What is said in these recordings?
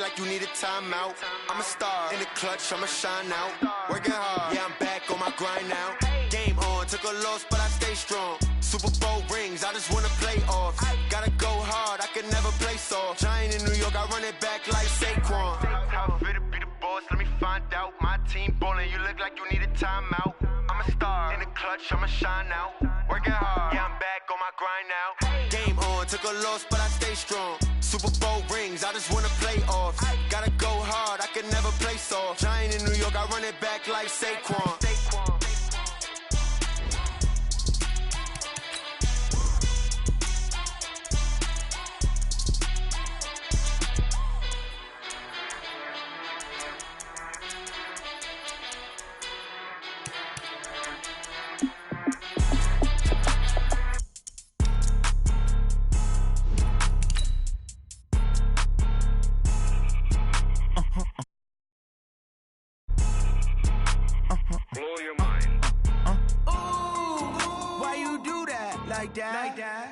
like you need a timeout. I'm a star in the clutch, I'ma shine out. Working hard, yeah, I'm back on my grind now. Game on, took a loss, but I stay strong. Super Bowl rings, I just wanna play off. Gotta go hard, I can never play soft. Giant in New York, I run it back like Saquon. How fit to be the boss, let me find out. My team ballin', you look like you need a timeout. I'm a star in the clutch, I'ma shine out. Working hard, yeah, I'm back on my grind now. Game on, took a loss, but I stay strong. Super Bowl rings, I just wanna play off. Gotta go hard, I can never play soft. Giant in New York, I run it back like Saquon.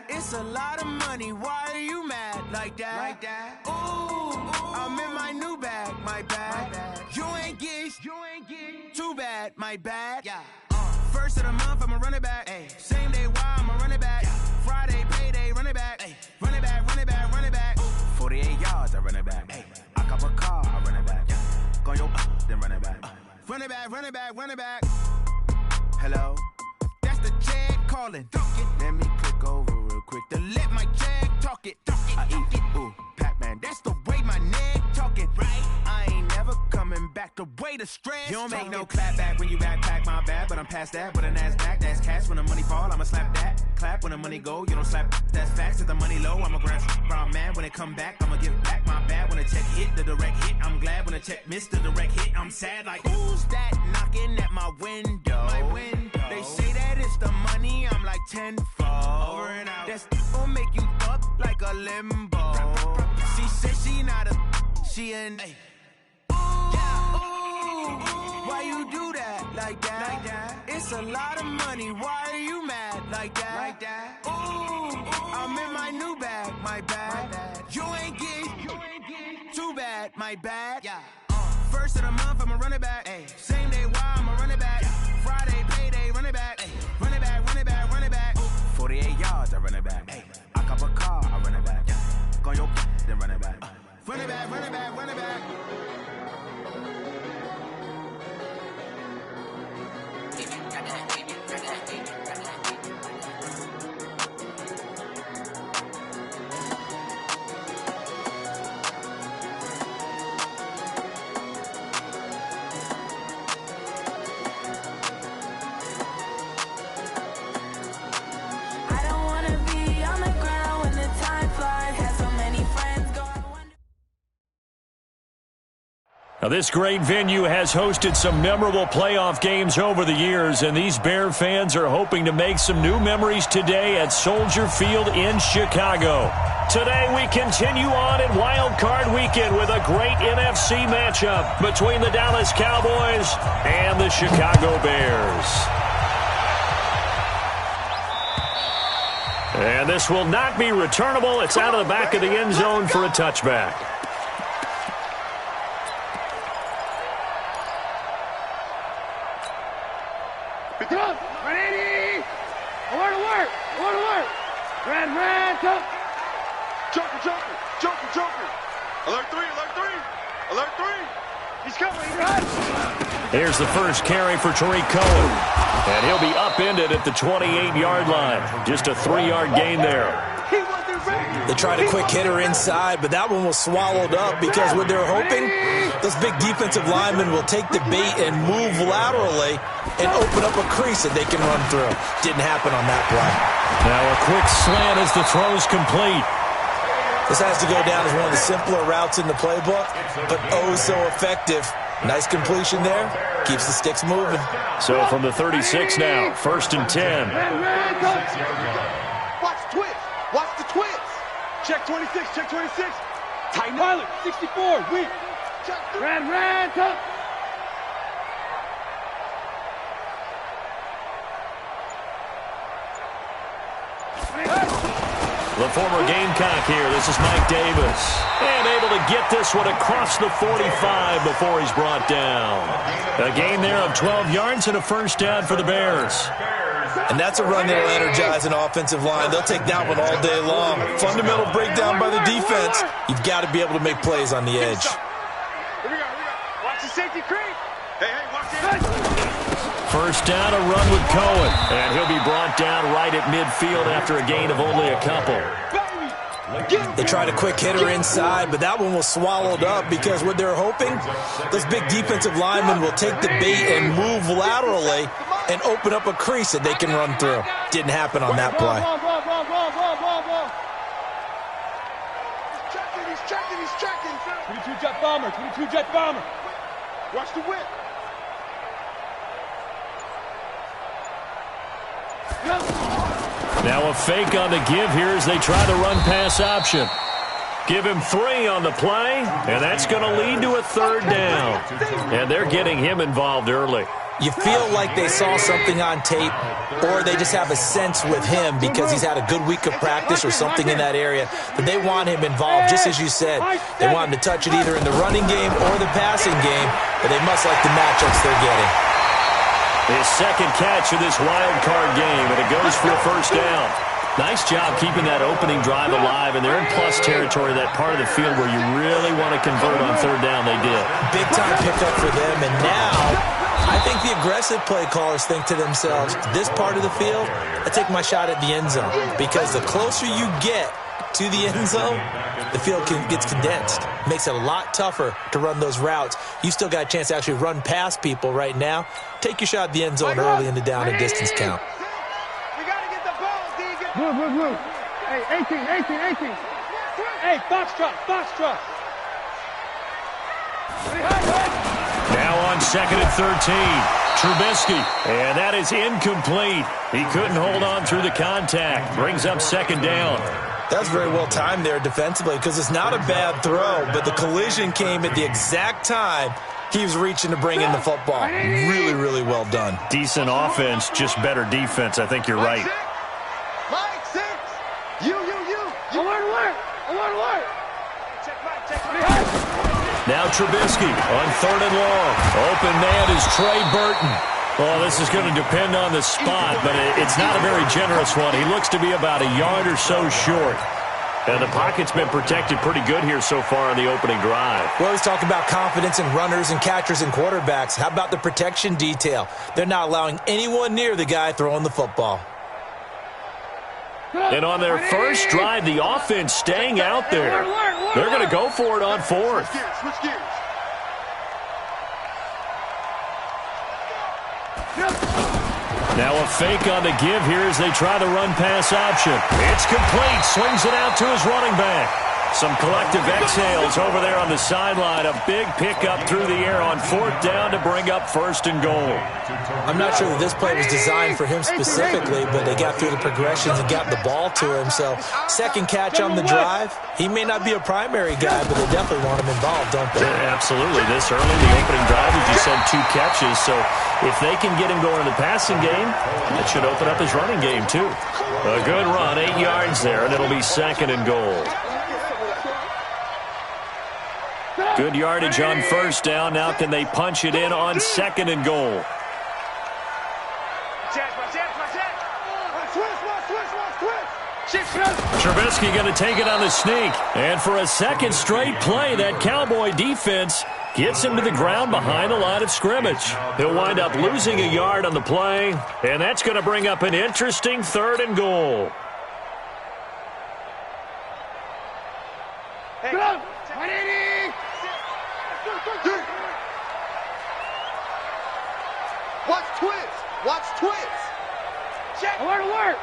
It's a lot of money, why are you mad like that? Ooh, I'm in my new bag, my bad. You ain't get too bad, my bad. Yeah. First of the month, I'ma run it back. Ay. Same day, why I'ma run it back. Friday, payday, run it back. Ay. Run it back, run it back, run it back. 48 yards, I run it back. Ay. I cop a car, I run it back. Go yo, then run it back. Run it back, run it back, run it back. Hello? That's the check calling. Let me click over real quick to let my check talk it. I eat it, ooh, Pac-Man. That's the way my neck talking. Right? I ain't never coming back the way the stress. You don't make no clap back when you backpack, my bad. But I'm past that with a NASDAQ. That's cash when the money fall, I'ma slap that. Clap when the money go, you don't slap. That's facts. If the money low, I'ma grab brown man. When it come back, I'ma give back my bad. When the check hit, the direct hit. I'm glad when the check missed the direct hit. I'm sad like, who's that knocking at my window? My window. They say that it's the money, I'm like tenfold. Over and out. That's gon' make you up like a limbo. She said she not a, she an. Ooh, yeah. Ooh, why you do that like that? It's a lot of money, why are you mad like that? Ooh, I'm in my new bag, my bad. You ain't get too bad, my bad. Yeah. First of the month, I'ma run it back. Ay. Same day, why I'ma run it back. Friday, payday, run it back. Ay. Run it back, run it back, run it back. 48 yards, I run it back. Ay. I cop a car, I run it back. Go yo, then run it back. Run it back, run it back, run it back. Now, this great venue has hosted some memorable playoff games over the years, and these Bear fans are hoping to make some new memories today at Soldier Field in Chicago. Today, we continue on in Wild Card Weekend with a great NFC matchup between the Dallas Cowboys and the Chicago Bears. And this will not be returnable. It's out of the back of the end zone for a touchback. Here's the first carry for Tariq Cohen. And he'll be upended at the 28-yard line. Just a 3-yard gain there. They tried a quick hitter inside, but that one was swallowed up because what they're hoping, those big defensive linemen will take the bait and move laterally and open up a crease that they can run through. Didn't happen on that play. Now a quick slant as the throw's complete. This has to go down as one of the simpler routes in the playbook, but oh so effective. Nice completion there. Keeps the sticks moving. So from the 36 now, 1st and 10. Watch the twist. Watch the twist. Check 26. Check 26. Tighten pilot. 64. Weak. Ran. Tuck. the former Gamecock here. This is Mike Davis. And able to get this one across the 45 before he's brought down. A gain there of 12 yards and a first down for the Bears. And that's a run that will energize an offensive line. They'll take that one all day long. Fundamental breakdown by the defense. You've got to be able to make plays on the edge. Here we go. Watch the safety creep. Hey, watch it. First down, a run with Cohen. And he'll be brought down right at midfield after a gain of only a couple. They tried a quick hitter inside, but that one was swallowed up because what they're hoping, those big defensive linemen will take the bait and move laterally and open up a crease that they can run through. Didn't happen on that play. He's checking. 22 jet bomber. Watch the whip. Now a fake on the give here as they try the run-pass option. Give him 3 on the play, and that's going to lead to a third down. And they're getting him involved early. You feel like they saw something on tape, or they just have a sense with him because he's had a good week of practice or something in that area that they want him involved. Just as you said, they want him to touch it either in the running game or the passing game, but they must like the matchups they're getting. His second catch of this wild card game, and it goes for a first down. Nice job keeping that opening drive alive, and they're in plus territory, that part of the field where you really want to convert on third down. They did. Big-time pickup for them, and now I think the aggressive play callers think to themselves, this part of the field, I take my shot at the end zone, because the closer you get to the end zone, the field gets condensed. Makes it a lot tougher to run those routes. You still got a chance to actually run past people right now. Take your shot at the end zone early in the down and distance count. We got to get the ball, D. Move. Hey, 18. Hey, Foxtrot. Now on 2nd and 13, Trubisky, and that is incomplete. He couldn't hold on through the contact. Brings up second down. That's very well timed there defensively because it's not a bad throw, but the collision came at the exact time he was reaching to bring in the football. Really, really well done. Decent offense, just better defense. I think you're right. Mike 6. You. Alert. Check. Now Trubisky on 3rd and long. Open man is Trey Burton. Well, this is going to depend on the spot, but it's not a very generous one. He looks to be about a yard or so short. And the pocket's been protected pretty good here so far on the opening drive. We always talk about confidence in runners and catchers and quarterbacks. How about the protection detail? They're not allowing anyone near the guy throwing the football. And on their first drive, the offense staying out there. They're going to go for it on 4th. Switch gears. Now a fake on the give here as they try the run-pass option. It's complete. Swings it out to his running back. Some collective exhales over there on the sideline. A big pickup through the air on 4th down to bring up 1st and goal. I'm not sure that this play was designed for him specifically, but they got through the progressions and got the ball to him. So, second catch on the drive. He may not be a primary guy, but they definitely want him involved, don't they? Yeah, absolutely. This early in the opening drive, as you said, 2 catches. So, if they can get him going in the passing game, that should open up his running game, too. A good run, 8 yards there, and it'll be 2nd and goal. Good yardage on 1st down. Now can they punch it in on 2nd and goal? Trubisky going to take it on the sneak. And for a second straight play, that Cowboy defense gets him to the ground behind the line of scrimmage. He'll wind up losing a yard on the play, and that's going to bring up an interesting 3rd and goal. Watch twist. Check. Alert.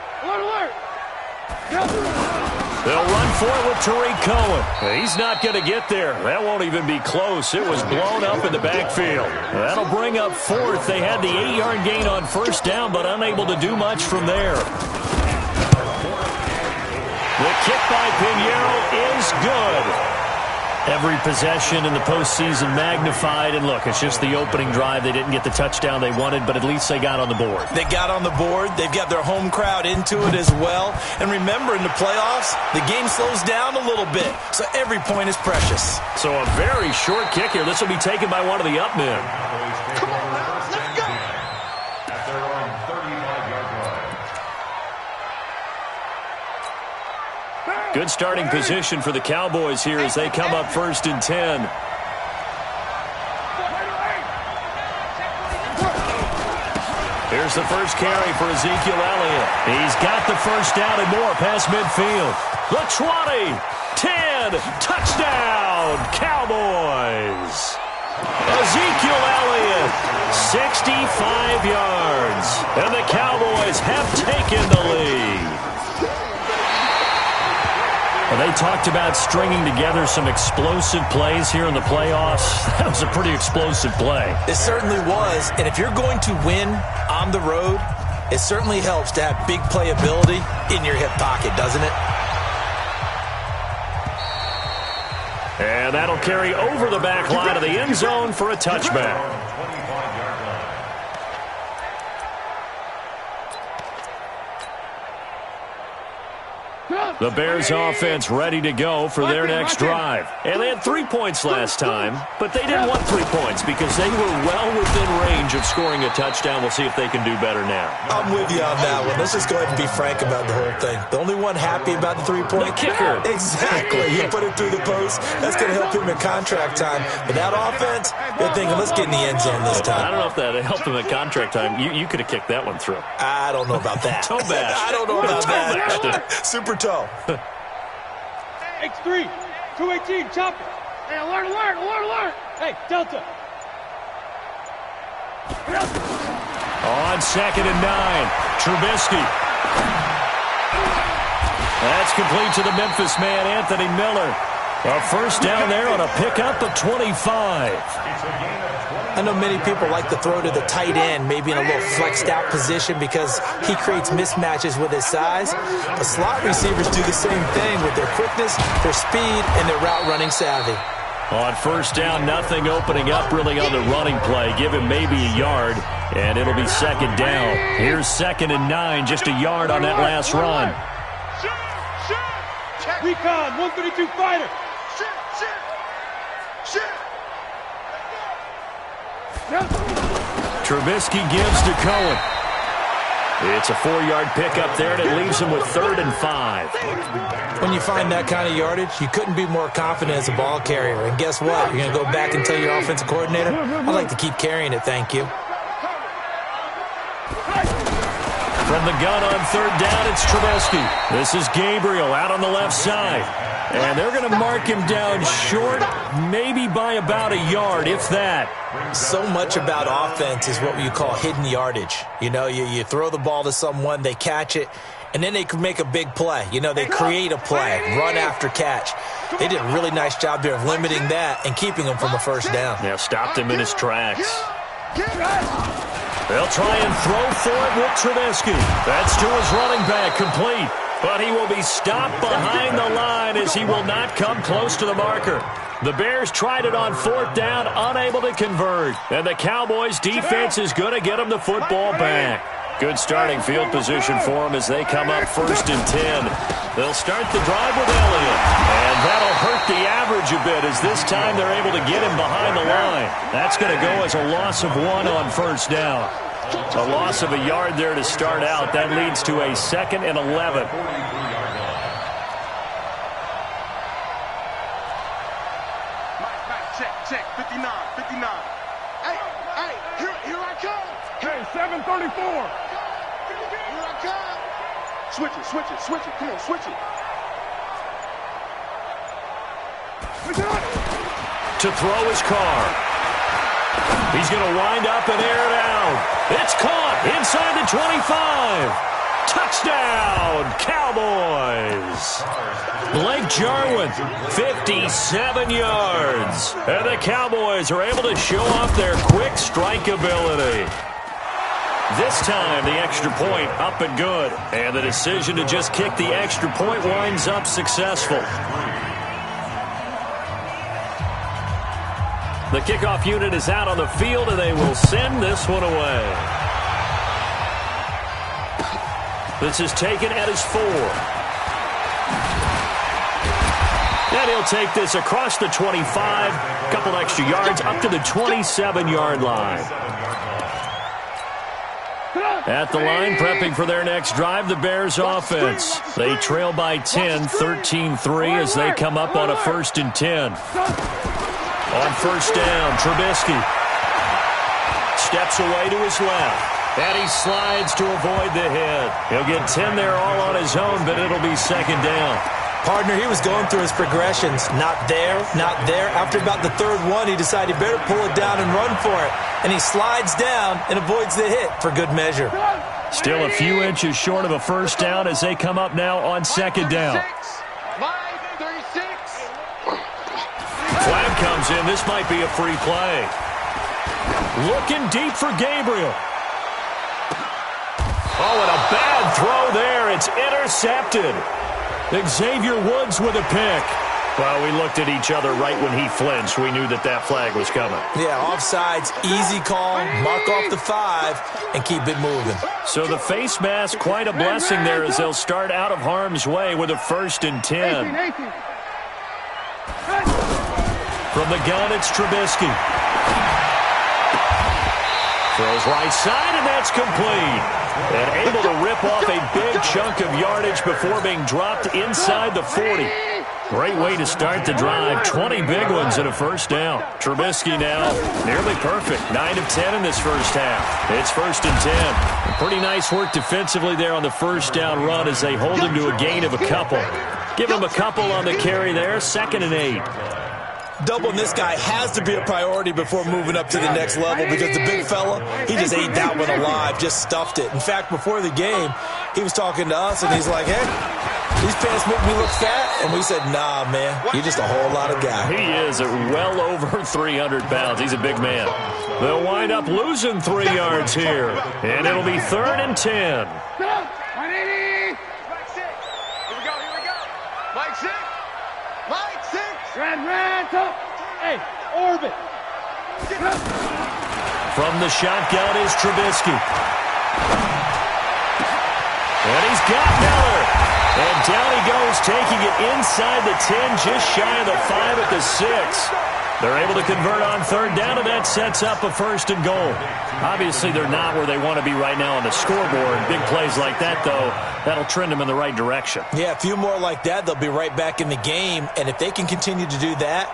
They'll run for it with Tariq Cohen. He's not going to get there. That won't even be close. It was blown up in the backfield. That'll bring up 4th. They had the 8-yard gain on 1st down, but unable to do much from there. The kick by Pinheiro is good. Every possession in the postseason magnified, and look, it's just the opening drive. They didn't get the touchdown they wanted, but at least they got on the board. They got on the board. They've got their home crowd into it as well. And remember, in the playoffs, the game slows down a little bit, so every point is precious. So a very short kick here. This will be taken by one of the up men. Come on now, let's go. At their own 35-yard line. Good starting position for the Cowboys here as they come up 1st and 10. Here's the first carry for Ezekiel Elliott. He's got the first down and more past midfield. The 20, 10, touchdown, Cowboys. Ezekiel Elliott, 65 yards. And the Cowboys have taken the lead. Well, they talked about stringing together some explosive plays here in the playoffs. That was a pretty explosive play. It certainly was. And if you're going to win on the road, it certainly helps to have big playability in your hip pocket, doesn't it? And that'll carry over the back line of the end zone for a touchback. The Bears offense ready to go for their next drive. And they had 3 points last time, but they didn't want 3 points because they were well within range of scoring a touchdown. We'll see if they can do better now. I'm with you on that one. Let's just go ahead and be frank about the whole thing. The only one happy about the 3-point kicker. Exactly. He put it through the post. That's going to help him in contract time. But that offense, they're thinking, let's get in the end zone this time. I don't know if that helped him in contract time. You could have kicked that one through. I don't know about that. Toe bash. I don't know about that. Super toe. X3, 218, chopper. Hey, alert, alert, alert, alert. Hey, Delta. On 2nd and 9, Trubisky. That's complete to the Memphis man, Anthony Miller. A first down there on a pickup of 25. I know many people like to throw to the tight end, maybe in a little flexed out position because he creates mismatches with his size. But slot receivers do the same thing with their quickness, their speed, and their route running savvy. On first down, nothing opening up really on the running play. Give him maybe a yard, and it'll be 2nd down. Here's 2nd and 9, just a yard on that last run. Recon, 132 fighter. Trubisky gives to Cohen. It's a 4-yard pickup there, and it leaves him with 3rd and 5. When you find that kind of yardage, you couldn't be more confident as a ball carrier. And guess what? You're going to go back and tell your offensive coordinator, I'd like to keep carrying it, thank you. From the gun on 3rd down, it's Trubisky. This is Gabriel out on the left side. And they're going to mark him down short, maybe by about a yard, if that. So much about offense is what you call hidden yardage. You know, you throw the ball to someone, they catch it, and then they can make a big play. You know, they create a play, run after catch. They did a really nice job there of limiting that and keeping him from a first down. Yeah, stopped him in his tracks. They'll try and throw for it with Trubisky. That's to his running back, complete. But he will be stopped behind the line as he will not come close to the marker. The Bears tried it on 4th down, unable to convert. And the Cowboys' defense is going to get them the football back. Good starting field position for them as they come up 1st and 10. They'll start the drive with Elliott. And that'll hurt the average a bit as this time they're able to get him behind the line. That's going to go as a loss of 1 on 1st down. A loss of a yard there to start out. That leads to a 2nd and 11. Check, 59. Hey, here I come. Hey, 734. Here I come. Switch it. Come on, switch it. To throw his car. He's going to wind up and air it out. It's caught inside the 25. Touchdown, Cowboys. Blake Jarwin, 57 yards. And the Cowboys are able to show off their quick strike ability. This time, the extra point up and good. And the decision to just kick the extra point winds up successful. The kickoff unit is out on the field, and they will send this one away. This is taken at his 4. And he'll take this across the 25, a couple extra yards, up to the 27-yard line. At the line, prepping for their next drive, the Bears offense. They trail by 10, 13-3 as they come up on a 1st and 10. On first down, Trubisky steps away to his left, and he slides to avoid the hit. He'll get 10 there all on his own, but it'll be 2nd down. Partner, he was going through his progressions. Not there, not there. After about the 3rd one, he decided he better pull it down and run for it. And he slides down and avoids the hit for good measure. Still a few inches short of a 1st down as they come up now on 2nd down. Flag comes in. This might be a free play. Looking deep for Gabriel. Oh, and a bad throw there. It's intercepted. Xavier Woods with a pick. Well, we looked at each other right when he flinched. We knew that that flag was coming. Yeah, offsides, easy call, mark off the 5, and keep it moving. So the face mask, quite a blessing there as they'll start out of harm's way with a 1st and 10. From the gun, it's Trubisky. Throws right side, and that's complete. And able to rip off a big chunk of yardage before being dropped inside the 40. Great way to start the drive. 20 big ones in a 1st down. Trubisky now nearly perfect. 9 of 10 in this 1st half. It's 1st and 10. Pretty nice work defensively there on the 1st down run as they hold him to a gain of a couple. Give him a couple on the carry there. 2nd and 8. Doubling this guy has to be a priority before moving up to the next level because the big fella, he just ate that one alive, just stuffed it. In fact, before the game, he was talking to us, and he's like, hey, these pants make me look fat. And we said, nah, man, you're just a whole lot of guy. He is well over 300 pounds. He's a big man. They'll wind up losing 3 yards here, and it'll be 3rd and 10. Here we go. Mike 6. Red, top. Hey, orbit. From the shotgun is Trubisky. And he's got Miller. And down he goes, taking it inside the 10, just shy of the 5 at the 6. They're able to convert on 3rd down, and that sets up a 1st and goal. Obviously, they're not where they want to be right now on the scoreboard. Big plays like that, though, that'll trend them in the right direction. Yeah, a few more like that, they'll be right back in the game. And if they can continue to do that,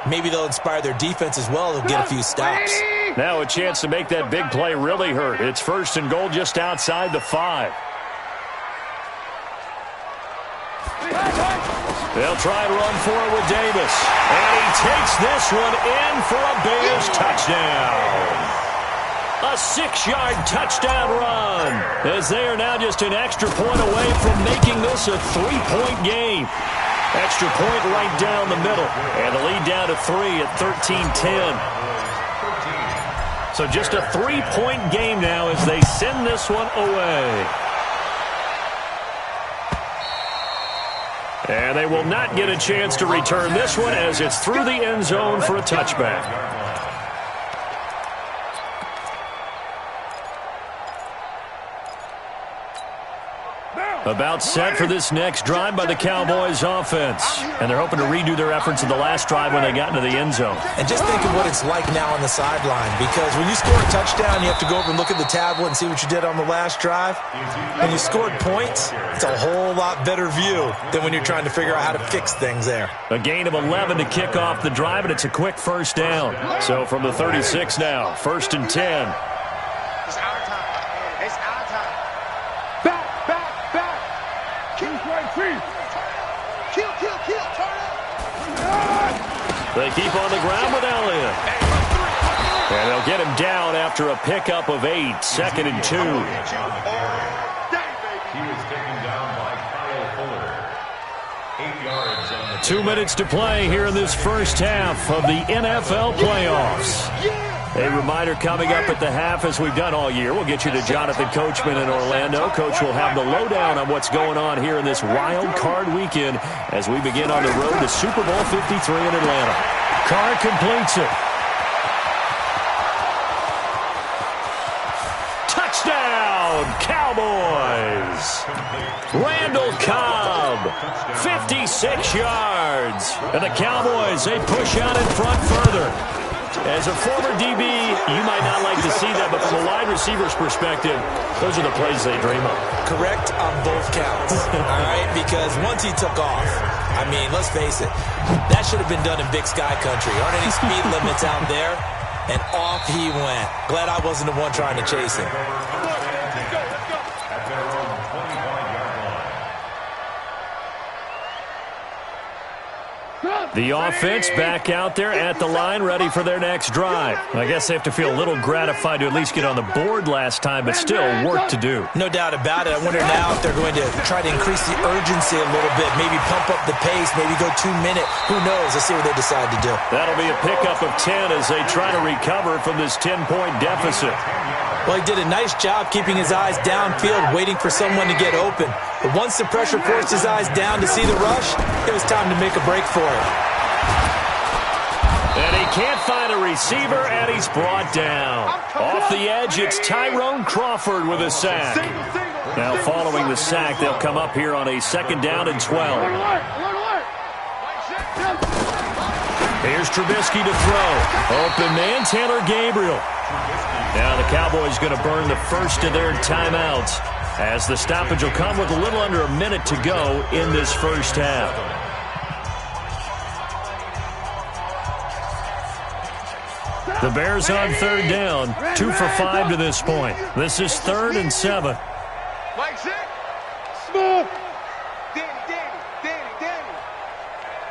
maybe they'll inspire their defense as well. They'll get a few stops. Now a chance to make that big play really hurt. It's 1st and goal just outside the 5. They'll try and run for it with Davis. And he takes this one in for a Bears touchdown. A 6-yard touchdown run, as they are now just an extra point away from making this a 3-point game. Extra point right down the middle, and the lead down to 3 at 13-10. So just a 3-point game now as they send this one away. And they will not get a chance to return this one as it's through the end zone for a touchback. About set for this next drive by the Cowboys offense. And they're hoping to redo their efforts in the last drive when they got into the end zone. And just think of what it's like now on the sideline, because when you score a touchdown, you have to go over and look at the tablet and see what you did on the last drive. When you scored points, it's a whole lot better view than when you're trying to figure out how to fix things there. A gain of 11 to kick off the drive, and it's a quick 1st down. So from the 36 now, 1st and 10. It's our time. It's our time. Back. Kill. Turn it. They keep on the ground with Elliott. And they'll get him down after a pickup of 8, 2nd and 2. He was taken down by Kyle Fuller. 8 yards on the 2 minutes to play here in this first half of the NFL playoffs. A reminder coming up at the half, as we've done all year. We'll get you to Jonathan Coachman in Orlando. Coach will have the lowdown on what's going on here in this wild card weekend as we begin on the road to Super Bowl 53 in Atlanta. Carr completes it. Cowboys. Randall Cobb, 56 yards. And the Cowboys, they push out in front further. As a former DB, you might not like to see that, but from a wide receiver's perspective, those are the plays they dream of. Correct on both counts, all right? Because once he took off, I mean, let's face it, that should have been done in Big Sky Country. Aren't any speed limits out there? And off he went. Glad I wasn't the one trying to chase him. The offense back out there at the line, ready for their next drive. I guess they have to feel a little gratified to at least get on the board last time, but still work to do. No doubt about it. I wonder now if they're going to try to increase the urgency a little bit, maybe pump up the pace, maybe go 2 minute. Who knows? Let's see what they decide to do. That'll be a pickup of 10 as they try to recover from this 10-point deficit. Well, he did a nice job keeping his eyes downfield, waiting for someone to get open. But once the pressure forced his eyes down to see the rush, it was time to make a break for it. And he can't find a receiver, and he's brought down. Off the edge, it's Tyrone Crawford with a sack. Now following the sack, they'll come up here on a 2nd down and 12. Here's Trubisky to throw. Open man, Taylor Gabriel. Now the Cowboys going to burn the first of their timeouts as the stoppage will come with a little under a minute to go in this first half. The Bears on 3rd down, 2 for 5 to this point. This is 3rd and 7. Mike 6. Smooth. Danny.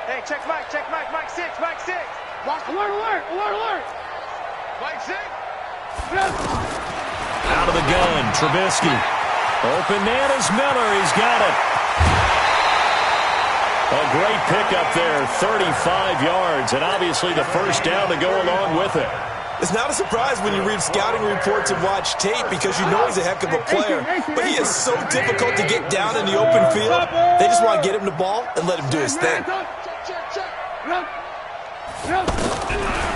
Hey, check Mike, Mike 6. Alert. Mike 6. Out of the gun, Trubisky. Open man is Miller. He's got it. A great pickup there, 35 yards, and obviously the first down to go along with it. It's not a surprise when you read scouting reports and watch tape because you know he's a heck of a player. But he is so difficult to get down in the open field. They just want to get him the ball and let him do his thing.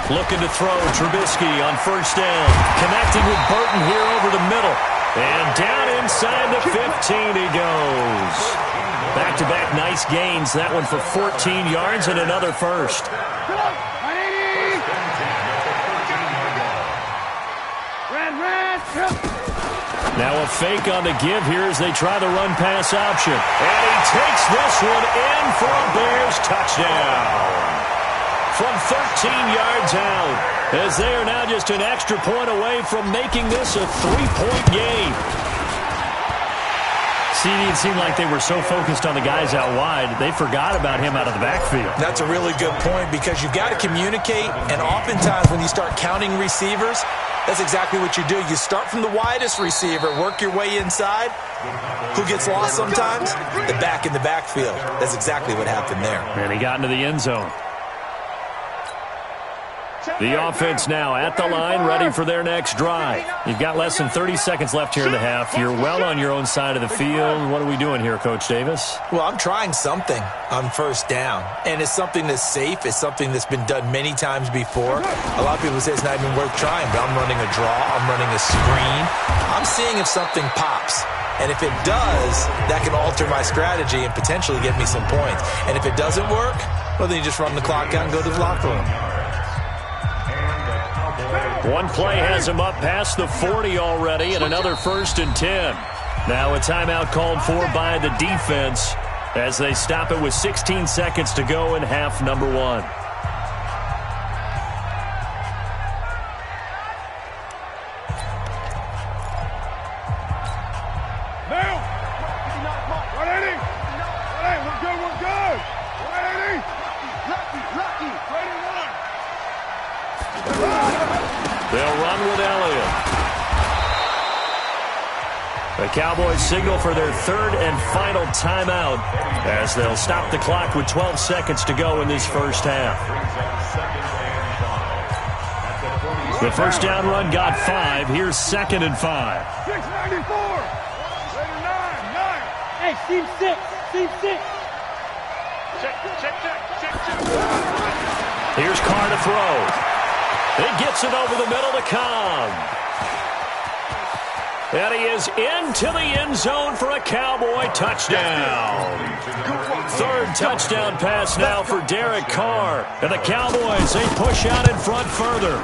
Looking to throw, Trubisky on 1st down. Connecting with Burton here over the middle. And down inside the 15 he goes. Back-to-back nice gains. That one for 14 yards and another first. Now a fake on the give here as they try the run-pass option. And he takes this one in for a Bears touchdown. From 13 yards out, as they are now just an extra point away from making this a 3-point game. See, it seemed like they were so focused on the guys out wide, they forgot about him out of the backfield. That's a really good point because you've got to communicate, and oftentimes when you start counting receivers, that's exactly what you do. You start from the widest receiver, work your way inside. Who gets lost sometimes? The back in the backfield. That's exactly what happened there. And he got into the end zone. The offense now at the line, ready for their next drive. You've got less than 30 seconds left here in the half. You're well on your own side of the field. What are we doing here, Coach Davis? Well, I'm trying something on 1st down, and it's something that's safe. It's something that's been done many times before. A lot of people say it's not even worth trying, but I'm running a draw. I'm running a screen. I'm seeing if something pops. And if it does, that can alter my strategy and potentially get me some points. And if it doesn't work, well, then you just run the clock out and go to the locker room. One play has him up past the 40 already, and another 1st and 10. Now a timeout called for by the defense as they stop it with 16 seconds to go in half number 1. They'll run with Elliott. The Cowboys signal for their 3rd and final timeout as they'll stop the clock with 12 seconds to go in this first half. The first down run got 5. Here's 2nd and 5. 694. Hey, team 6. Check. Here's Carr to throw. He gets it over the middle to Cobb. And he is into the end zone for a Cowboy touchdown. Third touchdown pass now for Derek Carr. And the Cowboys, they push out in front further.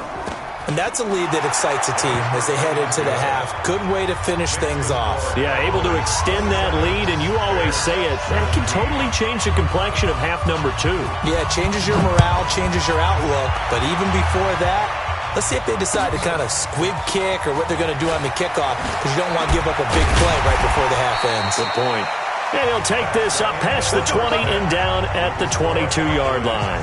And that's a lead that excites a team as they head into the half. Good way to finish things off. Yeah, able to extend that lead, and you always say it, that can totally change the complexion of half number 2. Yeah, it changes your morale, changes your outlook. But even before that, let's see if they decide to kind of squib kick or what they're going to do on the kickoff, because you don't want to give up a big play right before the half ends. Good point. And he'll take this up past the 20 and down at the 22-yard line.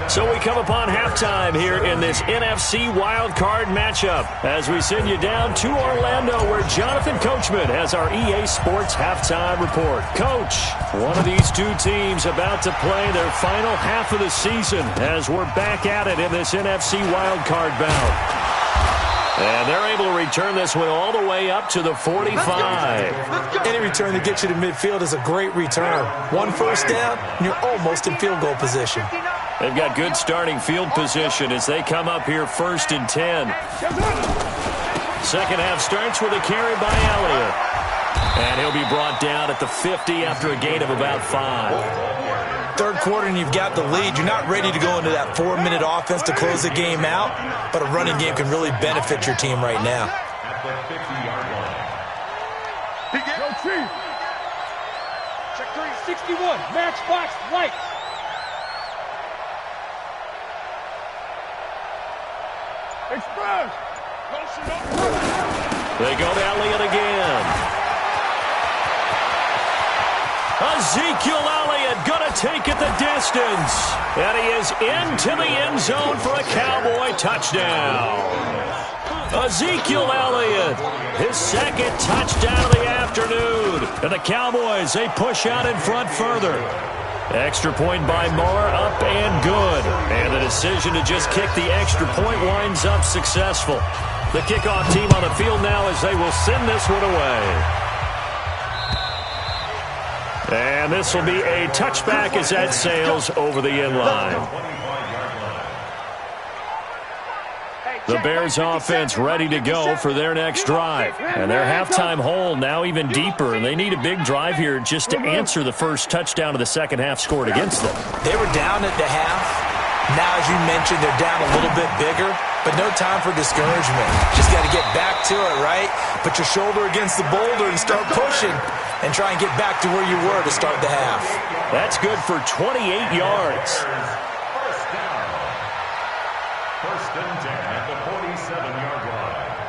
So we come upon halftime here in this NFC wildcard matchup as we send you down to Orlando where Jonathan Coachman has our EA Sports halftime report. Coach, one of these two teams about to play their final half of the season as we're back at it in this NFC wildcard bout. And they're able to return this one all the way up to the 45. Any return that gets you to midfield is a great return. One first down, and you're almost in field goal position. They've got good starting field position as they come up here 1st and 10. Second half starts with a carry by Elliott. And he'll be brought down at the 50 after a gain of about 5. Third quarter and you've got the lead. You're not ready to go into that 4-minute offense to close the game out, but a running game can really benefit your team right now. At the 50-yard line. Go Chief. Check 3. 61. Matchbox right. Express. They go to Elliott again. Ezekiel Elliott going to take it the distance. And he is into the end zone for a Cowboy touchdown. Ezekiel Elliott, his second touchdown of the afternoon. And the Cowboys, they push out in front further. Extra point by Moore, up and good. And the decision to just kick the extra point winds up successful. The kickoff team on the field now as they will send this one away. And this will be a touchback as that sails over the end line. The Bears offense ready to go for their next drive. And their halftime hole now even deeper. And they need a big drive here just to answer the first touchdown of the second half scored against them. They were down at the half. Now, as you mentioned, they're down a little bit bigger, but no time for discouragement. Just got to get back to it, right? Put your shoulder against the boulder and start pushing and try and get back to where you were to start the half. That's good for 28 yards. First down. 1st and 10 at the 47-yard line.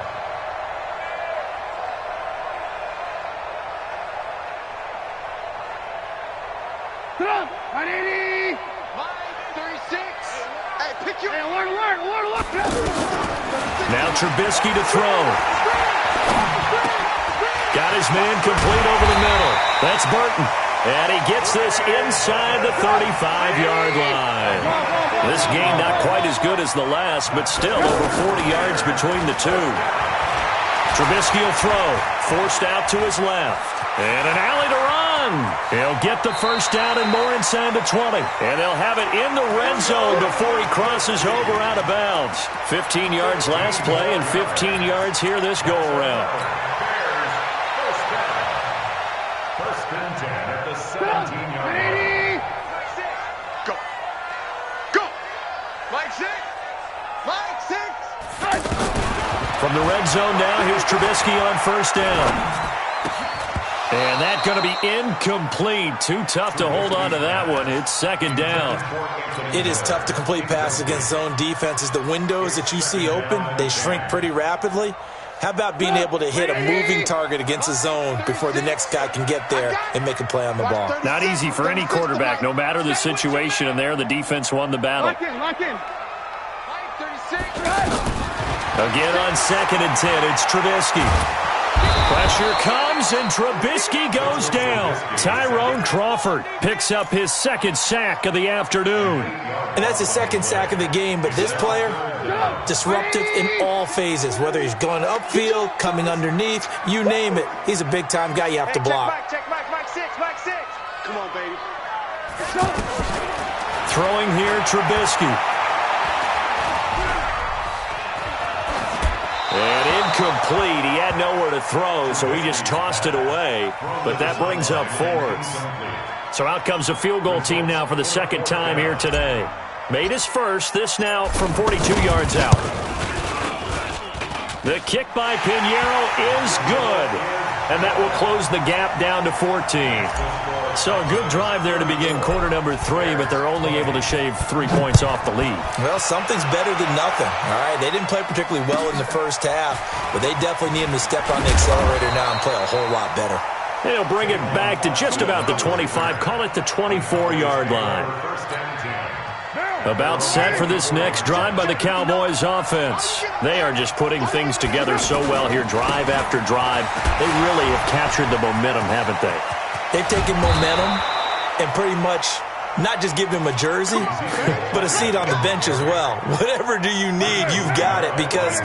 Sit up. 180. 36. Hey, pick your... Hey, alert. Now Trubisky to throw. Got his man complete over the middle. That's Burton. And he gets this inside the 35-yard line. This game not quite as good as the last, but still over 40 yards between the two. Trubisky will throw. Forced out to his left. And an alley to run. He'll get the first down and more inside the 20. And they'll have it in the red zone before he crosses over out of bounds. 15 yards last play and 15 yards here this go-around. First and 10 at the 17-yard line. Go. Line 6. From the red zone now, here's Trubisky on first down. And that's going to be incomplete. Too tough to hold on to that one. It's second down. It is tough to complete passes against zone defenses. The windows that you see open, they shrink pretty rapidly. How about being able to hit a moving target against a zone before the next guy can get there and make a play on the ball? Not easy for any quarterback, no matter the situation. And there, the defense won the battle. Lock in. 36. Again on 2nd and 10, it's Trubisky. Pressure comes, and Trubisky goes down. Tyrone Crawford picks up his second sack of the afternoon. And that's his second sack of the game, but this player, disruptive in all phases, whether he's going upfield, coming underneath, you name it. He's a big-time guy you have to block. Check back, Mike 6. Come on, baby. Throwing here, Trubisky. And incomplete. He had nowhere to throw, so he just tossed it away. But that brings up fourth. So out comes the field goal team now for the second time here today. Made his first, this now from 42 yards out. The kick by Pinheiro is good, and that will close the gap down to 14. So a good drive there to begin quarter number 3, but they're only able to shave 3 points off the lead. Well, something's better than nothing, all right? They didn't play particularly well in the first half, but they definitely need him to step on the accelerator now and play a whole lot better. And he'll bring it back to just about the 25, call it the 24-yard line. About set for this next drive by the Cowboys offense. They are just putting things together so well here, drive after drive. They really have captured the momentum, haven't they? They've taken momentum and pretty much not just give him a jersey, but a seat on the bench as well. Whatever do you need, you've got it, because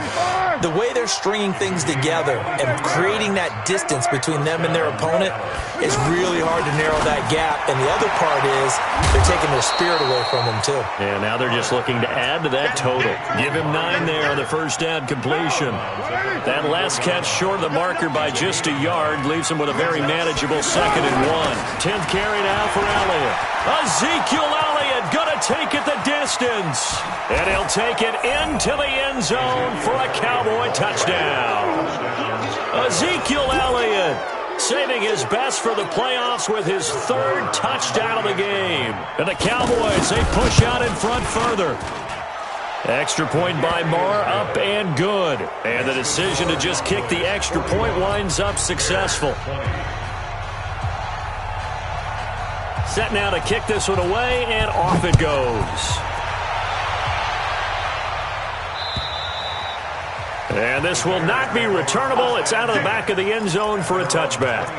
the way they're stringing things together and creating that distance between them and their opponent is really hard to narrow that gap. And the other part is they're taking their spirit away from them, too. And now they're just looking to add to that total. Give him 9 there on the first down completion. That last catch short of the marker by just a yard leaves him with a very manageable 2nd and 1. 10th carry now for Elliott. Ezekiel Elliott gonna take it the distance. And he'll take it into the end zone for a Cowboy touchdown. Ezekiel Elliott saving his best for the playoffs with his 3rd touchdown of the game. And the Cowboys, they push out in front further. Extra point by Marr, up and good. And the decision to just kick the extra point winds up successful. Set now to kick this one away, and off it goes. And this will not be returnable. It's out of the back of the end zone for a touchback.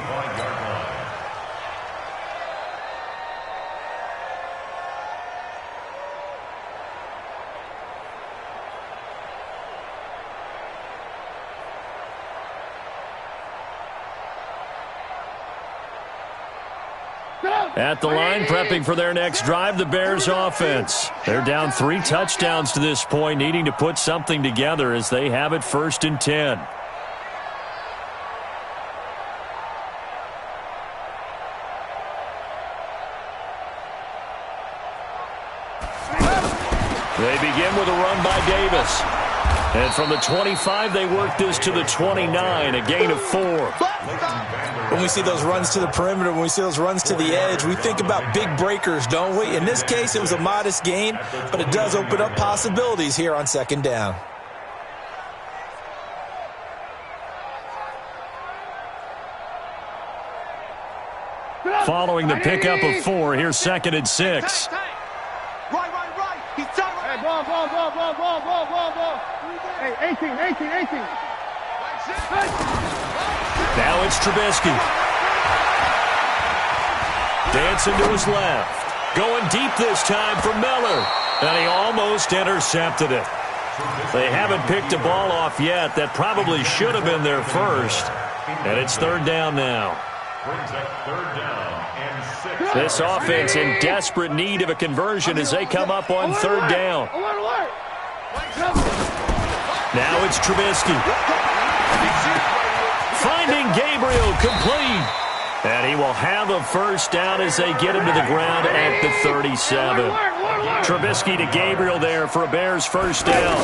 At the line, prepping for their next drive, the Bears offense. They're down 3 touchdowns to this point, needing to put something together as they have it 1st and 10. They begin with a run by Davis. And from the 25, they work this to the 29, a gain of 4. When we see those runs to the perimeter, when we see those runs to the edge, we think about big breakers, don't we? In this case, it was a modest gain, but it does open up possibilities here on 2nd down. Following the pickup of 4, here's 2nd and 6. Right. He's done. Hey, ball. Hey, 18. Now it's Trubisky. Dancing to his left. Going deep this time for Miller. And he almost intercepted it. They haven't picked a ball off yet. That probably should have been their first. And it's 3rd down now. This offense in desperate need of a conversion as they come up on 3rd down. Now it's Trubisky. Finding Gabriel complete. And he will have a first down as they get him to the ground at the 37. Trubisky to Gabriel there for a Bears first down.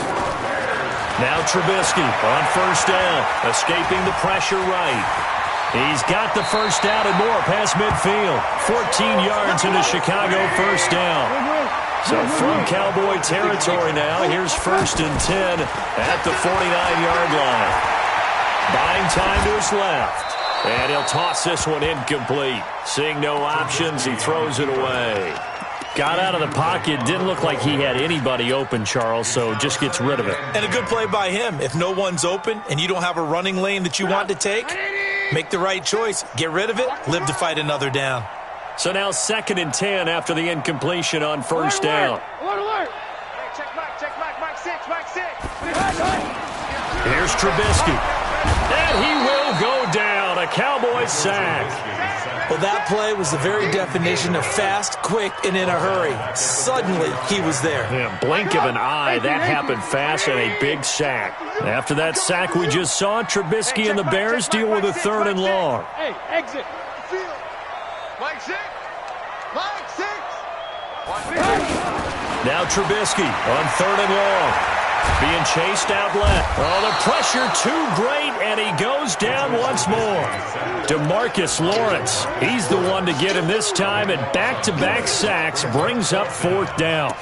Now Trubisky on first down, escaping the pressure right. He's got the first down and more past midfield. 14 yards into Chicago first down. So from Cowboy territory now, here's 1st and 10 at the 49-yard line. Buying time to his left. And he'll toss this one incomplete. Seeing no options, he throws it away. Got out of the pocket. Didn't look like he had anybody open, Charles, so just gets rid of it. And a good play by him. If no one's open and you don't have a running lane that you want to take, make the right choice. Get rid of it. Live to fight another down. So now 2nd and 10 after the incompletion on first down. Alert. Check Mike 6. Here's Trubisky. And he will go down. A Cowboys sack. Well, that play was the very definition of fast, quick, and in a hurry. Suddenly, he was there. Yeah, blink of an eye, that happened fast, and a big sack. After that sack we just saw, Trubisky and the Bears deal with a 3rd and long. Hey, exit. Mike 6. Mike 6. Now Trubisky on 3rd and long. Being chased out left. Oh, the pressure too great, and he goes down once more. DeMarcus Lawrence, he's the one to get him this time, and back-to-back sacks brings up 4th down.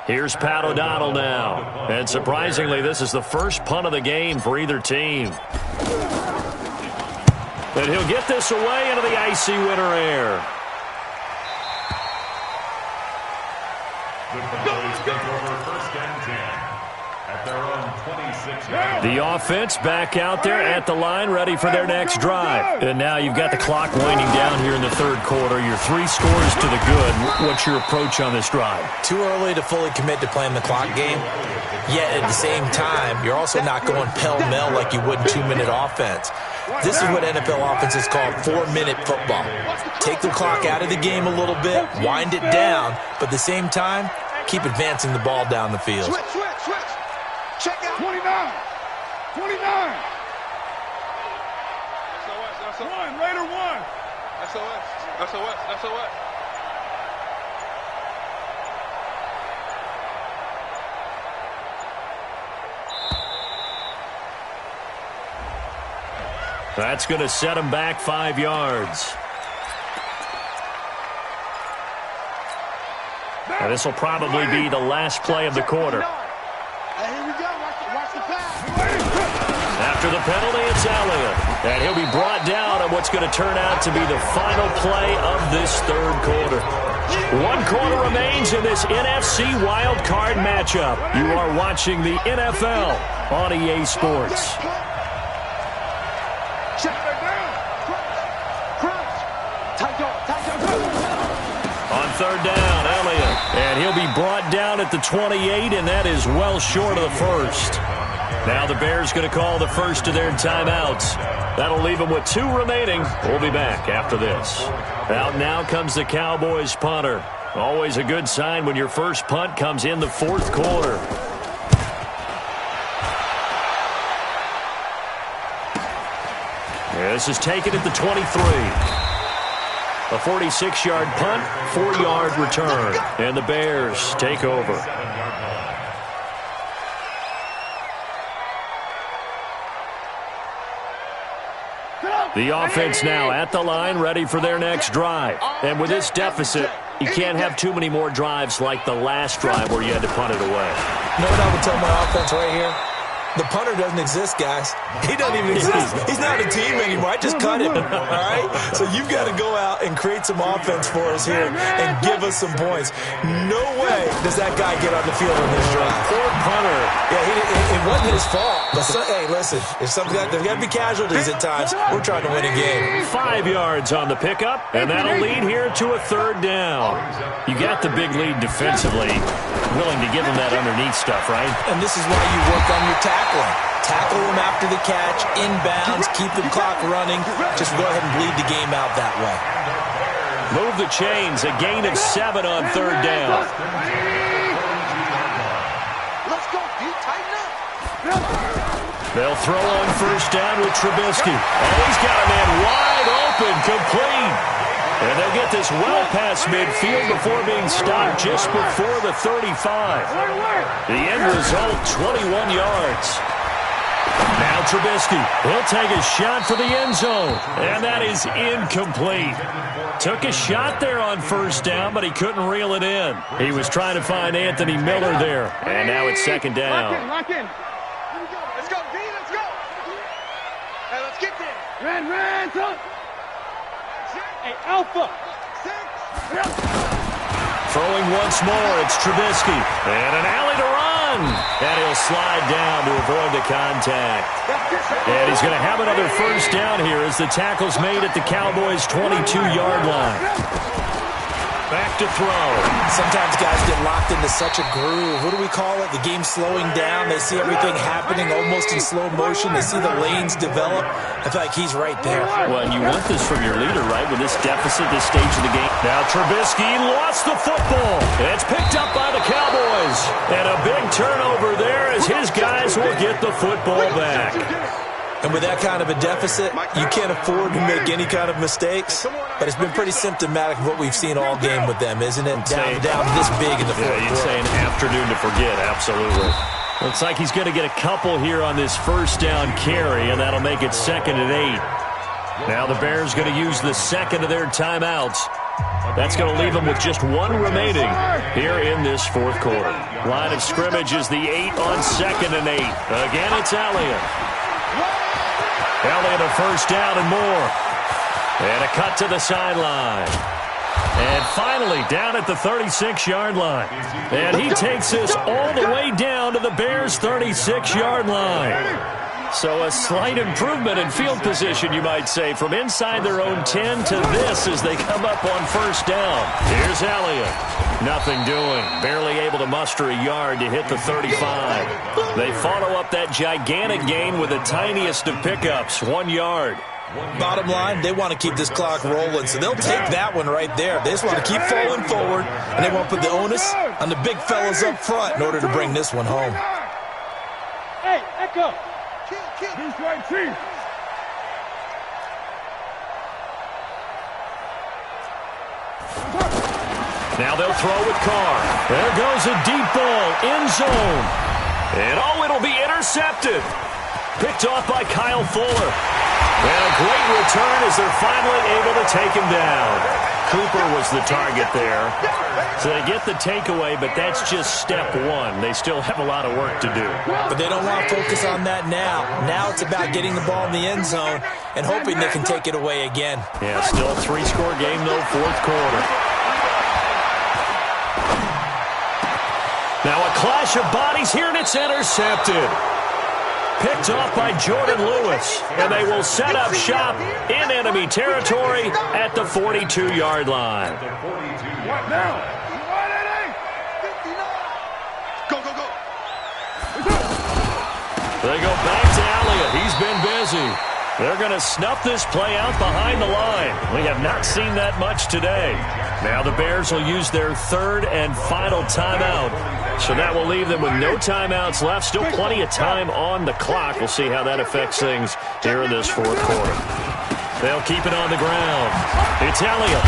Here's Pat O'Donnell now. And surprisingly, this is the first punt of the game for either team. And he'll get this away into the icy winter air. The Cowboys take over 1st and 10 at their own 26-yard. The offense back out there at the line, ready for their next drive. And now you've got the clock winding down here in the 3rd quarter. Your 3 scores to the good. What's your approach on this drive? Too early to fully commit to playing the clock game. Yet at the same time, you're also not going pell-mell like you would in 2-minute offense. This is what NFL offenses call 4-minute football. Take the clock out of the game a little bit, wind it down, but at the same time, keep advancing the ball down the field. Switch. Check out. 29. 29. SOS. Raider 1. SOS. That's going to set him back 5 yards. And this will probably be the last play of the quarter. Here we go. Watch the pass. After the penalty, it's Elliott. And he'll be brought down on what's going to turn out to be the final play of this 3rd quarter. 1 quarter remains in this NFC Wild Card matchup. You are watching the NFL on EA Sports. On 3rd down, Elliott. And he'll be brought down at the 28, and that is well short of the 1st. Now the Bears going to call the first of their timeouts. That'll leave them with 2 remaining. We'll be back after this. Out now comes the Cowboys punter. Always a good sign when your first punt comes in the 4th quarter. This is taken at the 23. A 46-yard punt, 4-yard return. And the Bears take over. The offense now at the line, ready for their next drive. And with this deficit, you can't have too many more drives like the last drive where you had to punt it away. You know what I would tell my offense right here? The punter doesn't exist, guys. He doesn't even exist. He's not a team anymore. I just cut him, all right? So you've got to go out and create some offense for us here and give us some points. No way does that guy get on the field in this drive. Poor punter. Yeah, it wasn't his fault. But hey, listen, there's got to be casualties at times. We're trying to win a game. 5 yards on the pickup, and that'll lead here to a 3rd down. You got the big lead defensively. Willing to give him that underneath stuff, right? And this is why you work on your tackling. Tackle him after the catch, inbounds, keep the clock running. Just go ahead and bleed the game out that way. Move the chains, a gain of 7 on 3rd down. Let's go, dude. Tighten up. They'll throw on 1st down with Trubisky. Oh, he's got a man wide open, complete. And they'll get this well past midfield before being stopped just before the 35. The end result, 21 yards. Now Trubisky, he'll take a shot for the end zone. And that is incomplete. Took a shot there on 1st down, but he couldn't reel it in. He was trying to find Anthony Miller there. And now it's 2nd down. Lock in. Let's go, D. Let's go. Hey, let's get there. Ran, son. Hey, Alpha. 6. Throwing once more, it's Trubisky. And an alley to run. And he'll slide down to avoid the contact. And he's going to have another 1st down here as the tackle's made at the Cowboys' 22-yard line. back to throw. Sometimes guys get locked into such a groove. What do we call it? The game's slowing down. They see everything happening almost in slow motion. They see the lanes develop. I feel like he's right there. Well, and you want this from your leader, right, with this deficit, this stage of the game. Now Trubisky lost the football. It's picked up by the Cowboys. And a big turnover there as his guys will get the football back. And with that kind of a deficit, you can't afford to make any kind of mistakes. But it's been pretty symptomatic of what we've seen all game with them, isn't it? Down this big in the fourth quarter. You'd say an afternoon to forget, absolutely. Looks like he's going to get a couple here on this first down carry, and that'll make it 2nd and 8. Now the Bears going to use the second of their timeouts. That's going to leave them with just one remaining here in this fourth quarter. Line of scrimmage is the 8 on 2nd and 8. Again, it's Elliott. Elliott a first down and more. And a cut to the sideline. And finally down at the 36-yard line. And he takes this all the way down to the Bears' 36-yard line. So a slight improvement in field position, you might say, from inside their own 10 to this as they come up on first down. Here's Elliott. Nothing doing. Barely able to muster a yard to hit the 35. They follow up that gigantic gain with the tiniest of pickups, 1 yard. Bottom line, they want to keep this clock rolling, so they'll take that one right there. They just want to keep falling forward, and they want to put the onus on the big fellas up front in order to bring this one home. Hey, Echo. Who's right, Chief? Now they'll throw with Carr. There goes a deep ball, end zone. And it'll be intercepted. Picked off by Kyle Fuller. And a great return as they're finally able to take him down. Cooper was the target there. So they get the takeaway, but that's just step one. They still have a lot of work to do. But they don't want to focus on that now. Now it's about getting the ball in the end zone and hoping they can take it away again. Yeah, still a 3-score game, though, fourth quarter. Now a clash of bodies here, and it's intercepted. Picked off by Jordan Lewis, and they will set up shop in enemy territory at the 42-yard line. What now? Go, go, go. They go back to Elliott. He's been busy. They're going to snuff this play out behind the line. We have not seen that much today. Now the Bears will use their third and final timeout. So that will leave them with no timeouts left. Still plenty of time on the clock. We'll see how that affects things here in this fourth quarter. They'll keep it on the ground. It's Elliott.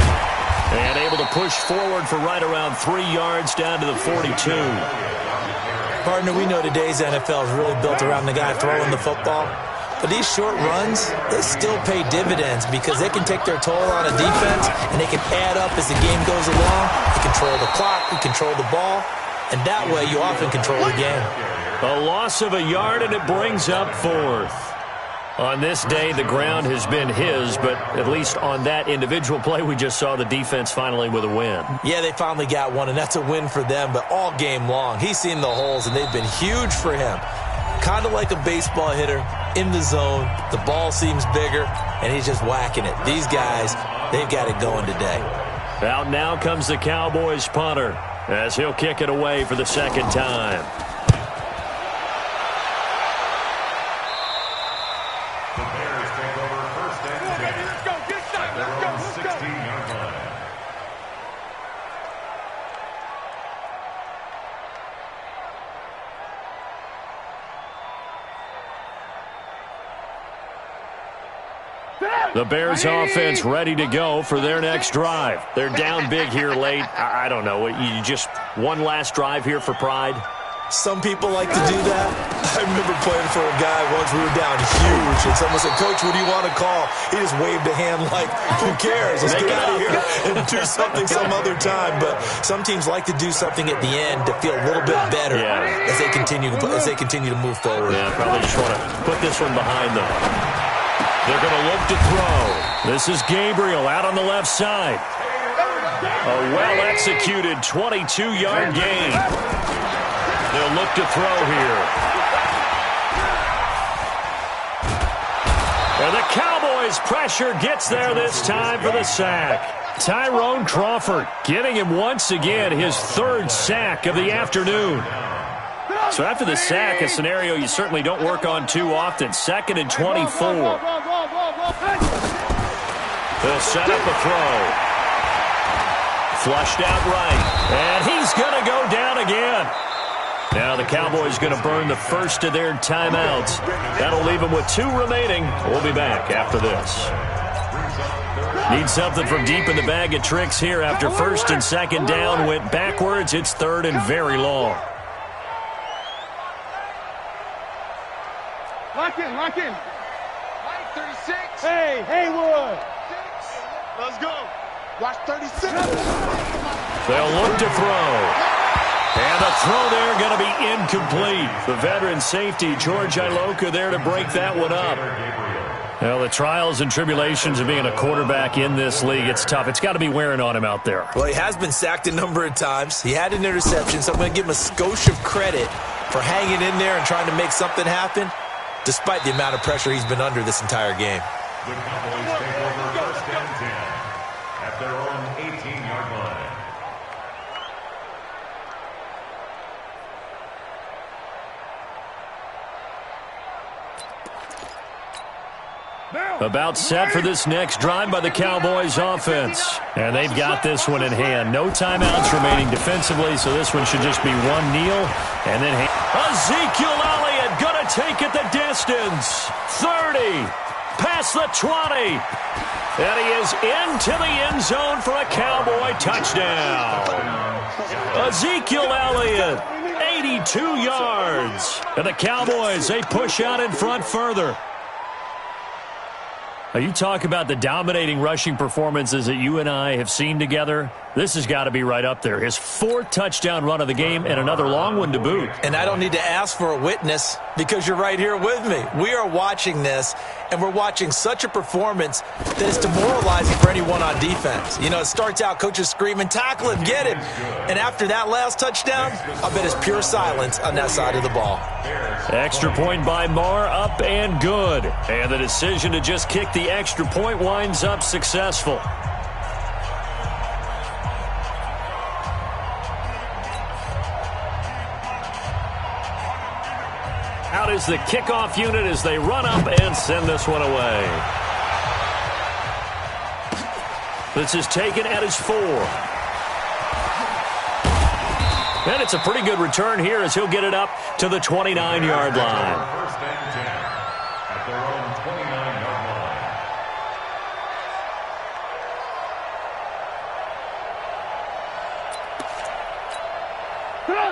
And able to push forward for right around 3 yards down to the 42. Partner, we know today's NFL is really built around the guy throwing the football. But these short runs, they still pay dividends because they can take their toll on a defense and they can add up as the game goes along. You control the clock, you control the ball, and that way you often control the game. A loss of a yard, and it brings up fourth. On this day, the ground has been his, but at least on that individual play, we just saw the defense finally with a win. Yeah, they finally got one, and that's a win for them, but all game long, he's seen the holes, and they've been huge for him. Kind of like a baseball hitter in the zone. The ball seems bigger, and he's just whacking it. These guys, they've got it going today. Out now comes the Cowboys punter as he'll kick it away for the second time. The Bears take over first and 10. Let's go, get shot, let's go, let's go. 16-yard line. The Bears offense ready to go for their next drive. They're down big here late. I don't know. You just one last drive here for pride? Some people like to do that. I remember playing for a guy once. We were down huge, and someone said, "Coach, what do you want to call?" He just waved a hand like, "Who cares? Let's get out of here and do something some other time." But some teams like to do something at the end to feel a little bit better as they continue to move forward. Yeah, probably just want to put this one behind them. They're going to look to throw. This is Gabriel out on the left side. A well-executed 22-yard gain. They'll look to throw here. And the Cowboys' pressure gets there this time for the sack. Tyrone Crawford getting him once again his third sack of the afternoon. So after the sack, a scenario you certainly don't work on too often. 2nd and 24. They'll set up a throw. Flushed out right. And he's going to go down again. Now the Cowboys going to burn the first of their timeouts. That'll leave them with 2 remaining. We'll be back after this. Need something from deep in the bag of tricks here after 1st and 2nd down. Went backwards. It's 3rd and very long. Lock in, lock in. 36. Hey, Haywood. Let's go. Watch 36. They'll look to throw. And the throw there going to be incomplete. The veteran safety, George Iloka, there to break that one up. Well, the trials and tribulations of being a quarterback in this league, it's tough. It's got to be wearing on him out there. Well, he has been sacked a number of times. He had an interception, so I'm going to give him a skosh of credit for hanging in there and trying to make something happen, despite the amount of pressure he's been under this entire game. The Cowboys take over 1st and 10 at their own 18-yard line. About set for this next drive by the Cowboys offense. And they've got this one in hand. No timeouts remaining defensively, so this one should just be one kneel. And then Ezekiel Elliott going to take it the distance. 30, past the 20. And he is into the end zone for a Cowboy touchdown. Ezekiel Elliott, 82 yards. And the Cowboys, they push out in front further. Now, you talk about the dominating rushing performances that you and I have seen together. This has got to be right up there. His 4th touchdown run of the game and another long one to boot. And I don't need to ask for a witness because you're right here with me. We are watching this, and we're watching such a performance that is demoralizing for anyone on defense. You know, it starts out coaches screaming, tackle him, get him. And after that last touchdown, I bet it's pure silence on that side of the ball. Extra point by Marr, up and good. And the decision to just kick the extra point winds up successful. Out is the kickoff unit as they run up and send this one away. This is taken at his 4. And it's a pretty good return here as he'll get it up to the 29-yard line. 1st and 10 at their own 29-yard line.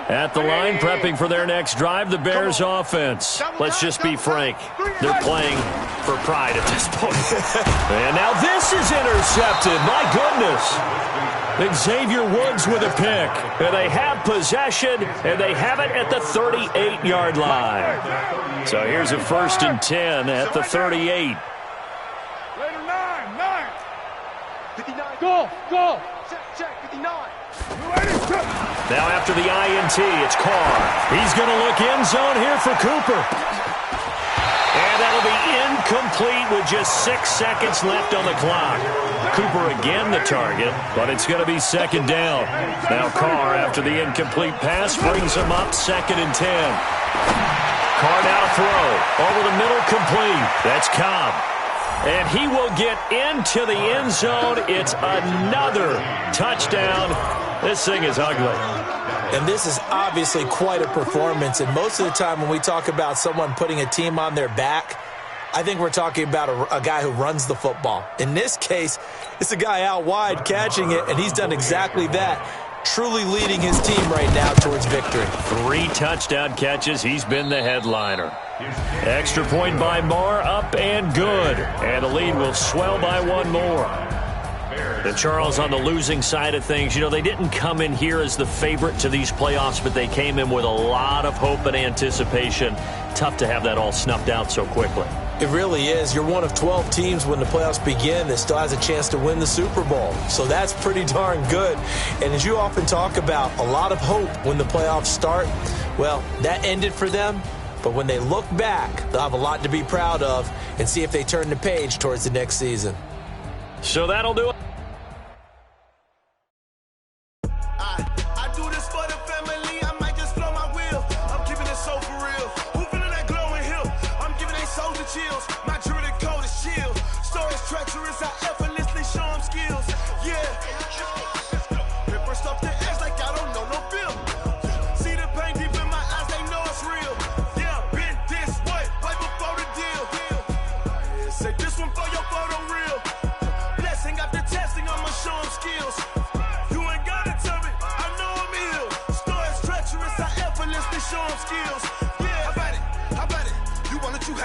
At the line, prepping for their next drive, the Bears offense. Let's just be frank. They're playing for pride at this point. And now this is intercepted. My goodness. Xavier Woods with a pick. And they have possession, and they have it at the 38-yard line. So here's a 1st and 10 at the 38. Later, 9. 59. Go. Check, 59. Now after the INT, it's Carr. He's going to look end zone here for Cooper. And that'll be incomplete with just 6 seconds left on the clock. Cooper again the target, but it's going to be 2nd down. Now Carr, after the incomplete pass, brings him up 2nd and 10. Carr now to throw. Over the middle, complete. That's Cobb. And he will get into the end zone. It's another touchdown. This thing is ugly. And this is obviously quite a performance. And most of the time when we talk about someone putting a team on their back, I think we're talking about a guy who runs the football. In this case, it's a guy out wide catching it, and he's done exactly that, truly leading his team right now towards victory. 3 touchdown catches. He's been the headliner. Extra point by Marr, up and good. And the lead will swell by 1 more. And Charles, on the losing side of things, you know, they didn't come in here as the favorite to these playoffs, but they came in with a lot of hope and anticipation. Tough to have that all snuffed out so quickly. It really is. You're one of 12 teams when the playoffs begin that still has a chance to win the Super Bowl. So that's pretty darn good. And as you often talk about, a lot of hope when the playoffs start. Well, that ended for them. But when they look back, they'll have a lot to be proud of and see if they turn the page towards the next season. So that'll do it.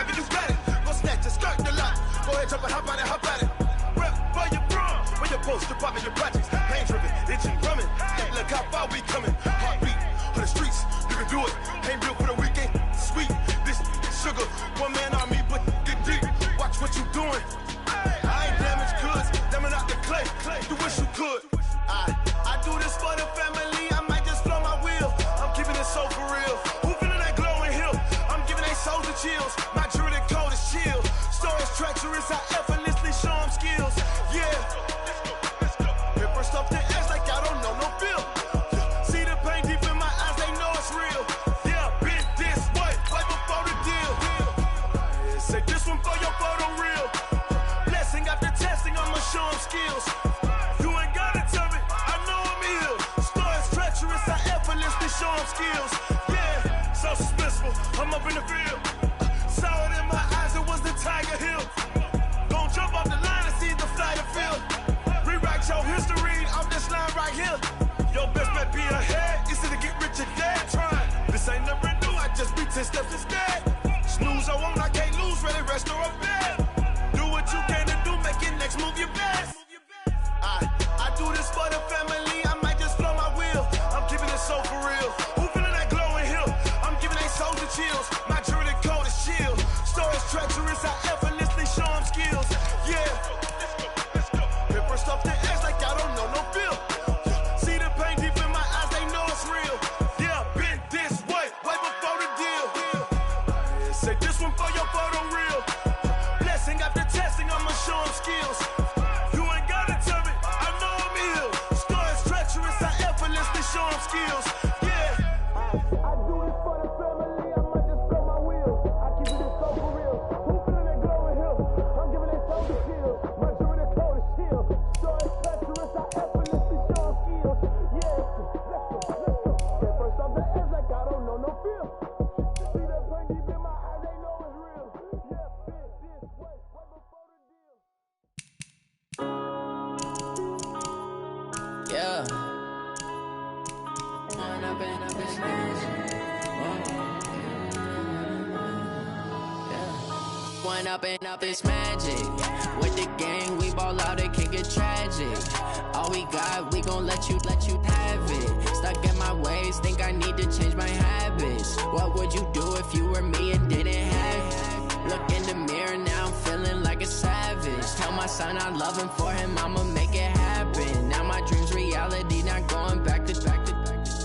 have it, you got it. Go snatch it, skirt the lot. Go ahead, jump and hop on it, hop at it. Rep for your bra, for your post, department, your projects. Pain driven, itching, drumming. Hey, look how far we coming. Heartbeat on the streets, you can do it. Ain't built for the weekend, sweet. This sugar, one man army, but get deep. Watch what you doing. I ain't damaged goods, damn out the clay. You wish you could. I do this for the family. I might just blow my wheel. I'm keeping it so for real. Who feeling that glowing hill? I'm giving they souls the chills. My jewelry the cold is chill. Stories treacherous, I effortlessly show them skills. Yeah. Hit first off the edge like I don't know no feel. See the pain deep in my eyes, they know it's real. Yeah, been this way, right before the deal. Say this one for your photo reel. Blessing after testing, I'ma show them skills. You ain't gotta tell me, I know I'm ill. Stories treacherous, I effortlessly show them skills. Yeah, so suspenseful, I'm up in the field. Saw it in my eyes, it was the Tiger Hill. Don't jump off the line and see the flight of field. Rewrite your history off this line right here. Your best bet be ahead, instead of get rich or dead. Trying, this ain't never new, I just be 10 steps instead. Snooze or won't, I can't lose, ready, rest or a bed. Do what you can to do, make your next move your best. I do this for the family, I might just blow my wheel. I'm keeping it so for real. Who feeling that glowing hill? I'm giving they souls the chills. My jewelry cold is chill. Stories treacherous, I effortlessly show them skills. Yeah. Hit first off the edge like I don't know no feel. See the pain deep in my eyes, they know it's real. Yeah, been this way, way before the deal. Say this one for your photo reel. Blessing after testing, I'ma show them skills. You ain't gotta tell me, I know I'm ill. Stories treacherous, I effortlessly show them skills. Yeah. I do this for the family, I might just blow my wheel. I keep it so for real. Who feeling that glowing hill? I'm giving they soul the chill. My jewelry the cold is chill. Stories treacherous, I effortlessly show them skills. Yeah, let's go. Get first off the edge like I don't know no feel. See that pain deep in my eyes, they know it's real. Yeah, been this way, way before the deal. Yeah. One up and up is magic. With the gang, we ball out, it can get tragic. All we got, we gon' let you have it. Stuck in my ways, think I need to change my habits. What would you do if you were me and didn't have it? Look in the mirror, now I'm feeling like a savage. Tell my son I love him, for him I'ma make it happen. Now my dream's reality, not going back to.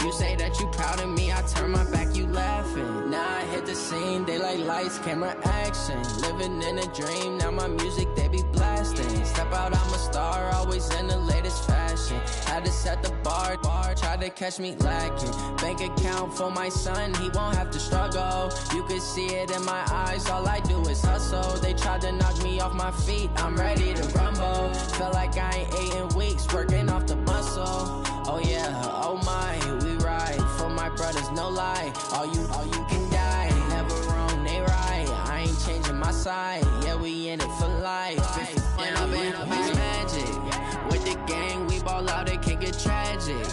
You say that you proud of me, I turn my back, you laughing. Now I hit the scene, they like lights, camera, action. Living in a dream, now my music, they be blasting. Step out, I'm a star, always in the latest fashion. Had to set the bar, try to catch me lacking. Bank account for my son, he won't have to struggle. You can see it in my eyes, all I do is hustle. They tried to knock me off my feet, I'm ready to rumble. Felt like I ain't ate in weeks, working off the muscle. Oh yeah, oh my, we ride for my brothers, no lie. All you can die, never wrong, they right. I ain't changing my side, yeah, we in it for life. When up and up is magic. With the gang, we ball out, it can get tragic.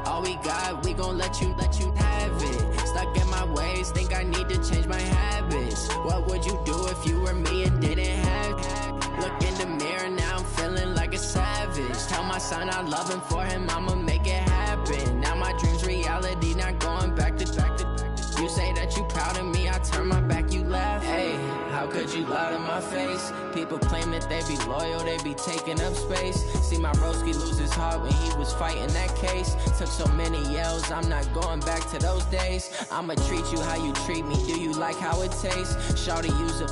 All we got, we gon' let you have it. Stuck in my ways, think I need to change my habits. What would you do if you were me and didn't have it? Look in the mirror, now I'm feeling like a savage. Tell my son I love him, for him I'ma make it happen. Now my dream's reality, not going back to. You say that you proud of me, I turn my back, you laugh. Hey, how could you lie to my face? People claim that they be loyal, they be taking up space. See my broski lose his heart when he was fighting that case. Took so many yells, I'm not going back to those days. I'ma treat you how you treat me, do you like how it tastes? Shawty, use it.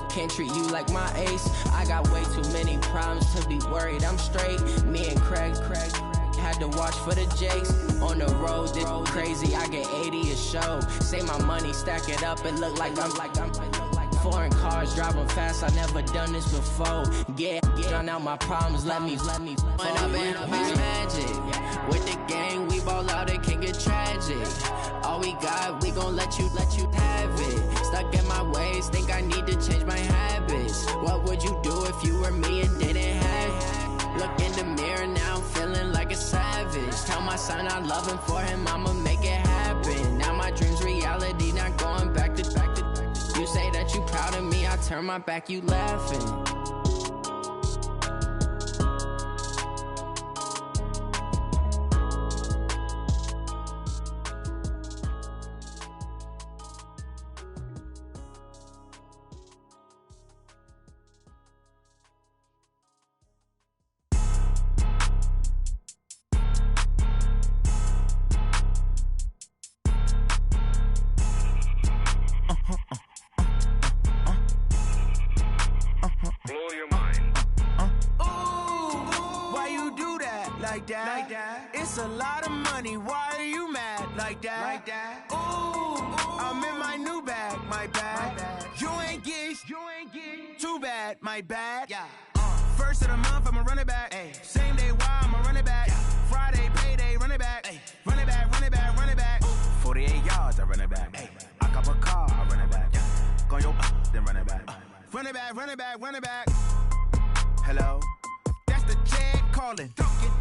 Can't treat you like my ace. I got way too many problems to be worried, I'm straight. Me and Craig had to watch for the Jakes. On the road, this crazy, I get 80 a show. Say my money, stack it up, it look like I'm foreign cars, driving fast, I never done this before. Get drown out my problems, let me When up and up is magic. With the gang, we ball out, it can get tragic. All we got, we gon' let you have it. Stuck in my ways, think I need to change my habits. What would you do if you were me and didn't have it? Look in the mirror, now I'm feeling like a savage. Tell my son I love him, for him I'ma make it happen. Now my dream's reality, not going back to. You say that you proud of turn my back, you laughing. It's a lot of money, why are you mad like that? Ooh, I'm in my new bag, my bad. You ain't get too bad, my bad. Yeah. First of the month, I'ma run it back. Ay. Same day, why I'ma run it back. Friday, payday, run it back. Ay. Run it back, run it back, run it back. 48 yards, I run it back. Ay. I cop a car, I run it back. Yeah. Go your then run it back. Run it back, run it back, run it back. Hello? That's the check calling.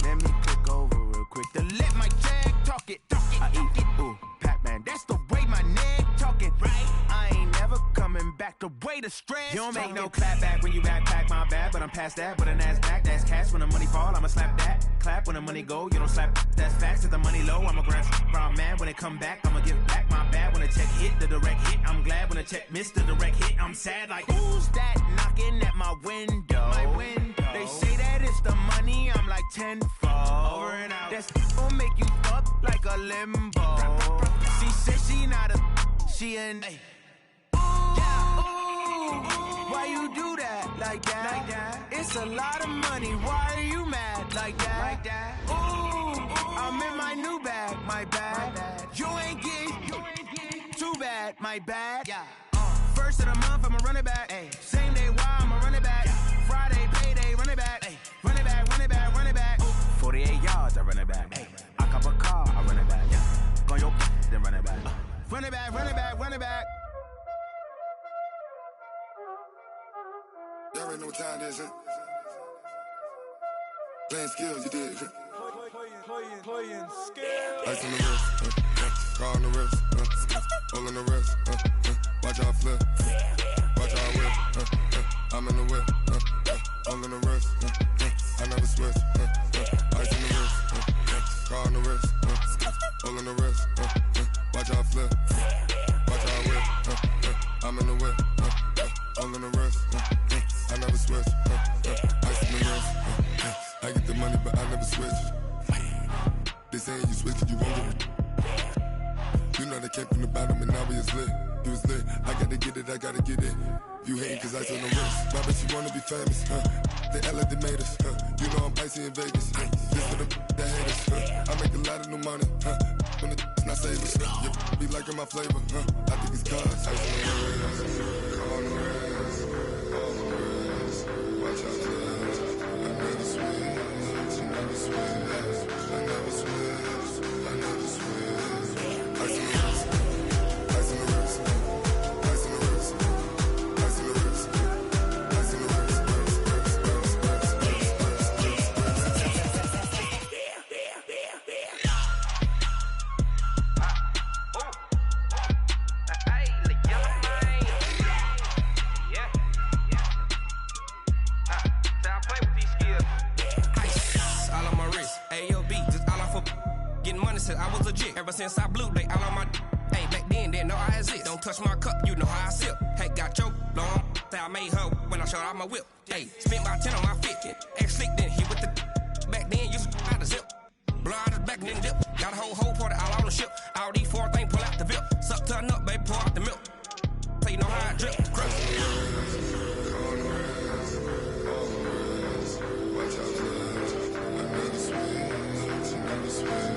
Let me click over real quick to let my jag talk it. I eat it, ooh, Pac-Man. That's the way my neck talking, right? I ain't never coming back the way the stress. You don't make no clap back when you backpack, my bad. But I'm past that with an ass back. That's cash when the money fall, I'ma slap that. Clap when the money go, you don't slap. That's facts. If the money low, I'ma grab brown man. When it come back, I'ma give back my bad. When the check hit, the direct hit. I'm glad when the check missed the direct hit. I'm sad like, who's that knocking at my window? My window. They say that it's the money, I'm like tenfold. Over and out. That's gon' make you fuck like a limbo. She said she not a, she an. Ooh, why you do that like that? It's a lot of money, why are you mad like that? Ooh, I'm in my new bag, my bad. You ain't get too bad, my bad. Yeah. First of the month, I'ma run it back. Ay. Same day, why I'ma run it back. Friday, payday, run it back. Ay. Run it back, run it back, run it back. 48 yards, I run it back. Ay. I cop a car, I run it back. Yeah. Go your then run it back. Run it back, run it back, run it back. Y'all already know what time it is, huh? Playing skills, you did. Playing skills. Ice on the wrist, car on the wrist, hole in the wrist, watch out flip, watch out whip, I'm in the whip, hole in the wrist, I never switch, ice on the wrist, car on the wrist, hole in the wrist, watch out flip, watch out whip, I'm in the whip, hole in the wrist, I never switch, ice on the wrist, I get the money but I never switch. They saying you switch it, you won't get it. You know they came from the bottom and now we is lit. You was lit, I gotta get it, I gotta get it. You hating cause I on the wrist. My bitch, you wanna be famous, They Ella, they made us, You know I'm icy in Vegas, This for the that hate us, I make a lot of new money, When the not savers, You be liking my flavor, I think it's cause ice on the wrist, on the wrist, on the wrist. Watch out, cuz I never switch, I never switch, I never switch, I never switch. Ice on the wrist, ice on the wrist, ice on the wrist, ice on the wrist, ice on the wrist. I was legit. Ever since I blew, they all on my. Hey, back then, didn't know I exist. Don't touch my cup, you know how I sip. Hey, got your long. I made her when I showed out my whip. Hey, spent my 10 on my 50. Ex-slick, then he with the. Back then, used to out the zip. Blow out his back, then dip. Got a whole party all on the ship. All these four things, pull out the VIP. Suck to a nut, baby, pour out the milk. So you know how I drip. Crush. Watch out, I never switch, I never switch.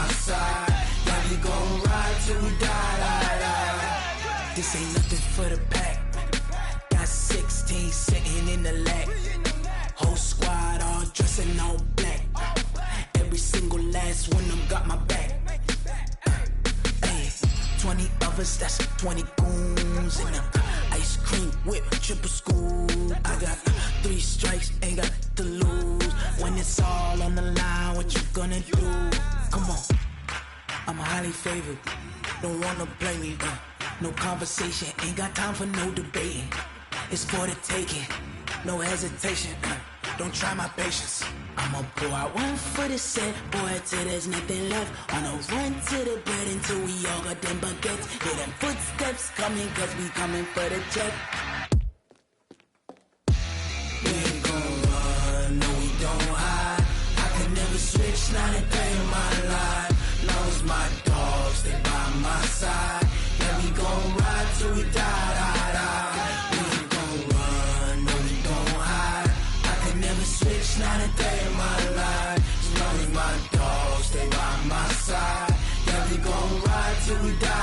side. Yeah, we gon' ride till we die. This ain't nothing for the pack. Got 16 sitting in the lap. Whole squad all dressing all black. Every single last one of them got my back. 20 of us, that's 20 goons in them. Ice cream whip, triple scoop. I got 3 strikes, ain't got to lose. When it's all on the line, what you gonna do? Come on, I'm highly favored. Don't wanna play me, no conversation. Ain't got time for no debating. It's for the taking, no hesitation. Don't try my patience. I'ma pour out one for the set, boy, till there's nothing left. On a run to the bread until we all got them baguettes. Hear them footsteps coming, cause we coming for the check. We ain't gon' run, no we don't hide. I can never switch, not a day in my life. Long as my dogs, they by my side. Yeah, we gon' ride till we die. We ain't gon' run, no we don't hide. I can never switch, not a day in my life. As long as my dogs stay by my side. Yeah, we gon' ride till we die.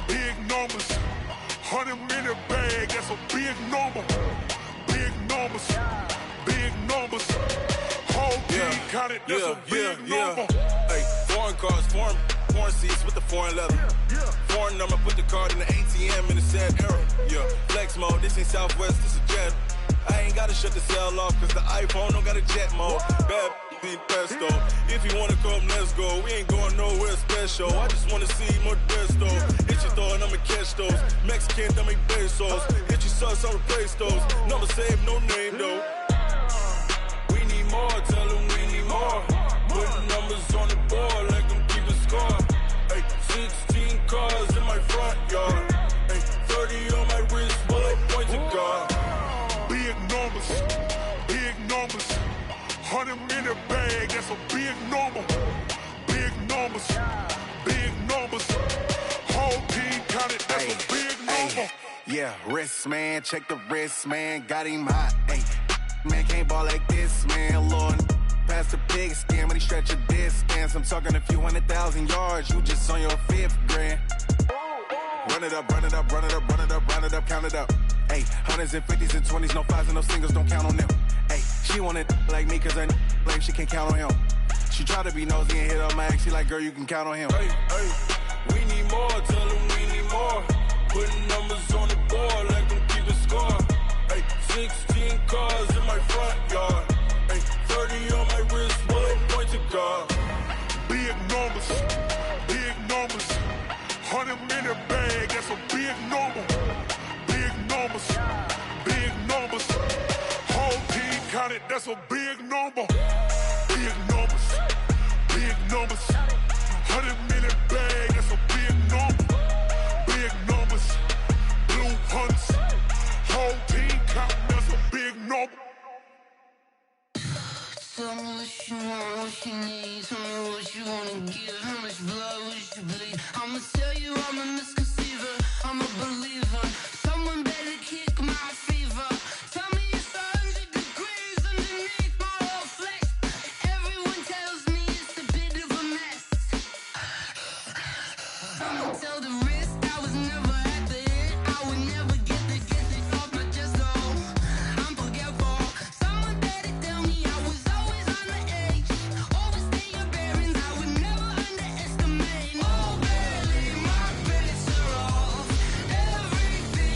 Big numbers, 100-minute bag, that's a big number. Big numbers, whole team counted, that's a big number. Hey, foreign cars, foreign seats with the foreign leather. Foreign number, put the card in the ATM in the sad era. Yeah, flex mode, this ain't Southwest, this is Jet. I ain't gotta shut the cell off, cause the iPhone don't got a jet mode. Bad need pesto. If you wanna come, let's go. We ain't going nowhere special. I just wanna see more Modesto. Hit your throw and I'ma catch those. Mexican, that make pesos. Hit your sauce, I'll replace those. Number save, no name though. We need more, tell them we need more. Putting numbers on the board, like them keep a score. Hey, 16 cars in my front yard. Hey, 30 on my wrist, bullet points of God. Big numbers, 100-minute bag, that's a big number. Big numbers, whole team counted, that's a big number. Yeah, wrist man, check the wrist man, got him hot. Ay, man can't ball like this, man. Lord, past the pig skin when he stretch a distance. I'm talking a few 100,000 yards, you just on your 5th grand. Run it up, count it up. Ay, hundreds and 50s and 20s, no 5s and no singles, don't count on them. Ay, she want it like me cause her blame, she can't count on him. She try to be nosy and hit up my ex, she like, girl, you can count on him. Hey, we need more, tell them we need more. Putting numbers on the board, like them keep a score. Hey, 16 cars in my front yard. Hey, 30 on my wrist, bullet points of God. Big numbers, 100-minute bag, that's a big number. Big numbers, whole team counted, that's a big number. Big numbers, 100-minute bag, that's a big number. Big numbers, blue hunts, whole team counting, that's a big number. Tell me what you want, what you need. Tell me what you wanna give. How much blood would you bleed? I'ma tell you I'm a misconceiver. I'm a believer. Someone better kick my fever. Tell me it's 100 degrees underneath my whole flesh. Everyone tells me it's a bit of a mess. I'ma tell the risk I was never at the end. I would never get it off my chest. Oh, I'm forgetful. Someone better tell me I was always on the edge. Overstay your bearings, I would never underestimate. Oh, barely, my bets are off. Everything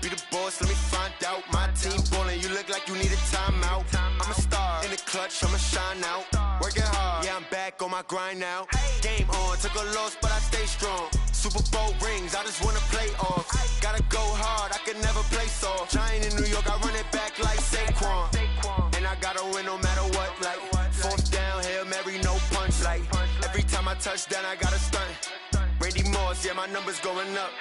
be the boss, let me find out. My team ballin', you look like you need a timeout. I'm a star, in the clutch, I'ma shine out. Working hard, yeah, I'm back on my grind now. Game on, took a loss, but I stay strong. Super Bowl rings, I just wanna play off. Gotta go hard, I can never play soft. Giant in New York, I run it back like Saquon. And I gotta win no matter what, like fourth down, Hail Mary, no punch. Like every time I touch down, I gotta stunt. Randy Moss, yeah, my numbers going up.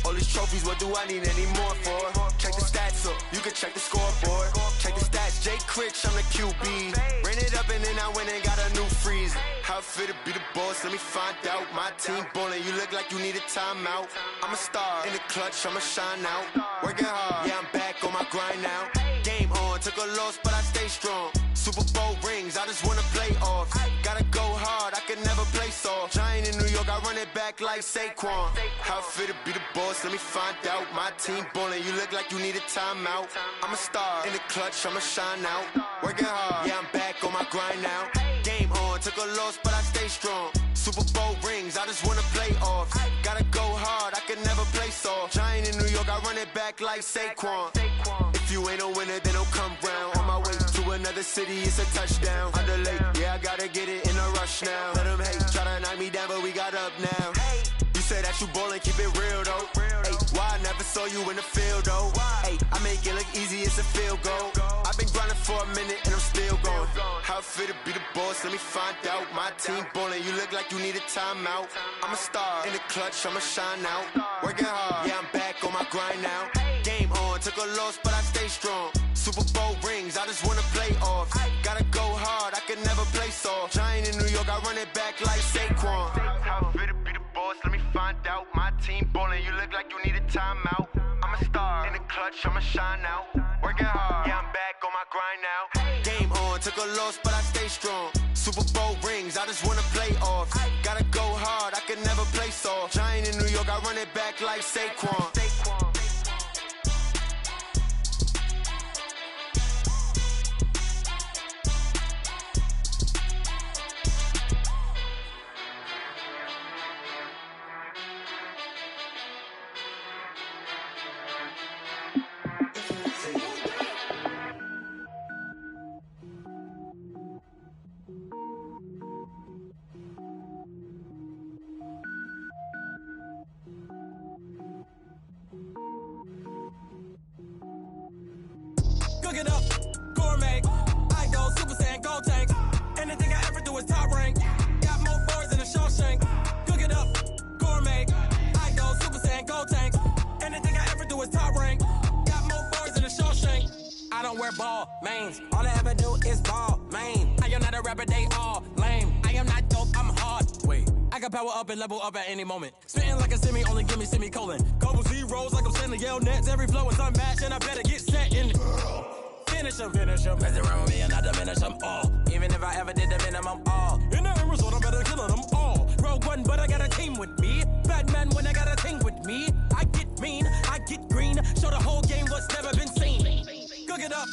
All these trophies, what do I need any more for? Check the stats up, you can check the scoreboard. Check the stats, Jay Critch, I'm the QB. Ran it up and then I went and got a new freeze. How it fit to be the boss, let me find out. My team ballin', you look like you need a timeout. I'm a star, in the clutch, I'ma shine out. Working hard, yeah, I'm back on my grind now. Game on, took a loss, but I stay strong. Super Bowl rings, I just wanna play off. Gotta go hard, I can never play soft. Giant in New York, I run it back like Saquon. How it fit to be the boss, let me find out. My team ballin', you look like you need a timeout. I'm a star, in the clutch, I'ma shine out. Working hard, yeah, I'm back on my grind now. Game on, took a loss, but I stay strong. Super Bowl rings, I just wanna play off. Gotta go hard, I can never play soft. Giant in New York, I run it back like Saquon. If you ain't a winner, then don't come round. On my way to another city, it's a touchdown. Underlay, yeah, I gotta get it in a rush now. Let them hate, try to knock me down, but we got up now. You say that you ballin', keep it real though. Hey, why I never saw you in the field though? Hey, I make it look easy, it's a field goal. I've been grinding for a minute and I'm still going. How it fit to be the boss, let me find out. My team ballin', you look like you need a timeout. I'm a star, in the clutch, I'ma shine out. Working hard, yeah, I'm back on my grind now. Game on, took a loss, but I stay strong. Super Bowl rings, I just wanna play off. Gotta go hard, I can never play soft. Giant in New York, I run it back like Saquon. How it fit to be the boss, let me find out. My team ballin', you look like you need a timeout. I'm a star, in the clutch, I'ma shine out. Working hard, yeah, I'm back on my grind now. Game on, took a loss, but I stay strong. Super Bowl rings, I just wanna play off. Gotta go hard, I can never play soft. Giant in New York, I run it back like Saquon. Cook it up, gourmet. I go Super Saiyan, gold tank. Anything I ever do is top rank. Got more boards than a Shawshank. Cook it up, gourmet. I go Super Saiyan, gold tank. Anything I ever do is top rank. Got more boards than a Shawshank. I don't wear ball mains. All I ever do is ball main. I am not a rapper, they all lame. I am not dope, I'm hard. Wait, I can power up and level up at any moment. Spitting like a semi, only give me semicolon. Couple zeros like I'm sending yell nets. Every flow is unmatched and I better get set in. Finish them. Mess around with me and I diminish them all. Even if I ever did the minimum all. In the end result, I better kill them all. Rogue One, but I got a team with me. Batman when I got a team with me. I get mean, I get green. Show the whole game what's never been seen. Cook it up,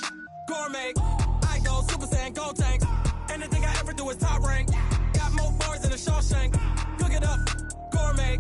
gourmet. I go Super Saiyan, gold tank. Anything I ever do is top rank. Got more bars than a Shawshank. Cook it up, gourmet.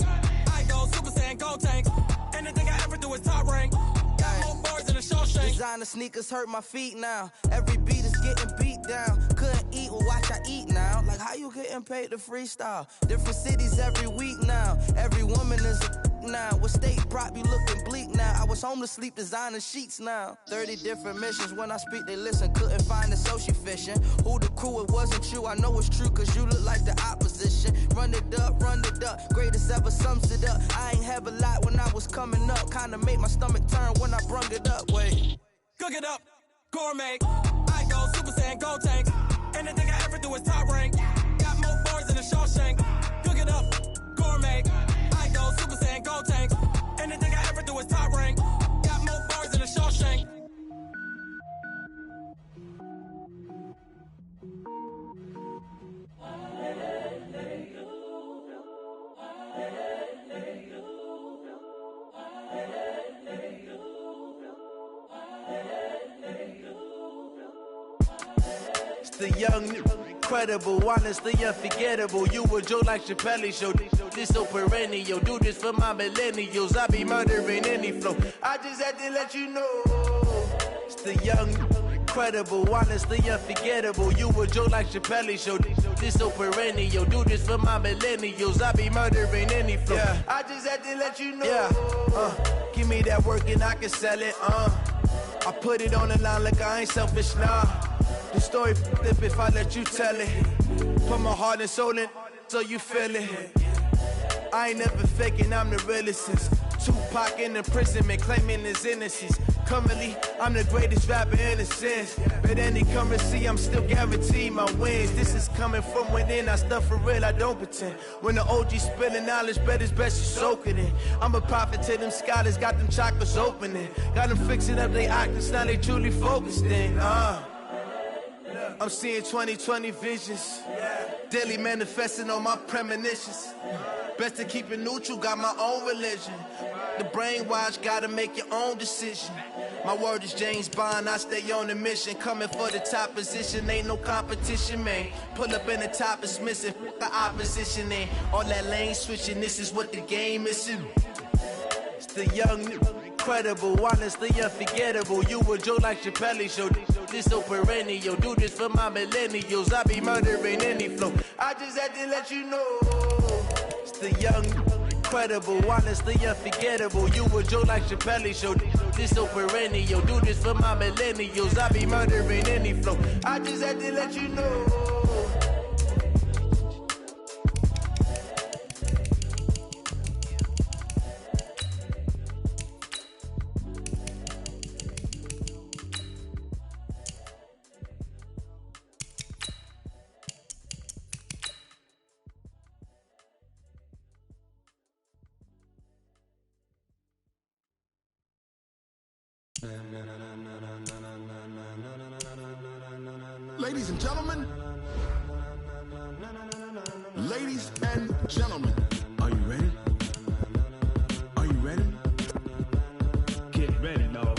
I go Super Saiyan, gold tank. Anything I ever do is top rank. Got more bars than a Shawshank. Designer sneakers hurt my feet now. Every beat is getting beat down. Couldn't eat, well watch I eat now. Like how you getting paid to freestyle? Different cities every week now. Every woman is a now. What state prop you looking bleak now? I was home to sleep designer sheets now. 30 different missions. When I speak they listen. Couldn't find it so she fishing. Who the crew? It wasn't you. I know it's true cause you look like the opposition. Run it up. Greatest ever sums it up. I ain't have a lot when I was coming up. Kinda made my stomach turn when I brung it up. Wait. Cook it up, gourmet. I go Super Saiyan, gold tank. Anything I ever do is top rank. Got more bars than a Shawshank. Cook it up, gourmet. I go Super Saiyan, gold tank. Anything I ever do is top rank. Got more bars than a Shawshank. The young incredible, honestly unforgettable. You a joke like Chappelle Show. This so perennial. Do this for my millennials. I be murdering any flow. I just had to let you know. It's the young, incredible, honestly unforgettable. You a joke like Chappelle Show. This so perennial. Do this for my millennials. I be murdering any flow. Yeah. I just had to let you know. Yeah. Give me that work and I can sell it. I put it on the line like I ain't selfish, nah. The story flip if I let you tell it. Put my heart and soul in so you feel it. I ain't never faking, I'm the realest since Tupac in imprisonment, claiming his innocence. Currently, I'm the greatest rapper in a sense. But any currency, I'm still guaranteed my wins. This is coming from within, I stuff for real, I don't pretend. When the OG spilling knowledge, bet it's best you soak it in. I'm a prophet to them scholars, got them chakras opening. Got them fixing up their octaves, now they truly focused in. I'm seeing 2020 visions. Daily manifesting on my premonitions. Best to keep it neutral, got my own religion. The brainwash, gotta make your own decision. My word is James Bond, I stay on the mission. Coming for the top position, ain't no competition, man. Pull up in the top, it's missing, the opposition in. All that lane switching, this is what the game is. It's the young, incredible, honestly unforgettable. You a joke like Chappelle Show. This so perennial. Do this for my millennials. I be murdering any flow. I just had to let you know. It's the young, incredible, honestly unforgettable. You a joke like Chappelle Show. This so perennial. Do this for my millennials. I be murdering any flow. I just had to let you know. Ladies and gentlemen, ladies and gentlemen, are you ready? Are you ready? Get ready, dog.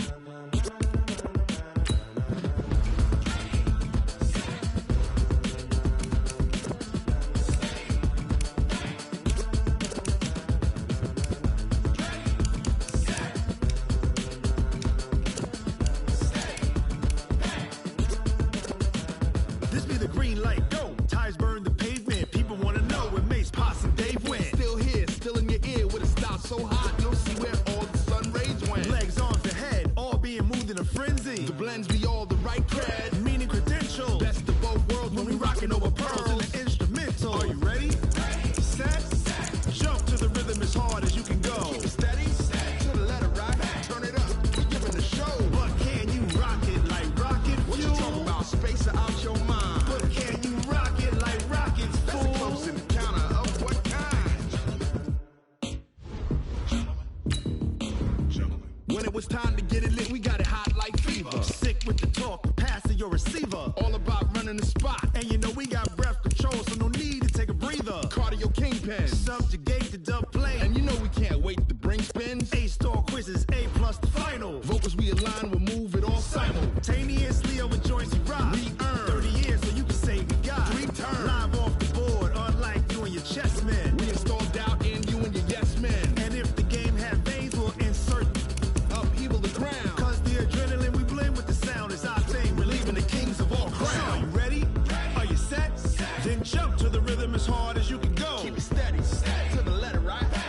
Jump to the rhythm as hard as you can go. Keep it steady, to the letter, right?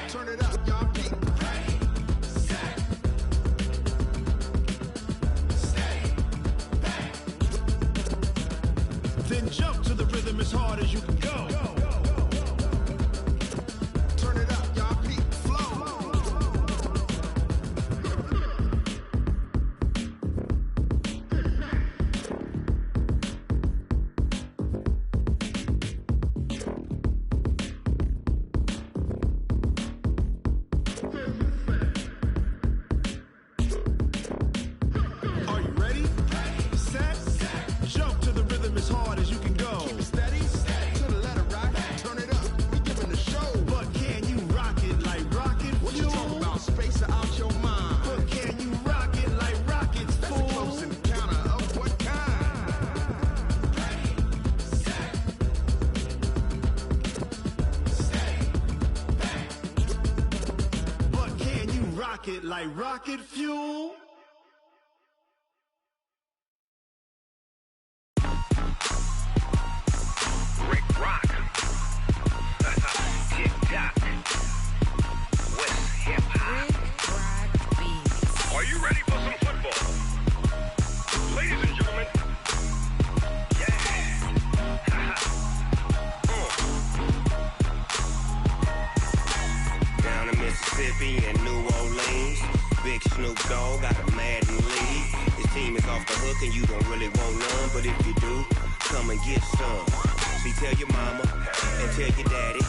rocket like rocket fuel. Rick Rock. Tick-tock. West hip-hop. Are you ready for some football? Ladies and gentlemen. Yeah. Down in Mississippi and New Orleans, Big Snoop Dogg got a Madden lead. His team is off the hook and you don't really want none, but if you do, come and get some. See, tell your mama and tell your daddy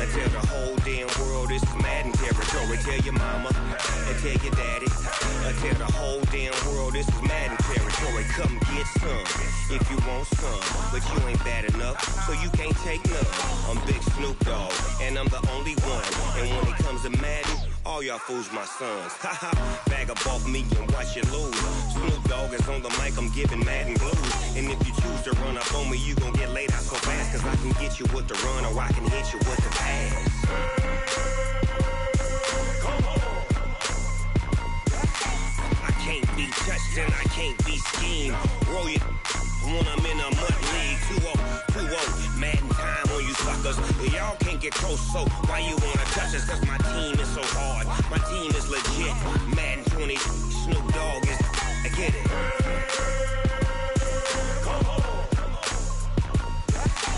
and tell the whole damn world this is Madden territory. Tell your mama and tell your daddy and tell the whole damn world this is Madden territory. Come get some if you want some, but you ain't bad enough, so you can't take none. I'm Big Snoop Dogg and I'm the only one, and when it comes to Madden, all y'all fools my sons. Haha, bag up off me and watch you lose. Snoop Dogg is on the mic, I'm giving Madden blues. And if you choose to run up on me, you gon' get laid out so fast, cause I can get you with the run or I can hit you with the pass. Come on. I can't be touched and I can't be schemed. Roll you when I'm in a mud league. 2-0, Madden time on you suckers. Y'all can't get close, so why you wanna touch us? Cause my team is so hard, my team is legit. Madden 20, Snoop Dogg is, I get it. Come on.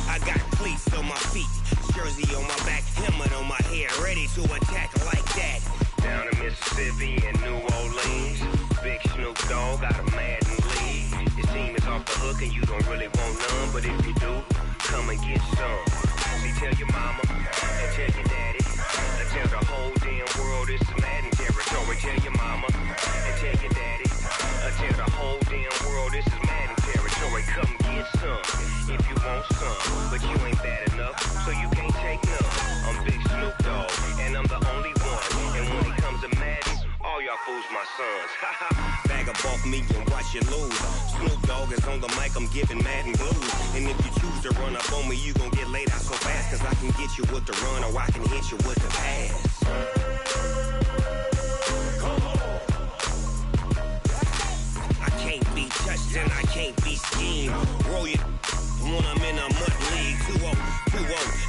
I got cleats on my feet, jersey on my back, helmet on my head, ready to attack like that. Down in Mississippi and New Orleans, Big Snoop Dogg got a Madden lead. His team is off the hook and you don't really want none, but if you do, come and get some. See, tell your mama and tell your daddy and tell the whole damn world this is Madden territory. Tell your mama and tell your daddy and tell the whole damn world this is Madden territory. Come get some if you want some, but you ain't bad enough, so you can't take none. I'm Big Snoop Dogg and I'm the only one, and when it comes to Madden, all y'all fools my sons. Bag up off me and watch you lose. Snoop Dogg is on the mic, I'm giving Madden blues. And if you choose to run up on me, you gon' get laid out so fast, cause I can get you with the run or I can hit you with the pass. Come on. I can't be touched and I can't be schemed. Roll you when I'm in a mud league. 2-0,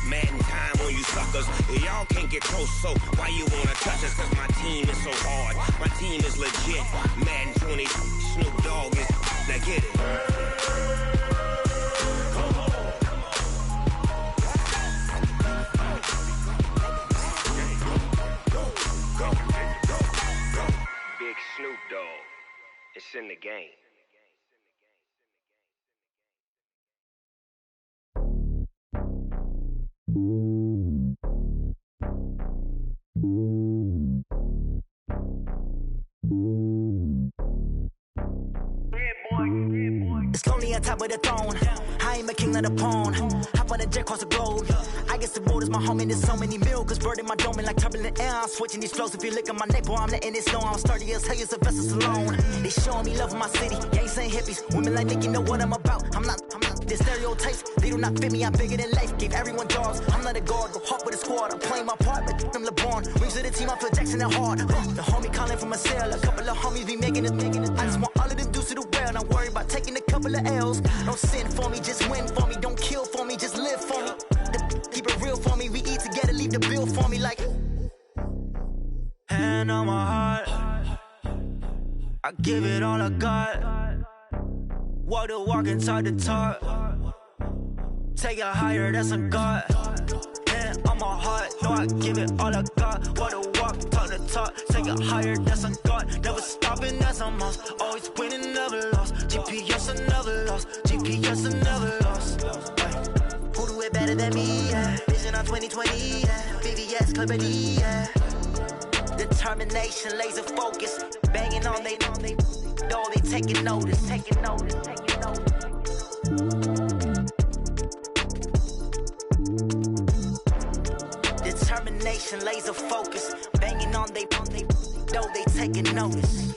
Madden time on you suckers. Y'all can't get close, so why you wanna touch us? Cause my team is so hard, my team is legit. Madden 20, Snoop Dogg is, now get it. Come on. Go. Big Snoop Dogg, it's in the game. It's lonely on top of the throne. I ain't a king of the pawn. Hop on a jet across the globe. I guess the road is my home and there's so many milkers birding my dome like turbulent air. I'm switching these flows. If you look at my neck, boy, I'm letting it snow. I'm sturdy as hell, Sylvester Stallone. They showing me love in my city. Gangs ain't hippies. Women like think you know what I'm about. I'm not. The stereotypes, they do not fit me. I'm bigger than life. Gave everyone jobs. I'm not a guard. Go hard with a squad. I'm playing my part like them LeBron. Rings to the team. I feel Jackson and hard. The homie calling from a cell. A couple of homies be making it. I just want all of them dudes to do well. Not worry about taking a couple of L's. Don't sin for me, just win for me. Don't kill for me, just live for me. Keep it real for me. We eat together, leave the bill for me like. Hand on my heart, I give it all I got. Walk the walk and talk the talk. Take it higher, that's a God. Hand on my heart, no, I give it all I got. Walk the walk, talk the talk. Take it higher, that's a God. Never stopping, that's a must. Always winning, never lost. GPS, I never lost. GPS, I never lost. Who do it better than me? Yeah. Vision on 2020, yeah. VVS, Clippity, yeah. Determination, laser focus. Banging on they, though they taking notice. Determination, laser focus. Banging on they, though they taking notice.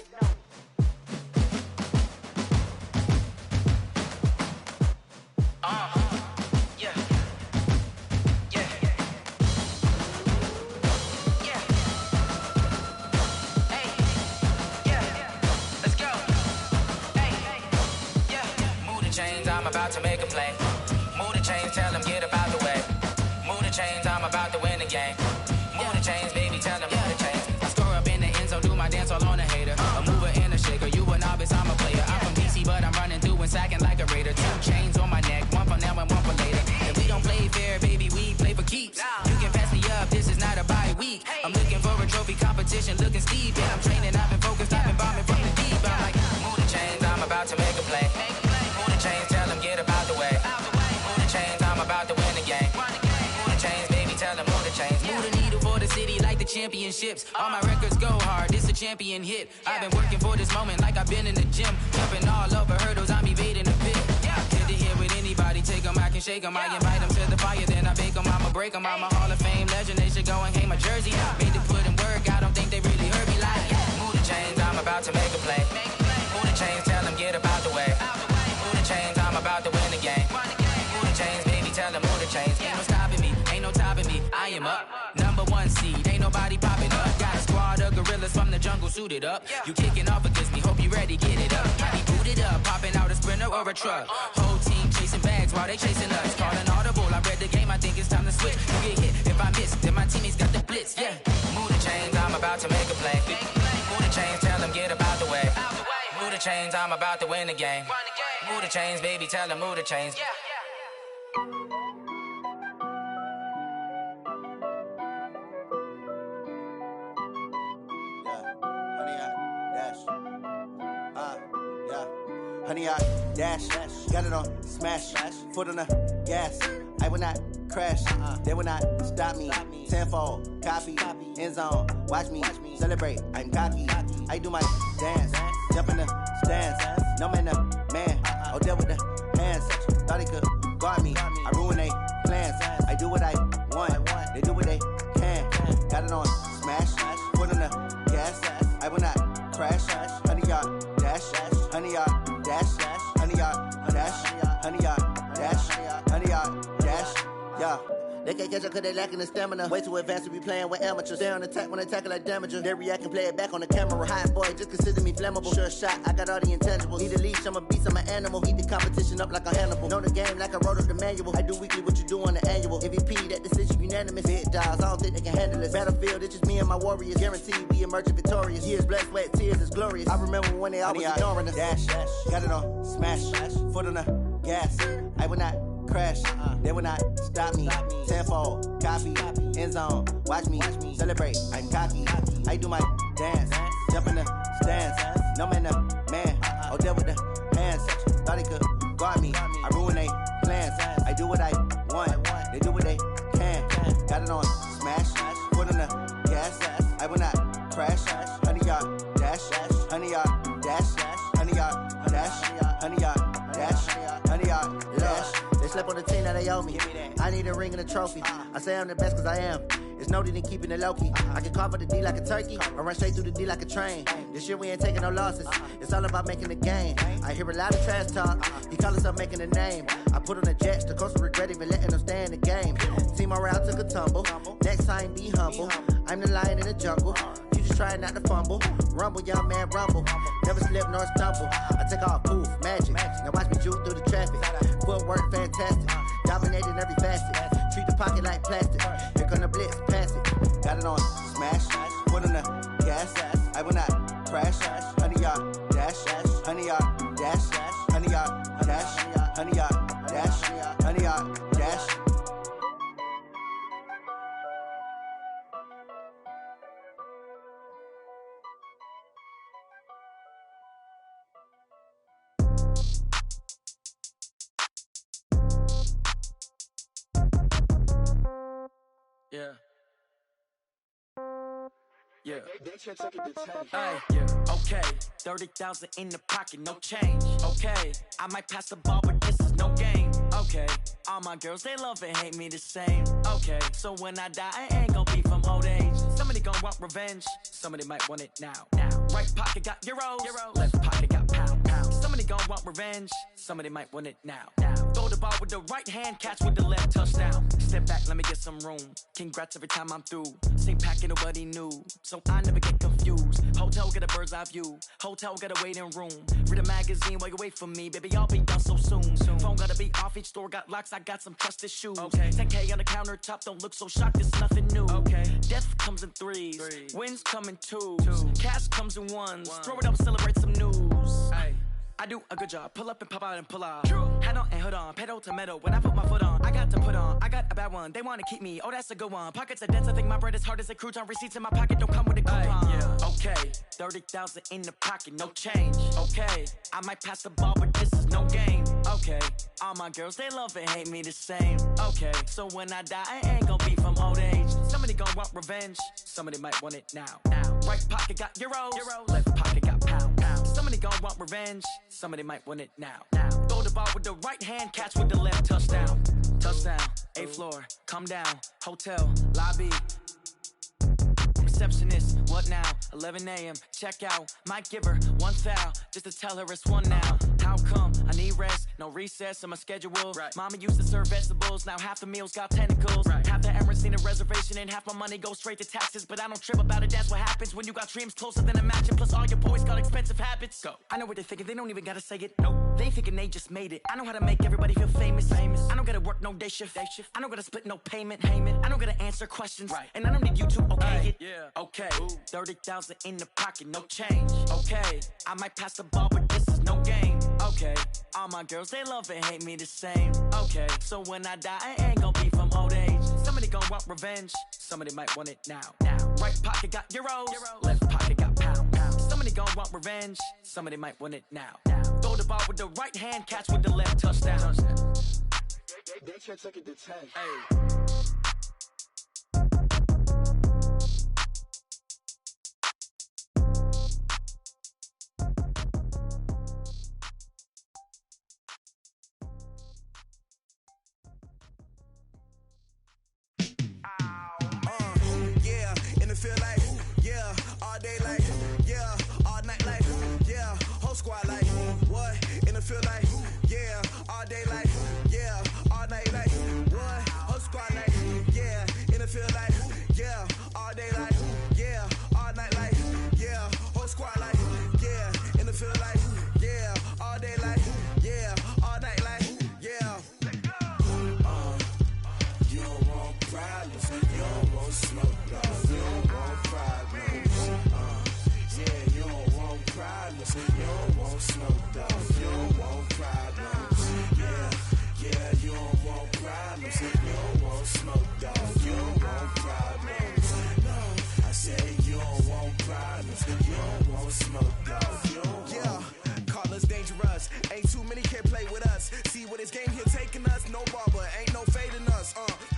about to make a play. Move the chains, tell them get about the way. Move the chains, I'm about to win the game. Move the chains, baby, tell them move the chains. I score up in the end zone, do my dance all on a hater. A mover and a shaker, you a novice, I'm a player. I'm from DC, but I'm running through and sacking like a raider. 2 chains on my neck, one for now and one for later. If we don't play fair, baby, we play for keeps. You can pass me up, this is not a bye week. I'm looking for a trophy competition, looking steep. And I'm training, I've been focused, I've been bombing from the deep. I'm like, move the chains, I'm about to make a play. Move the chains, tell them get about the way. Move the chains, I'm about to win the game. Move the chains, baby, tell them move the chains. Move the needle for the city like the championships. All my records go hard, this a champion hit. I've been working for this moment like I've been in the gym. Jumping all over hurdles, I'm evading the pit. Get to here with anybody, take them, I can shake them. I invite them to the fire, then I bake them, I'ma break them. I'm a Hall of Fame legend, they should go and hang my jersey. Made to put in work, I don't think they really heard me like. Move the chains, I'm about to make a play. Move the chains, tell them get about the way. Move the chains, I'm about to win the game. Move the chains, baby, tell them move the chains. Ain't no stopping me, ain't no topping me, I am up. #1 seed, ain't nobody popping up. Got a squad of gorillas from the jungle suited up. You kicking off against me, hope you ready, get it up. I be booted up, popping out a sprinter or a truck. Whole team chasing bags while they chasing us. Calling audible, I read the game, I think it's time to switch. You get hit, if I miss, then my teammates got the blitz, yeah. Move the chains, I'm about to make a play. Move the chains, tell them get about the way. Move the chains, I'm about to win the game. Move the chains, baby, tell them move the chains. Honey, I dash, got it on smash, foot on the gas. I will not crash, they will not stop me. Tenfold, copy, end zone, watch me celebrate. I'm cocky, I do my dance, jump in the stands. No man, man, oh there with the hands. Thought he could guard me, I ruin they plans. I do what I want, they do what they can. Got it on smash, foot on the gas. I will not crash, honey, y'all dash, honey, y'all dash, honey, y'all dash, honey, y'all dash, honey, y'all dash, yeah. They can't catch up cause they lacking the stamina. Way too advanced to be playing with amateurs. Stay on attack when attack like damager. They react and play it back on the camera. Hot boy, just consider me flammable. Sure shot, I got all the intangibles. Need a leash, I'm a beast, I'm an animal. Heat the competition up like a Hannibal. Know the game like I wrote up the manual. I do weekly what you do on the annual. MVP, that decision unanimous. Big dials, I don't think they can handle it. Battlefield, it's just me and my warriors. Guaranteed we emerging victorious. Years, blood, sweat, tears, it's glorious. I remember when they always ignoring us. Dash, got it on smash, foot on the gas. I will not crash, they will not stop me. Tenfold, copy, end zone, watch me celebrate. I'm cocky, I do my dance, jump in the stands. No man, man, oh there with the hands. Thought he could guard me, I ruin they plans. I do what I want, they do what they can. Got it on smash, foot on the gas. I will not crash, honey, y'all dash, honey, y'all dash, honey, y'all dash, honey, y'all dash, honey, y'all dash. They slept on the team that they owe me. I need a ring and a trophy. I say I'm the best cause I am. It's noted in keeping it low-key. I can carve up the D like a turkey or run straight through the D like a train. This year we ain't taking no losses. It's all about making the game. I hear a lot of trash talk. He call himself making a name. I put on the jets. The coach will regret even letting them stay in the game. Team morale took a tumble. Next time be humble. I'm the lion in the jungle. You just try not to fumble. Rumble, young man, rumble. Never slip nor stumble. I take off, poof, magic. Now watch me juke through the traffic. Footwork fantastic. Dominating every facet. Treat the pocket like plastic. Here come the blitz, pass it. Got it on smash. Foot on the gas. I will not crash. Honey, y'all dash. Honey, y'all dash. Honey, y'all dash. Honey, y'all dash. Honey, y'all dash. Yeah. Yeah. Hey, yeah. Okay. 30,000 in the pocket, no change. Okay. I might pass the ball, but this is no game. Okay. All my girls, they love and hate me the same. Okay. So when I die, I ain't gonna be from old age. Somebody gonna want revenge. Somebody might want it now. Right pocket got euros. Left pocket got pound. Somebody gon' want revenge, somebody might want it now. Throw the ball with the right hand, catch with the left, touchdown. Step back, let me get some room. Congrats every time I'm through. Same pack and nobody knew, so I never get confused. Hotel get a bird's eye view. Hotel got a waiting room. Read a magazine while you wait for me, baby. I'll be done so soon. Phone gotta be off, each store got locks. I got some trusted shoes. Okay. 10K on the countertop, don't look so shocked. It's nothing new. Okay. Death comes in threes. Wins come in twos. Cash comes in ones. Throw it up, celebrate some news. Ay. I do a good job, pull up and pop out and pull out. Head on and hood on, pedal to metal. When I put my foot on, I got to put on. I got a bad one, they wanna keep me. Oh, that's a good one. Pockets are dense, I think my bread is hard as a crouton. Receipts in my pocket don't come with a coupon. Yeah. Okay, 30,000 in the pocket, no change. Okay, I might pass the ball, but this is no game. Okay, all my girls, they love and hate me the same. Okay, so when I die, I ain't gon' be from old age. Somebody gon' want revenge, somebody might want it now. Right pocket got euros, left pocket got pounds. Somebody gon' want revenge, somebody might want it now. Throw the ball with the right hand, catch with the left, touchdown. Touchdown, 8th floor, come down, hotel, lobby. Receptionist, what now? 11 a.m., check out. Might give her one foul, just to tell her it's one now. How come? I need rest, no recess in my schedule. Right. Mama used to serve vegetables, now half the meals got tentacles. Right. Half the Emirates need a reservation and half my money goes straight to taxes. But I don't trip about it, that's what happens when you got dreams closer than a match. And plus all your boys got expensive habits. Go. I know what they're thinking, they don't even gotta say it. Nope. They ain't thinking they just made it. I know how to make everybody feel famous. I don't gotta work no day shift. I don't gotta split no payment. I don't gotta answer questions. Right. And I don't need you to okay it. Yeah. Okay, 30,000 in the pocket, no change. Okay, I might pass the ball, but this is no game. Okay, all my girls, they love and hate me the same. Okay, so when I die, I ain't gon' be from old age. Somebody gon' want revenge, somebody might want it now. Right pocket got euros, left pocket got pounds. Somebody gon' want revenge, somebody might want it now. Throw the ball with the right hand, catch with the left, touchdown. They can't take it to 10. Hey. Feel like, yeah, all day like, yeah, all night like, yeah, whole squad like, what? And it feel like, yeah, all day like, yeah, all night like, what? Whole squad like, yeah, and it feel like, yeah, all day like, yeah, all night like, yeah, whole squad like, yeah, and it feel like, yeah, all day like, yeah, all night like, yeah. You don't want problems, you don't want smoke, love. You don't want smoke, dog. You don't want problems. Yeah, you don't want problems. You don't want smoke, dog. You don't want problems. No, I said you don't want problems. You don't want smoke, dog. Yeah, call us dangerous. Ain't too many can play with us. See what this game here taking us. No barber, ain't no fading us.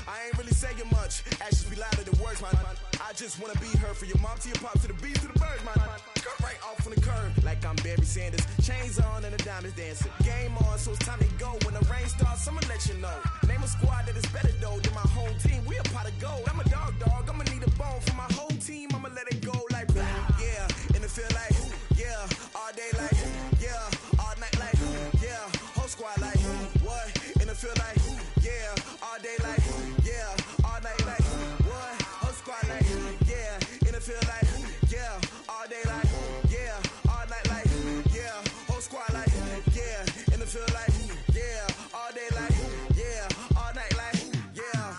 I ain't really saying much. Actions be louder than words, man. I just wanna be heard for your mom to your pop to the beat to the birds, man. Cut right off on the curb, like I'm Barry Sanders. Chains on and the diamonds dancing. Game on, so it's time to go. When the rain starts, I'ma let you know. Name a squad that is better though than my whole team. We a pot of gold. I'm a dog. I'ma need a bone for my whole team. I'ma let it go like blah. Yeah, and it feel like yeah, all day like yeah, all night like yeah, whole squad like what? And it feel like yeah, all day like yeah, all night like what? Whole squad like yeah, and it feel like yeah, all day like yeah, all night like yeah, whole squad like yeah, and it feel like yeah, all day like yeah, all night like yeah.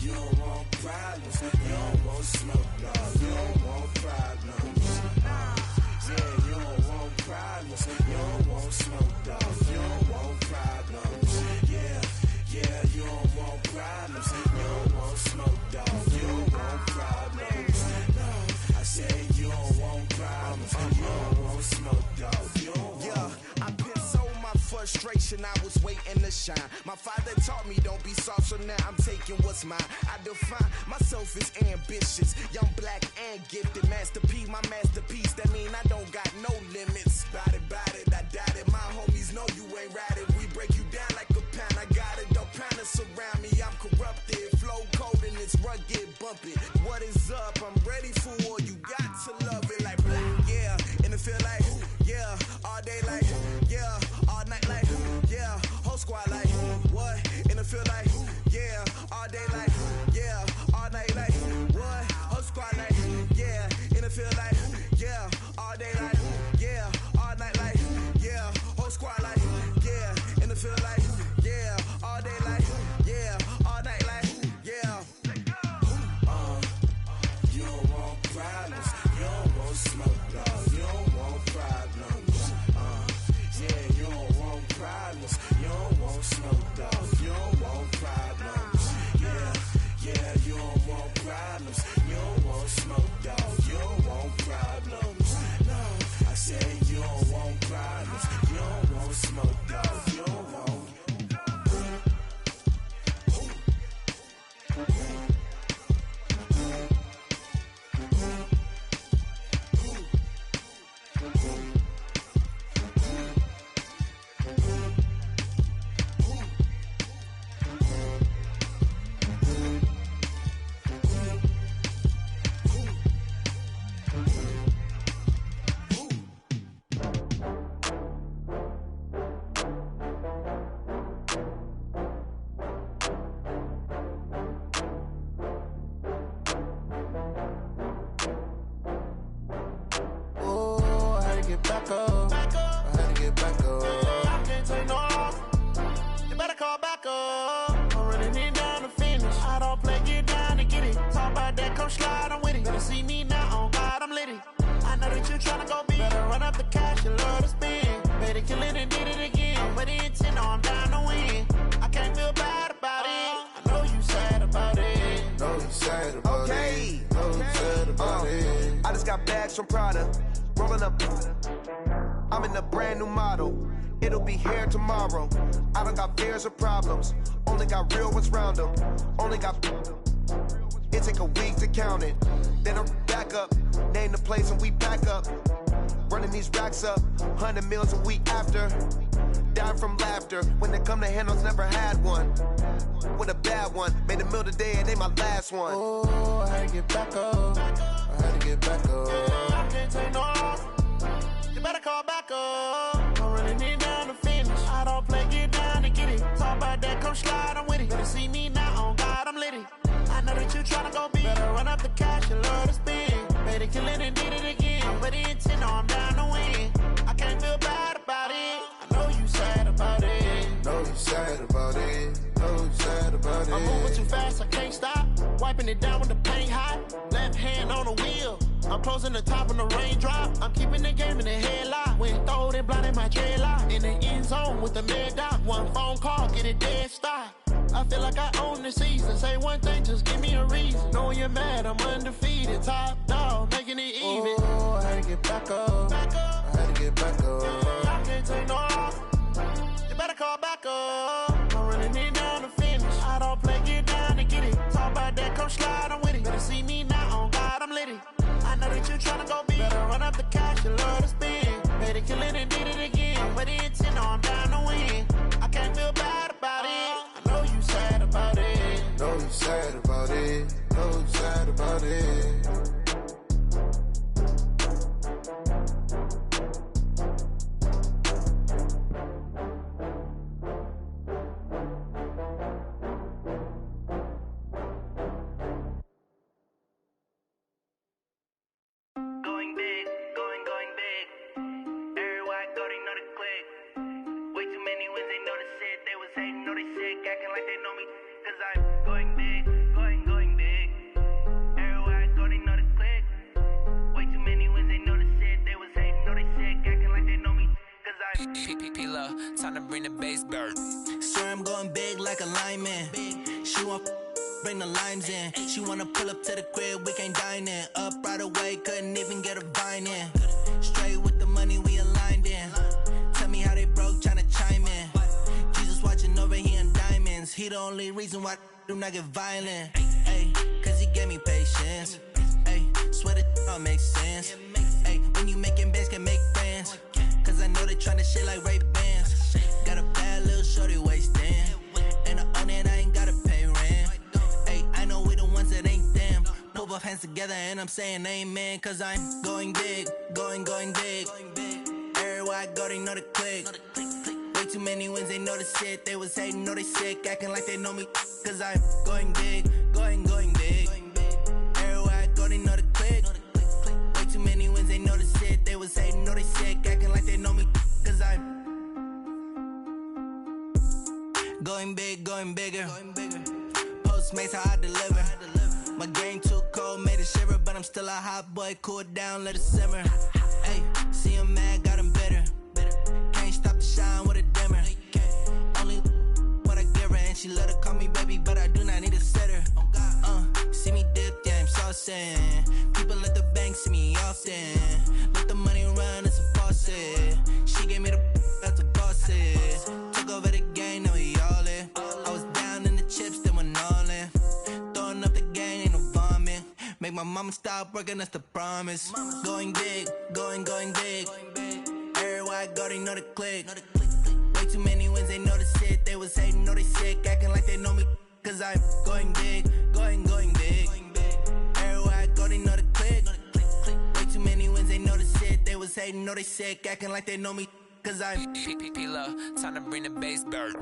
You don't want problems, you don't want smoke, no, you don't want problems. Yeah, you don't want problems, you don't want smoke, dog. You don't want problems. Yeah, you don't want problems, you don't want smoke, dog. You don't want problems. No, I said you don't want problems, you don't want smoke, dog. You don't want. I pissed so my frustration, I was waiting to shine. My father taught me don't be soft, so now I'm taking what's mine. I define myself as ambitious, young, black, and gifted. Master P, my masterpiece, that mean I don't got no limits. Bout it, I doubt it. My homies know you ain't ratted. We break you down like a pound. I got it, don't pound us around me. I'm corrupted, flow cold and it's rugged, bumpy. What is up? I'm ready for war. You got to love it like blah. Yeah, and it feel like yeah, what? In the field like, yeah, all day like, yeah, all night like, what? Whole squad like, yeah, in the field like, yeah, all day like, yeah, all night like, yeah, whole squad like, yeah, in the field like, yeah, all day like, yeah, all night like, yeah. You don't want problems, you don't want smoke, dog, you don't want problems. Yeah, you don't want problems, you don't want smoke, dog, you don't want problems. Yeah, you don't want problems, you don't want smoke, dog, you don't want problems. No, I said you don't want problems, you don't want smoke, dog, you don't want. Back up. I had to get back up. I can't take no loss. You better call back up. I'm running it down to finish. I don't play, get down to get it. Talk about that, come slide, I'm with it. Better see me now, on God, I'm litty. I know that you tryna go big. Better run up the cash, you love to spend. Better kill it and did it again. I'm with the intent, no, I'm down to win. I can't feel bad about it. I know you sad about it. Know you sad about it. Know you sad about it. I just got bags from Prada. Rolling up, I'm in a brand new model. It'll be here tomorrow. I don't got fears or problems. Only got real ones round them. Only got. It take a week to count it. Then I'm back up. Name the place and we back up. Running these racks up. 100 meals a week after. Dying from laughter. When they come to handles, never had one. With a bad one. Made a meal today and they my last one. Oh, I had to get back up. I had to get back up. I can't take no loss. You better call back up. I'm running it down to finish. I don't play, get down to get it. Talk about that, come slide, I'm with it. Better see me now, on God, I'm litty. I know that you tryna go big. Better run up the cash, you love to spend. Better kill it and did it again. I'm with the intent, no, I'm down to win. I can't feel bad about it. I know you sad about it. Know you sad about it. Know you sad about it. I'm moving too fast, I can't stop. Wiping it down with the paint hot. Left hand on the wheel. I'm closing the top when the raindrop. I'm keeping the game in the headlock. When throwed and blinded my dreadlock. In the end zone with the mad dot. One phone call, get it dead stop. I feel like I own the season. Say one thing, just give me a reason. Knowing you're mad, I'm undefeated. Top dog, making it even. Oh, I had to get back up. I had to get back up. I can't take no loss. You better call back up. I'm running it down to finish. I don't play, get down to get it. Talk about that, come slide, I'm with it. Better see me now, on God, I'm litty. I know that you tryna go big. Better run up the cash, you love to spend. Better kill it and did it again. I'm with the intent, no, I'm down to win. I can't feel bad about it. I know you sad about it. Know you sad about it. Know you sad about it. Time to bring the bass bird. Swear I'm going big like a lineman. She want bring the limes in. She wanna pull up to the crib, we can't dine in. Up right away, couldn't even get a vine in. Straight with the money we aligned in. Tell me how they broke, tryna chime in. Jesus watching over here in diamonds. He the only reason why I do not get violent. Ay, cause he gave me patience. Ay, swear that all makes sense. Ay, when you making bands can make friends. Cause I know they tryna shit like Ray Bans. Got a bad little shorty wasting. And I own it, I ain't gotta pay rent. Ay, I know we the ones that ain't them. Put both hands together and I'm saying amen. Cause I'm going big, going big. Everywhere I go, they know the click. Way too many wins, they know the shit. They was hating, know they sick, acting like they know me. Cause I'm going big, going big. Everywhere I go, they know the click. Way too many wins, they know the shit. They was hating, know they sick, acting like they know me. Cause I'm going big, going bigger. Postmates, how I deliver. My game too cold, made it shiver. But I'm still a hot boy, cool it down, let it simmer. Hey, see him mad, got him bitter. Can't stop the shine with a dimmer. Only what I give her, and she let her call me baby, but I do not need a sitter. See me dip, yeah, I'm saucing. People at the bank see me often. Let the money run, it's a faucet. She gave me the that's a boss it. Took over the game, now we all in. I was down in the chips, then went all in. Throwing up the game, ain't no vomit. Make my mama stop working, that's the promise. Going big, going big. Everywhere I go, they know the click. Way too many wins, they know the shit. They was hating, know they sick, acting like they know me. Cause I'm going big, going big. Everywhere I go, they know the click. Way too many wins, they know the shit. They was hating, know they sick, acting like they know me. Cause I'm P-Lo, time to bring the bass bird.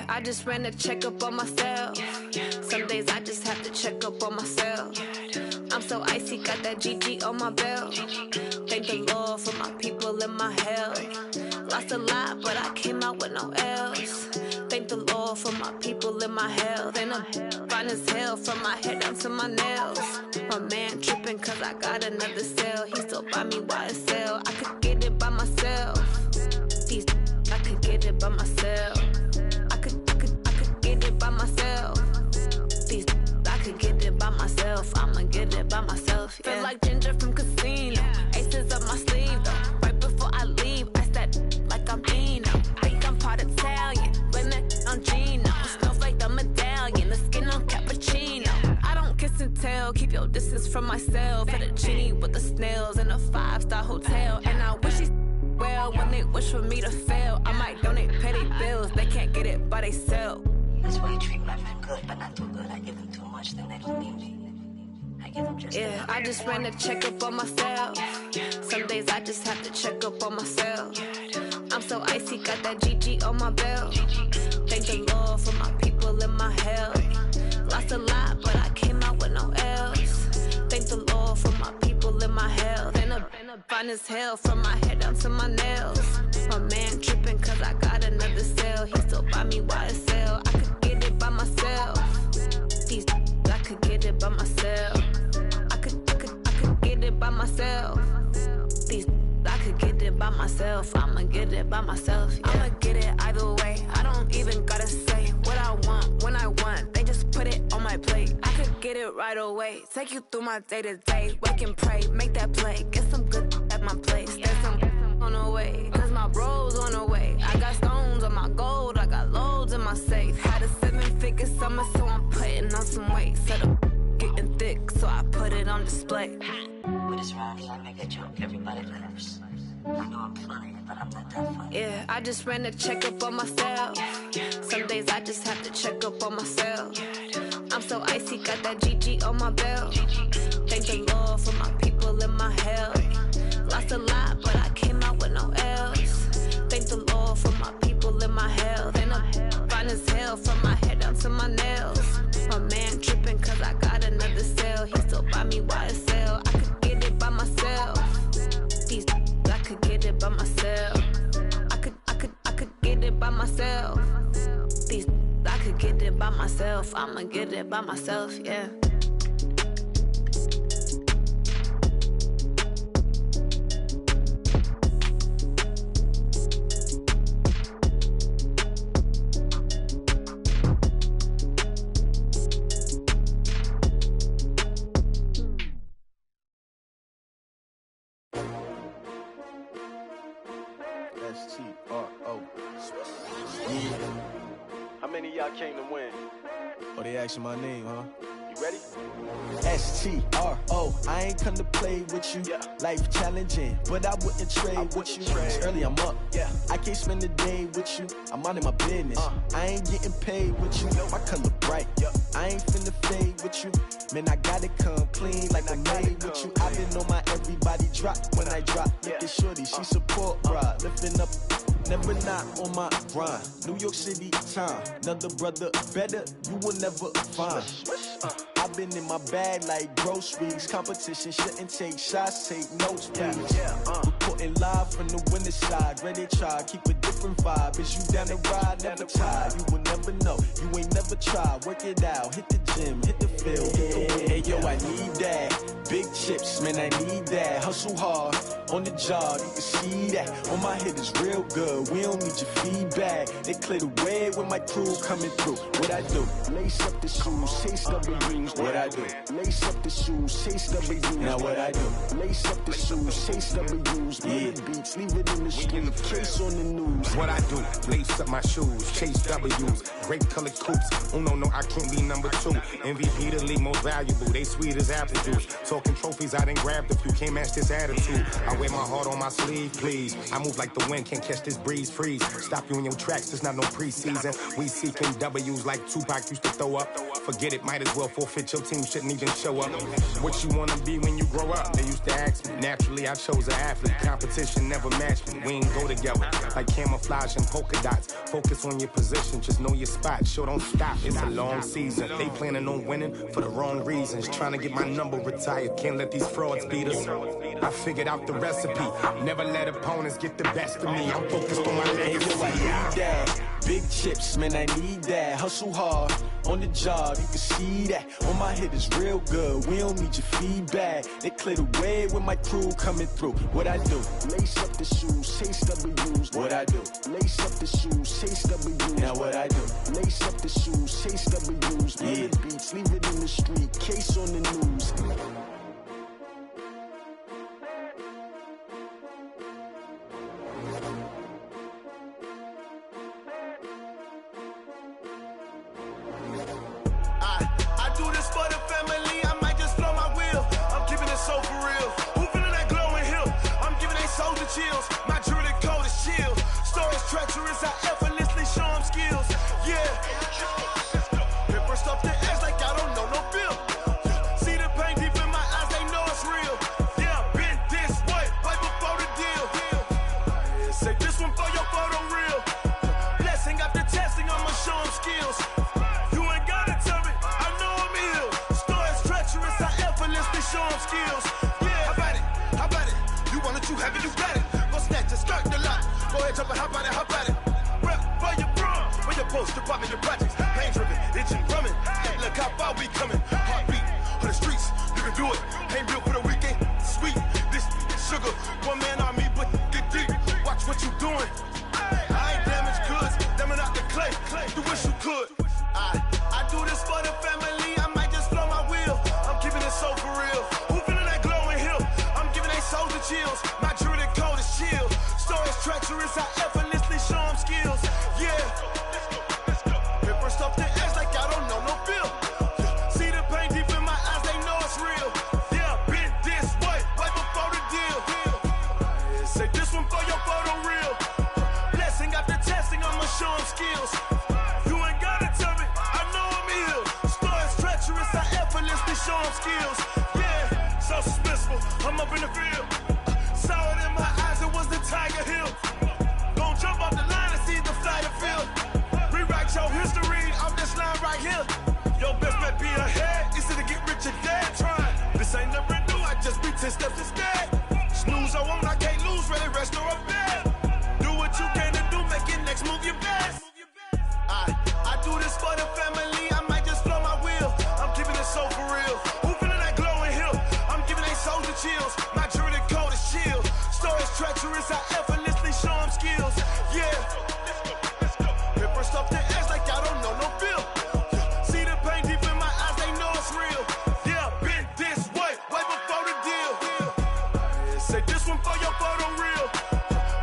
Yeah, I just ran a checkup on myself. Some days I just have to check up on myself. I'm so icy, got that GG on my belt. Thank the Lord for my people in my health. Lost a lot, but I came out with no L's. Thank the Lord for my people in my health. And I'm fine as hell from my head down to my nails. My man tripping cause I got another cell. He still buy me YSL. I could get it by myself. These I could get it by myself. I could get it by myself. These I could get it by myself. I'ma get it by myself. Yeah. Feel like Ginger from Casino. Aces up my sleeve though. Right before I leave, I said like I'm Dino. Think I'm part Italian, blame it on Gino. Smells like the medallion, the skin on cappuccino. I don't kiss and tell, keep your distance from myself. For the genie with the snails in a 5-star hotel. And I wish he's well when they wish for me to fail. I might donate petty bills, they can't get it by they self. That's why you treat my friend good, but not too good. I give them too much, then they don't need me. I give them just yeah, I just ran a checkup on myself. Some days I just have to check up on myself. I'm so icy, got that GG on my belt. Thank the Lord for my people in my health. Lost a lot, but I came out with no L's. Thank the Lord for my people in my health. And I'm fine as hell from my head down to my nails. My man tripping cause I got another cell. He still buy me YSL. I could get it by myself. These I could get it by myself. I could get it by myself. These I could get it by myself. I'ma get it by myself. Yeah. I'ma get it either way. I don't even gotta say what I want when I want. They just put it on my plate. I could get it right away. Take you through my day to day. Wake and pray, make that play. Get some good at my place. There's some on the way. Cause my bro's on the way. I got stones on my gold. I got loads in my safe. Had a 7-figure summer, so I'm putting on some weight. Set up getting thick, so I put it on display. With this round here, I make a joke, everybody laughs. I know I'm funny, but I'm not that funny. Yeah, I just ran a checkup on myself. Some days I just have to check up on myself. I'm so icy, got that GG on my belt. Thank the Lord for my people in my health. Lost a lot, but I came out with no L's. Thank the Lord for my people in my health. And I'm fine as hell from my head down to my nails. My man tripping cause I got another cell. He still buy me YSL. I could get it by myself. These I could get it by myself. I could get it by myself. These I could get it by myself. I'ma get it by myself, yeah. How many of y'all came to win? Oh, they asking my name, huh? You ready? S-T-R-O, I ain't come to play with you. Life challenging, but I wouldn't trade with you. It's early, I'm up. I can't spend the day with you. I'm out of my business. I ain't getting paid with you. My color bright. I ain't finna fade with you. Man, I gotta come clean like I made with you. I been on my everybody drop when I drop. Look at shorty, she support, bruh. Lifting up, never not on my grind. New York City time, another brother better, you will never find. I've been in my bag like groceries. Competition shouldn't take shots, take notes, please. Reporting live from the winter side. Ready to try, keep a different vibe. Is you down the ride, never tired. You will never know, you ain't never tried. Work it out, hit the gym, hit the field, hit the wind. Hey yo, I need that. Big chips, man, I need that. Hustle hard, on the job, you can see that. On my head is real good, we don't need your feedback. They clear the way when my crew coming through. What I do? Lace up the shoes, chase W's. What I do? Lace up the shoes, chase W's. Now what I do? Lace up the shoes, chase W's. Yeah, beats, leave it in the street, case on the news. What I do? Lace up my shoes, chase W's. Grape colored coops. Oh no, I can't be number 2. MVP the league most valuable. They sweet as apple juice. Talking trophy trophies, I done grabbed a few, can't match this attitude. I wear my heart on my sleeve, please. I move like the wind, can't catch this breeze, freeze. Stop you in your tracks, there's not no preseason. We seeking W's like Tupac used to throw up. Forget it, might as well forfeit, your team shouldn't even show up. What you wanna be when you grow up? They used to ask me. Naturally, I chose an athlete. Competition never matched me. We ain't go together like camouflage and polka dots. Focus on your position, just know your spot. Sure, don't stop, it's a long season. They planning on winning for the wrong reasons. Trying to get my number retired, can't let these frauds beat us. I figured out the recipe. Never let opponents get the best of me. I'm focused on my legacy. I need that. Big chips, man, I need that. Hustle hard on the job, you can see that. On my head is real good, we don't need your feedback. They clear the way with my crew coming through. What I do? Lace up the shoes, chase W's. What I do? Lace up the shoes, chase W's. Now what I do? Lace up the shoes, chase W's. Yeah. The beats, leave it in the street, case on the news. I do this for the family, I might just blow my wheel. I'm keeping it so for real. Who feeling that glowing hill? I'm giving they soldier chills. My jewelry coat is chill. Stories treacherous, I effortlessly show them skills. Yeah. Paper stuff the edge like I don't know no bill. See the pain deep in my eyes, they know it's real. Yeah, been this way, right before the deal. Say this one for your photo reel. Blessing after testing, I'ma show them skills. You ain't gotta tell me, I know I'm ill. Stories treacherous, I effortlessly show them skills. Yeah, how about it? How about it? You want it, you have it, you got it. Go snatch it, skirt the lot. Go ahead, jump it, how about it? How about it? Rep for your brum, for your post, department, your projects. Pain driven, itching, drumming. Hey, look how far we coming. Heartbeat for the streets, you can do it. Ain't built for the weekend. Sweet, this sugar, one man army, but get deep. Watch what you doing. I ain't damaged goods, them out the clay. You wish you could. I do this for the family, I might just blow my wheel. I'm keeping it so for real. Who feeling that glowing hill? I'm giving they soldier chills. My jewelry coat is chill. Stories treacherous, I effortlessly show them skills. Yeah. Paper stuff the edge like I don't know no bill. See the pain deep in my eyes, they know it's real. Yeah, been this way, right before the deal. Say this one for your photo reel. Blessing after testing, I'ma show them skills. You ain't gotta tell me, I know I'm ill. Stories treacherous, I effortlessly show them skills. Yeah, so suspenseful, I'm up in the field. Saw it in my eyes, it was the Tiger Hill. Gon' jump off the line and see the flight of field. Rewrite your history off this line right here. Your best bet be ahead, easy to get rich or dead trying. This ain't never new, I just be 10 steps instead. Snooze I won't, I can't lose, ready, rest or a bed. Do what you can to do, make your next move your best. I do this for the family, I might just blow my wheel. I'm keeping it so for real. Who feeling that glowing hill? I'm giving they soldier chills. My jewelry coat is chill. Stories treacherous, I effortlessly show them skills. Yeah. Paper stuff the edge like I don't know no bill. See the pain deep in my eyes, they know it's real. Yeah, been this way, right before the deal. Say this one for your photo reel.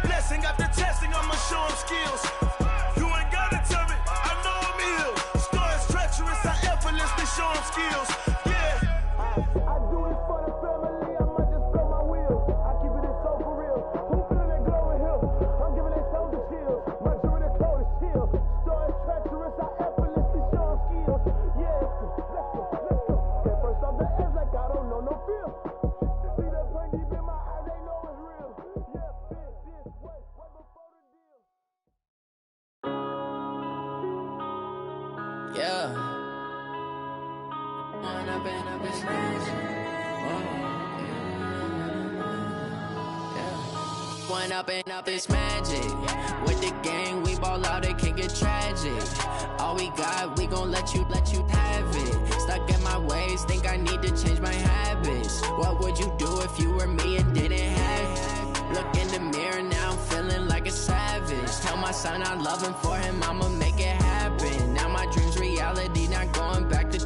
Blessing after testing, I'ma show them skills. You ain't gotta tell me, I know I'm ill. Stories treacherous, I effortlessly show them skills. Yeah. I do this for the family, I might just blow my wheel. I keep it so for real. Who feeling that glowing hill? I'm giving they soldier chills. My jewelry coat is chill. Stories treacherous, I effortlessly show them skills. Yeah. Let's go. Get first off the edge like I don't know no feel. See the pain deep in my eyes, they know it's real. Yeah, been this way, right before the deal. Yeah. When I've been up this When up and up is magic. With the gang, we ball out, it can get tragic. All we got, we gon' let you have it. Stuck in my ways, think I need to change my habits. What would you do if you were me and didn't have it? Look in the mirror, now I'm feeling like a savage. Tell my son I love him, for him I'ma make it happen. Now my dream's reality, not going back to.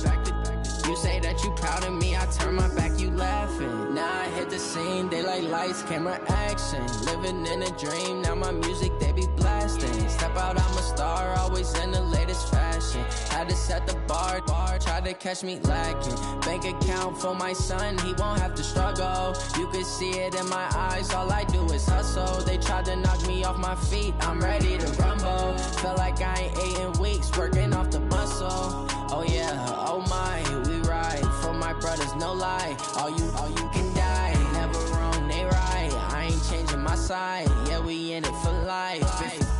You say that you proud of me, I turn my back, you laughing. Now I hit the scene. They like lights, camera, action. Living in a dream, now my music they be blasting. Step out, I'm a star, always in the latest fashion. Had to set the bar, try to catch me lacking. Bank account for my son, he won't have to struggle. You could see it in my eyes, all I do is hustle. They tried to knock me off my feet, I'm ready to rumble. Felt like I ain't ate in weeks, working off the muscle. Oh yeah, oh my, we ride for my brothers, no lie. All you can die, never wrong, they right. I ain't changing my side, yeah, we in it for life.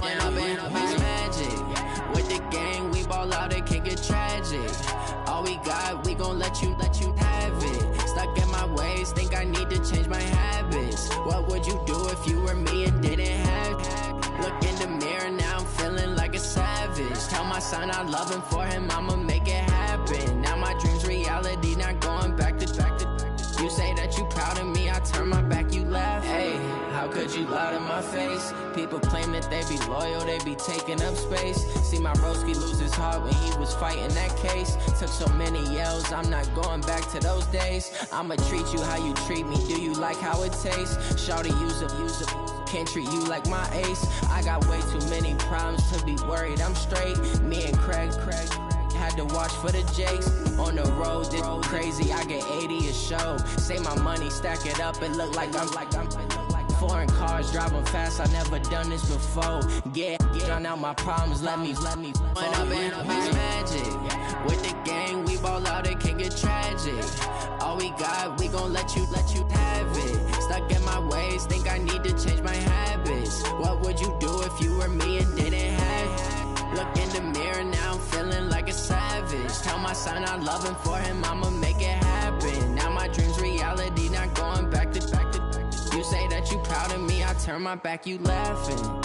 And I've been magic. With the gang, we ball out, it can get tragic. All we got, we gon' let you have it. Stuck in my ways, think I need to change my habits. What would you do if you were me and didn't have it? Look in the mirror, now I'm feeling like a savage. Tell my son I love him, for him I'ma make it happen. Now my dream's reality, not going back to. You say that you proud of me, I turn my back, you laugh. Hey, how could you lie to my face? People claim that they be loyal, they be taking up space. See my broski lose his heart when he was fighting that case. Took so many yells, I'm not going back to those days. I'ma treat you how you treat me, do you like how it tastes? Shawty, use up, can't treat you like my ace. I got way too many problems to be worried, I'm straight. Me and Craig had to watch for the Jakes. On the road, this crazy, I get 80 a show. Say my money, stack it up, it look like I'm foreign cars, driving fast, I never done this before. Get on out my problems, let me When I've been magic. With the gang, we ball out, it can get tragic. All we got, we gon' let you have it. Stuck in my ways, think I need to change my habits. What would you do if you were me and didn't have it? Look in the mirror, now I'm feeling like a savage. Tell my son I love him, for him I'ma make it happen. Now my dream's reality, not going back to. You say that you proud of me, I turn my back, you laughing.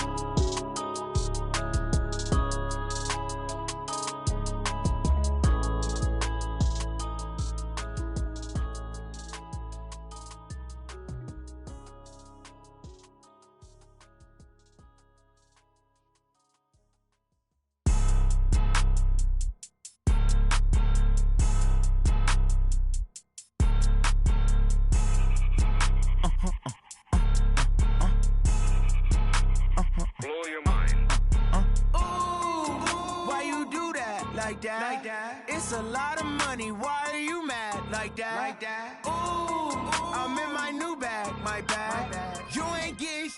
Like that. It's a lot of money, why are you mad like that? Ooh, I'm in my new bag, my bad. You ain't get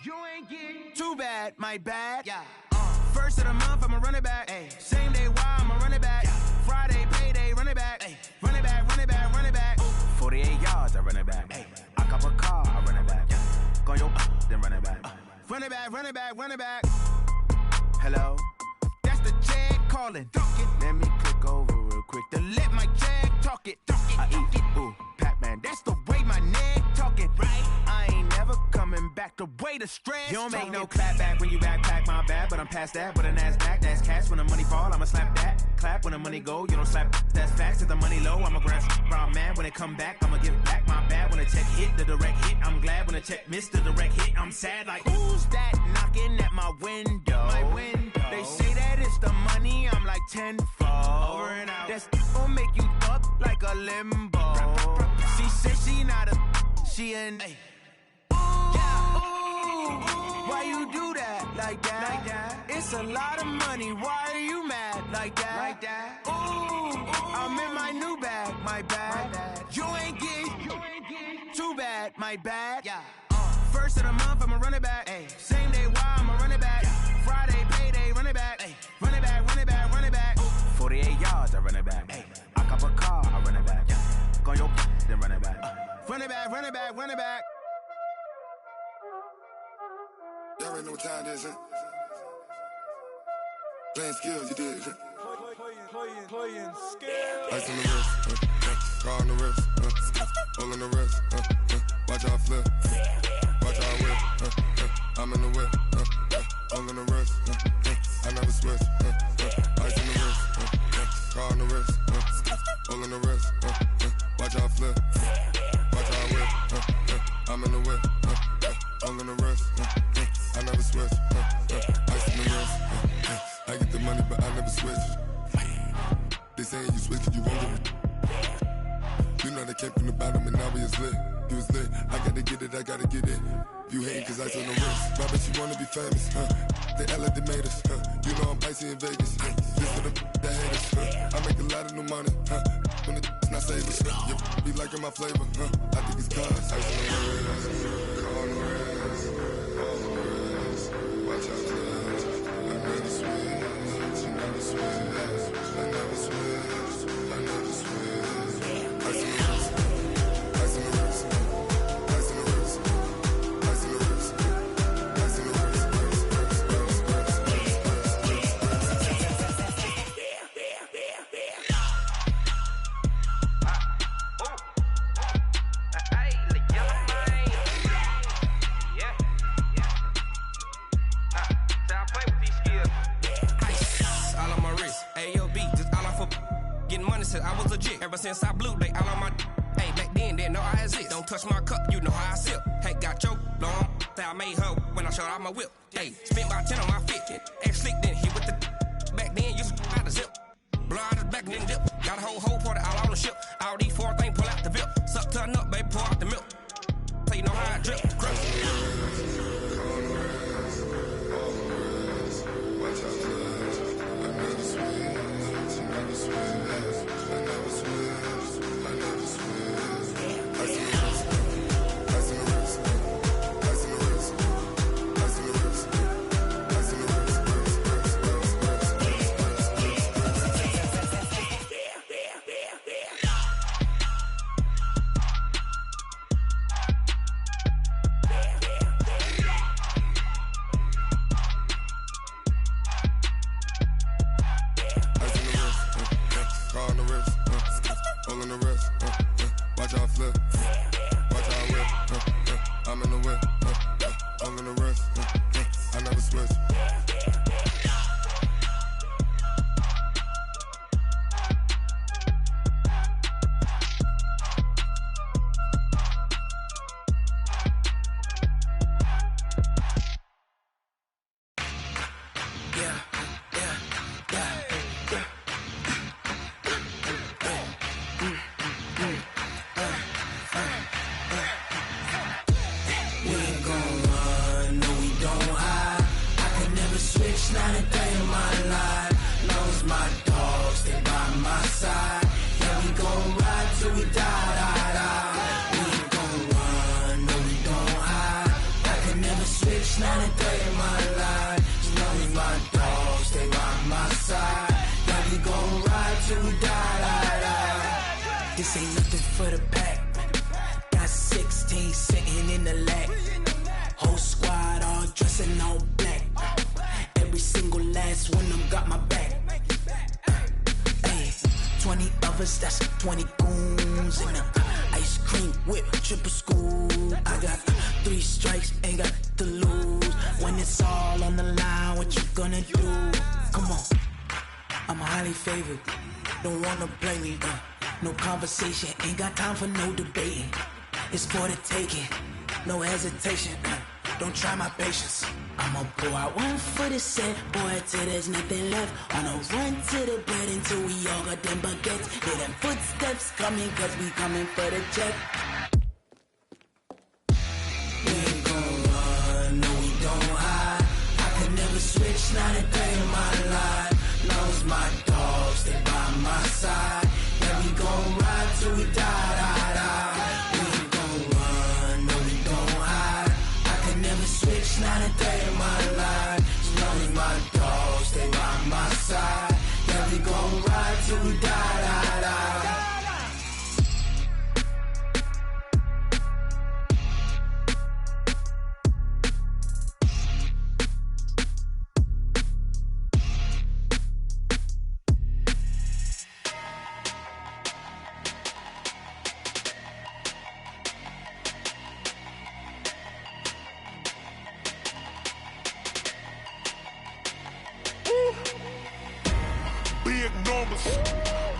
too bad, my bad. Yeah. First of the month, I'ma run it back. Ay. Same day, why I'ma run it back. Yeah. Friday, payday, run it back. Ay. Run it back, run it back, run it back. 48 yards, I run it back. Ay. I cop a car, I run it back. Yeah. Go your then run it back. Run it back, run it back, run it back. Hello? That's the jag calling. Let me click over real quick to let my jag talk it. I eat, ooh, Pac-Man, that's the way my neck talking. Right? I ain't never coming back the way the stress. You don't make no clap back when you backpack, my bad, but I'm past that. With a NASDAQ, that's cash. When the money fall, I'ma slap that. Clap when the money go, you don't slap. That's facts. If the money low, I'ma grab brown man. When it come back, I'ma give back my bad. When the check hit, the direct hit, I'm glad. When the check missed the direct hit, I'm sad. Like, who's that knocking at my window? My window. They say that it's the money, I'm like tenfold. Over and out. That's gon' make you up like a limbo. She said she not a, she an. Ay. Ooh, why you do that like that? It's a lot of money, why are you mad like that? Ooh, I'm in my new bag, my bad. You ain't get too bad, my bad. Yeah. First of the month, I'ma run it back. Ay. Same day, why I'ma run it back. Friday, payday, run it back. Ay. Run it back, run it back, run it back. 48 yards, I run it back. Ay. I cop a car, I run it back. Yeah. Go your then run it back. Run it back, run it back, run it back. Y'all already know what time it is, huh? Playing skills, you did. Playing skills. Ice on the wrist, car on the wrist, all on the wrist, watch out flip, watch out whip, I'm in the whip, all on the wrist, I never switch, ice on the wrist, car on the wrist, all on the wrist, watch out flip, watch out whip, I'm in the whip, all on the wrist, I never switch, ice on the wrist, I get the money but I never switch. They saying you switch 'cause you won't get it. You know they came from the bottom and now we is lit. You was lit, I gotta get it, I gotta get it. You hating cause ice on the wrist. I bet you wanna be famous, They act like they made us, You know I'm icy in Vegas, This for the that hate us, I make a lot of new money, When it's not savers, You be liking my flavor, I think it's cause ice on the wrist, on the wrist, on the wrist. Watch out, cuz I never switch, I never switch, I never switch, I never switch. Ice on the wrist, ice on the wrist, ice on the wrist, ice on the wrist, ice on the wrist. I was legit ever since I blew they all on my. Hey, back then didn't know I exist. Don't touch my cup, you know how I sip. Hey, got your long. I made her when I showed out my whip. Hey, spent about 10 on my fit. X slick then hit with the. Back then used to out the zip. Blood is back then dip. Got a whole party all on the ship. All these 4 things pull out the VIP. Suck turn up, baby, pour out the milk. So you know how I drip. Crush. Watch out, cuz I never switch, I never switch. I never switch, I never switch. Ice in the wrist, ice in the wrist, ice in the wrist, ice in the wrist, ice in the wrist. Car on the wrist, all in the wrist, watch how I flip, watch how I whip, I'm in the whip, all in the wrist, I never switch. This ain't nothing for the pack. Got 16 sitting in the lap. Whole squad all dressing all black. Every single last one of them got my back. Hey, 20 of us, that's 20 goons. And ice cream whip, triple scoop. I got 3 strikes, ain't got to lose. When it's all on the line, what you gonna do? Come on, I'm highly favored. Don't wanna play me, no conversation, ain't got time for no debating. It's for the taking, no hesitation. Don't try my patience. I'ma pour out one for the set, boy, till there's nothing left. On a run to the bed until we all got them baguettes. Hear them footsteps coming, cause we coming for the check. We ain't gon' run, no we don't hide. I can never switch, not a day in my life. Knows my dogs, they by my side. Yeah, we gon' ride till we die. We ain't gon' run, no we don't hide. I can never switch, not a day in my life. As long as my dogs stay by my side. Yeah, we gon' ride till we die.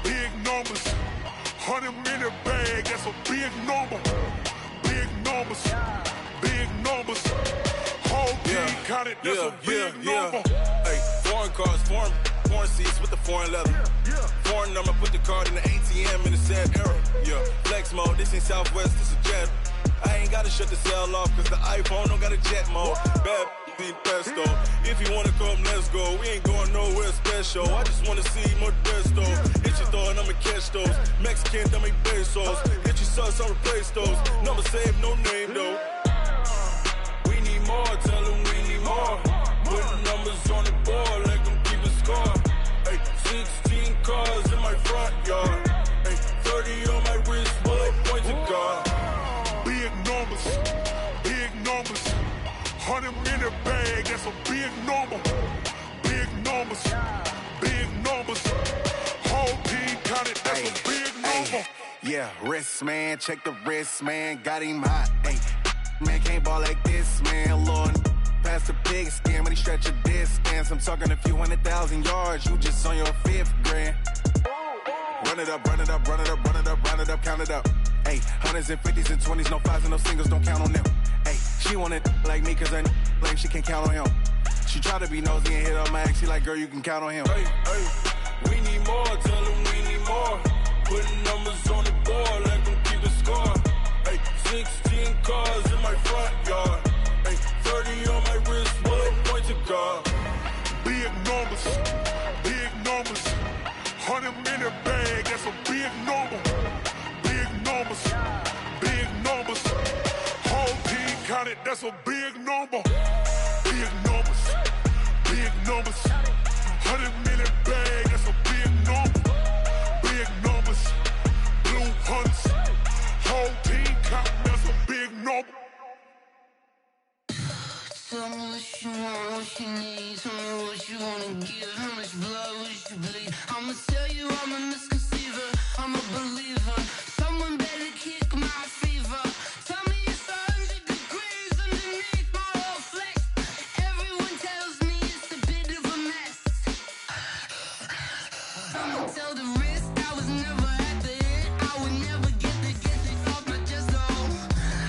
Big numbers, 100 minute bag, that's a big number. Big numbers, big numbers. Whole team counted, that's a big number. Hey, foreign cars, foreign seats with the foreign leather. Foreign number, put the card in the ATM in the sad era. Yeah, flex mode, this ain't Southwest, this is Jet. ain't gotta shut the cell off, cause the iPhone don't got a jet mode. Bad be pesto. If you wanna come, let's go. We ain't going nowhere special. I just wanna see Modesto. Hit your throw and I'ma catch those. Mexican, dummy pesos. Hit your sus, I'll replace those. Number save, no name though. We need more, tell them we need more. Putting numbers on the board, let them keep a score. Ay, 16 cars in my front yard. Ay, 30 on my wrist, bullet point to God. Big numbers, big numbers. 100 in the bag, that's a big number. Big numbers, big numbers. Whole team counted, that's a big number. Yeah, wrist man, check the wrist man, got him hot. Ay, man can't ball like this, man. Lord, past the big scam, but he stretch a distance. I'm talking a few 100,000 yards, you just on your 5th grand. Run it up, run it up, run it up, run it up, run it up, count it up. Ay, 100s and 50s and 20s, no 5s and no singles, don't count on them. Ay, she want it like me, cause her like she can't count on him. She try to be nosy and hit on my ex, she like, girl, you can count on him. Hey, hey, we need more, tell them we need more. Putting numbers on the board, let them keep a score. Hey, 16 cars in my front yard. Hey, 30 on my wrist, bullet point to God. Big numbers, big numbers. 100 in the bag, that's a big number. Big numbers, big numbers. Whole team counted, that's a big number. Big numbers, big numbers. 100 in the bag, that's a big number. Big numbers, blue hunts. Whole team counting, that's a big number. Tell me what you want, what you need. Tell me what you wanna give. How much blood would you bleed? I'ma tell you I'm a misconceiver. I'm a believer. Someone better kick my fever. Tell me it's 100 degrees underneath my whole flesh. Everyone tells me it's a bit of a mess. I'ma tell the risk I was never at the end. I would never get this off my chest though.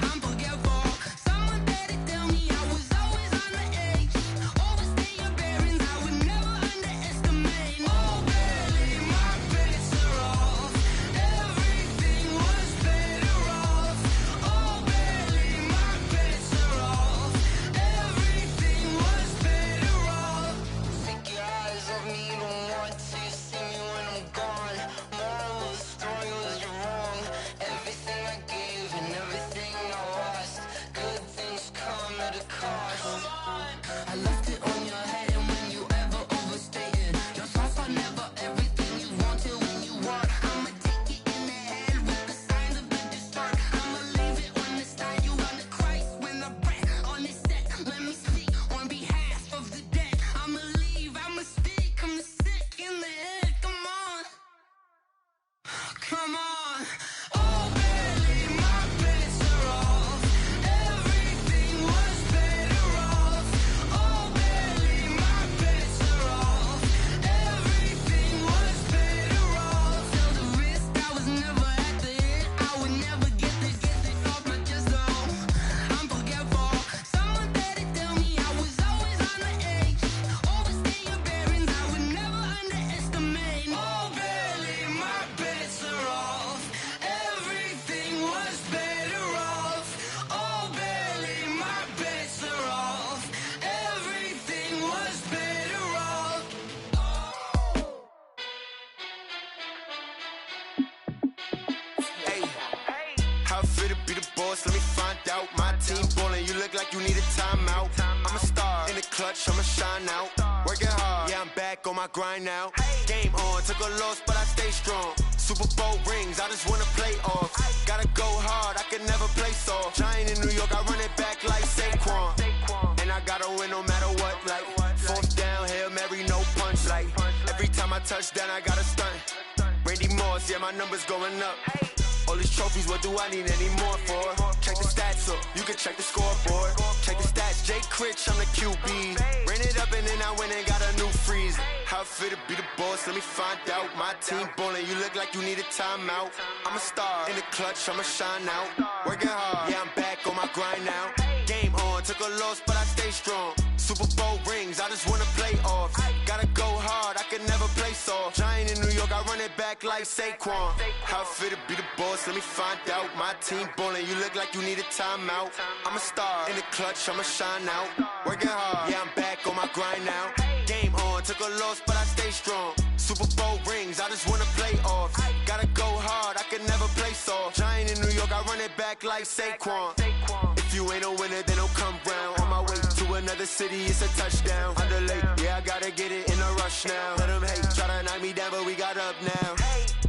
I'm forgetful. Someone better tell me I was always on the edge. Overstay your bearings, I would never underestimate. Oh baby, my bets are off. Everything was better off. Oh baby, my bets are off. Everything was better off. Take your eyes off me, don't want to see me when I'm gone. Moral of the story was you're wrong. Everything I gave and everything I lost. Good things come at a cost. I left it on your head, and when you ever overstay it, your thoughts are never everything you wanted when you want. I'ma take it in the head with the signs of the distort. I'ma leave it on the side. You on the Christ when the breath on this set. Let me speak on behalf of the dead. I'ma leave, I'ma speak. I'm sick in the head. Come on, come on. Oh baby, my bets are off. Everything was better off. Oh baby, my bets are off. Everything was better off. Tell the risk I was never at the end. I would never get this off my chest though. I'm forgetful. Someone better tell me I was always on the edge. Overstay your bearings, I would never underestimate. Oh baby, my bets are off. Everything was better off. Oh baby, my bets are off. Everything was better off. Hey, how I feel to be the boss, let me find out. My team ballin', you look like you need a timeout. I'm a star, in the clutch, I'ma shine out. Working hard, yeah, I'm back on my grind now. Game on, took a loss, but I stay strong. Super Bowl rings, I just wanna play off. Gotta go hard, I can never play soft. Giant in New York, I run it back like Saquon. And I gotta win no matter what, like 4th down, Hail Mary, no punch. Like every time I touch down, I gotta stunt. Randy Moss, yeah, my numbers going up. All these trophies, what do I need any more for? Check the stats up, you can check the scoreboard. Check the stats, Jay Critch, I'm the QB. Ran it up and then I went and got a new freeze. How I feel to be the boss, let me find out. My team ballin', you look like you need a timeout. I'm a star, in the clutch, I'ma shine out. Working hard, yeah, I'm back on my grind now. Game on, took a loss, but I stay strong. Super Bowl rings, I just wanna play off. Gotta go hard, I can never play soft. Giant in New York, I run it back like Saquon. How fit to be the boss, let me find out. My team ballin', you look like you need a timeout. I'm a star, in the clutch, I'ma shine out. Working hard, yeah, I'm back on my grind now. Game on, took a loss, but I stay strong. Super Bowl rings, I just wanna play off. Gotta go hard, I can never play soft. Giant in New York, I run it back like Saquon. If you ain't a winner, then don't come round. On my way to another city, it's a touchdown. Underlay, yeah, I gotta get it in a rush now. Let them hate, try to knock me down, but we got up now.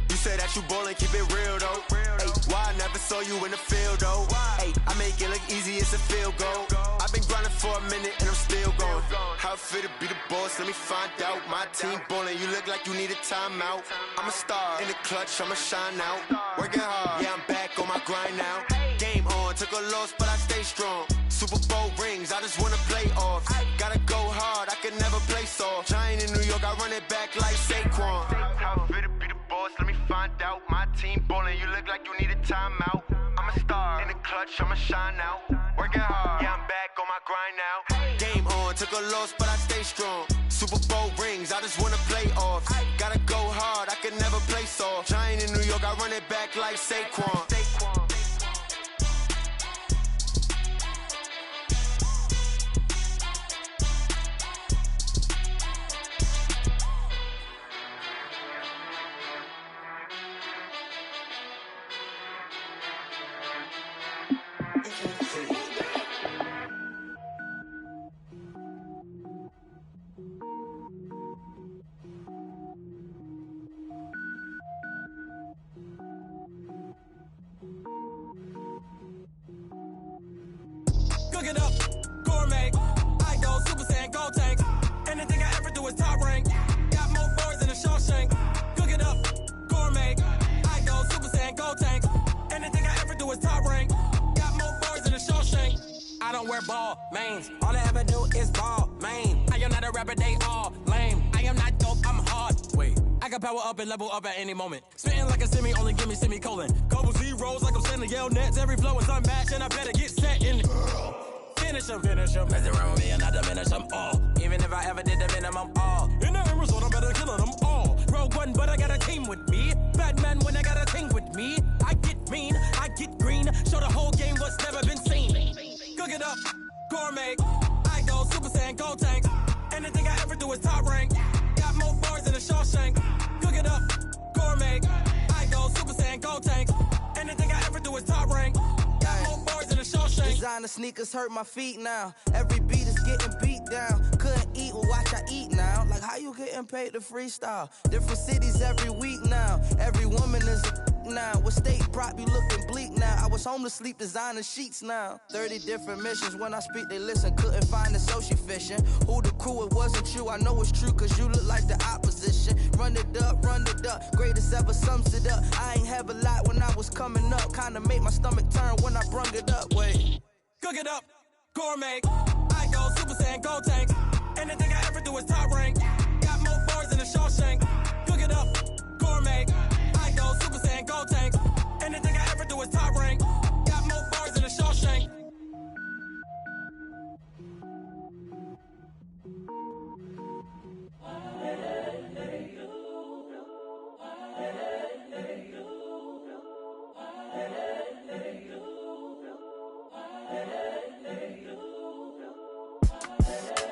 You said that you ballin', keep it real though. Hey, why I never saw you in the field though? Hey, I make it look easy, it's a field goal. I've been grinding for a minute and I'm still going. How fit to be the boss, let me find out. My team ballin', you look like you need a timeout. I'm a star, in the clutch, I'ma shine out. Working hard, yeah, I'm back on my grind now. Game on, took a loss, but I stay strong. Super Bowl rings, I just wanna play off. Gotta go hard, I can never play soft. Giant in New York, I run it back like Saquon. How fit to be the boss, let me find out. My team ballin', you look like you need a timeout. I'm a star, in the clutch, I'ma shine out. Working hard, yeah, I'm back on my grind now. Game on, took a loss, but I stay strong. Super Bowl rings, I just wanna play off. Gotta go hard, I can never play soft. Giant in New York, I run it back like Saquon. Cook it up, gourmet. I go Super Saiyan, go tank. Anything I ever do is top rank. Got more boys than a Shawshank. Cook it up, gourmet. I go Super Saiyan, go tank. Anything I ever do is top rank. Got more boys than a Shawshank. I don't wear ball mains. All I ever do is ball main. I am not a rapper, they all lame. I am not dope, I'm hard. Wait, I can power up and level up at any moment. Spitting like a semi, only give me semicolon. Couple zeros like I'm sending Yale Nets. Every flow is unmatched and I better get set in. Finish them. Mess around with me and I diminish them all. Even if I ever did the minimum all. In the end result, I'm better killing them all. Rogue One, but I got a team with me. Batman when I got a team with me. I get mean, I get green. Show the whole game what's never been seen. Cook it up, gourmet. I go Super Saiyan, go tank. Anything I ever do is top rank. Got more bars than a Shawshank. Cook it up, gourmet. I go Super Saiyan, go tank. Anything I ever do is top rank. Got more bars than a Shawshank. Designer sneakers hurt my feet now. Every beat is getting beat down. Couldn't eat, well watch I eat now. Like how you getting paid to freestyle? Different cities every week now. Every woman is a now. What state prop you looking bleak now? I was home to sleep designer sheets now. 30 different missions. When I speak they listen. Couldn't find the social fishing. Who the crew? It wasn't you. I know it's true cause you look like the opposition. Run it up. Greatest ever sums it up. I ain't have a lot when I was coming up. Kinda made my stomach turn when I brung it up. Wait. Cook it up, gourmet. I go Super Saiyan, go tank. Anything I ever do is top rank. Got more bars than a Shawshank. Cook it up, gourmet. I go Super Saiyan, go tank. Anything I ever do is top rank. Got more bars than a Shawshank.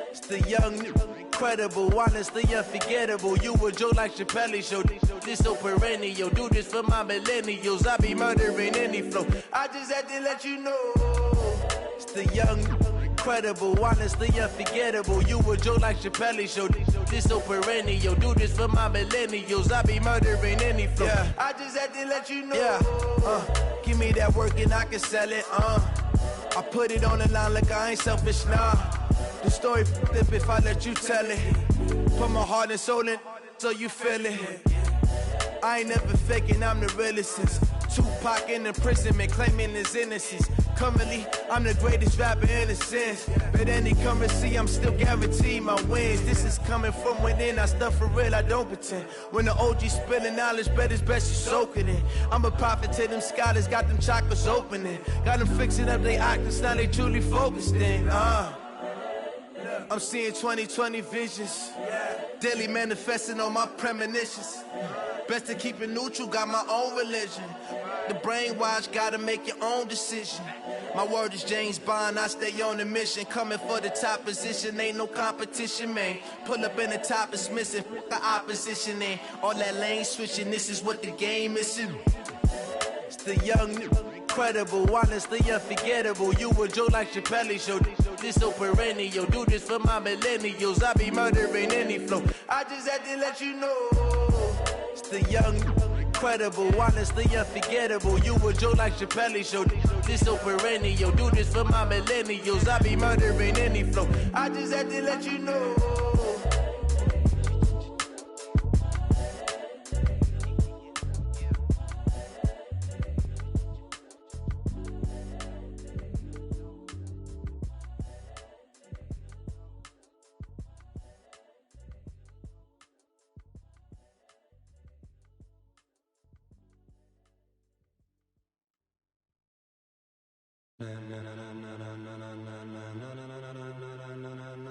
It's the young, incredible, honestly unforgettable. You a joke like Chappelle Show. This so perennial. Do this for my millennials. I be murdering any flow. I just had to let you know. It's the young, incredible, honestly unforgettable. You a joke like Chappelle Show. This so perennial. Do this for my millennials. I be murdering any flow. Yeah. I just had to let you know. Yeah. Give me that work and I can sell it. I put it on the line like I ain't selfish, nah. The story flip if I let you tell it. Put my heart and soul in so you feel it. I ain't never faking, I'm the realest since Tupac in imprisonment, claiming his innocence. Currently, I'm the greatest rapper in a sense. But any currency, I'm still guaranteed my wins. This is coming from within, I stuff for real, I don't pretend. When the OG spilling knowledge, bet it's best you soak it in. I'm a prophet to them scholars, got them chakras opening. Got them fixing up their octaves, now they truly focused in. I'm seeing 2020 visions. Daily manifesting on my premonitions. Best to keep it neutral, got my own religion. The brainwash, gotta make your own decision. My word is James Bond, I stay on the mission. Coming for the top position, ain't no competition, man. Pull up in the top, it's missing, the opposition ain't. All that lane switching, this is what the game is. It's the young, incredible, honestly unforgettable. You a Joe like Chappelle show, this so perennial. Do this for my millennials, I be murdering any flow. I just had to let you know. It's the young, incredible, honestly unforgettable. You a Joe like Chappelle show, this so perennial. Do this for my millennials, I be murdering any flow. I just had to let you know.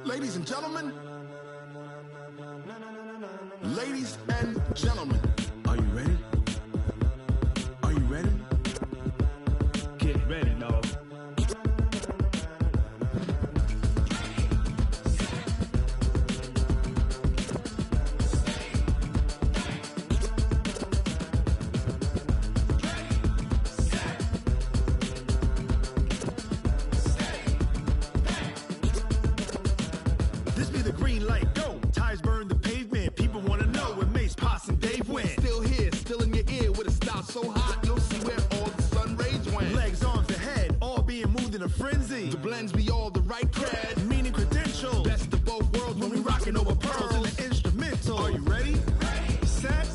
Ladies and gentlemen, ladies and gentlemen, are you ready? Are you ready? Get ready, dog. So hot, you'll see where all the sun rays went. Legs, arms, the head, all being moved in a frenzy. The blends be all the right cred, meaning credentials. Best of both worlds when we rockin' over pearls in the instrumental. Are you ready? Set,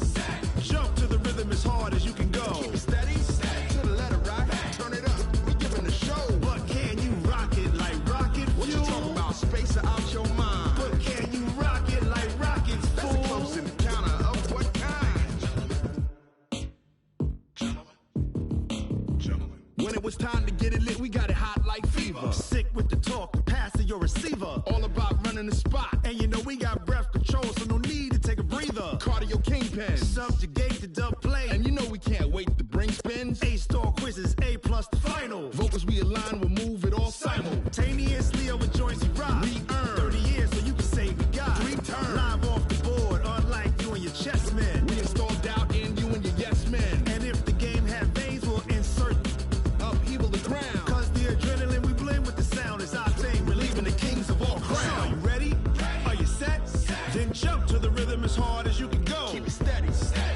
jump to the rhythm as hard as you can go. Keep it steady, to the letter right. Turn it up, we giving the show. But can you rock it like rocket fuel? What you talking about? Space out your mind. But can you rock it like rockets, fool? That's a close encounter of what kind? When it was time to get it lit, we got it hot like fever. Sick with the talk, pass to your receiver. All about running the spot. And you know we got breath control, so no need to take a breather. Cardio kingpin. Subjugate the dub play. And you know we can't wait to bring spins. A-star quizzes, A+ the final. Vocals we align, we'll move it all simultaneously over joints we rock. We earn 30 years so you can say we got 3 turns. Live off the board, unlike you and your chess men. We install doubt in you and your yes men. And if the game had veins, we'll insert upheaval the ground. Cause the adrenaline we blend with the sound is our thing, relieving the kings of all crowns. Are you ready? Are you set? Then jump to the rhythm as hard as you can go. Keep it steady,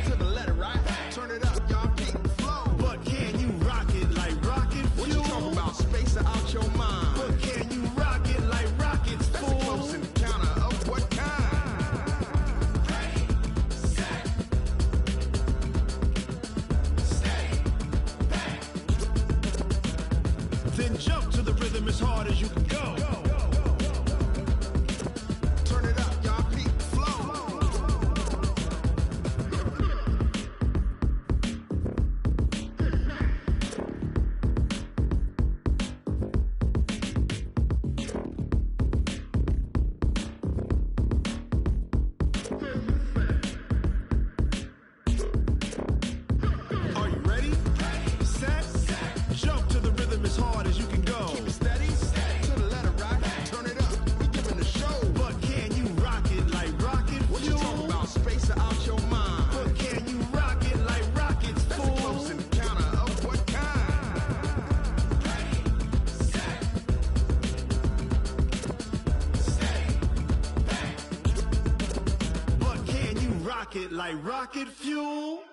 to the letter right. Turn it up, y'all keep the flow. But can you rock it like rocket fuel? What you talking about? Space out your mind. But can you rock it like rockets, fool? That's a close encounter of what kind? Then jump to the rhythm as hard as you can go. Turn it up, y'all keep the flow. Are you ready? Set, jump to the rhythm as hard as you can go. Keep it steady, to the letter right. Turn it up, we giving the show. But can you rock it like rocket fuel? What you talking about? Space out your mind. But can you rock it like rockets, That's fool? a close encounter of what kind? But can you rock it like rocket fuel?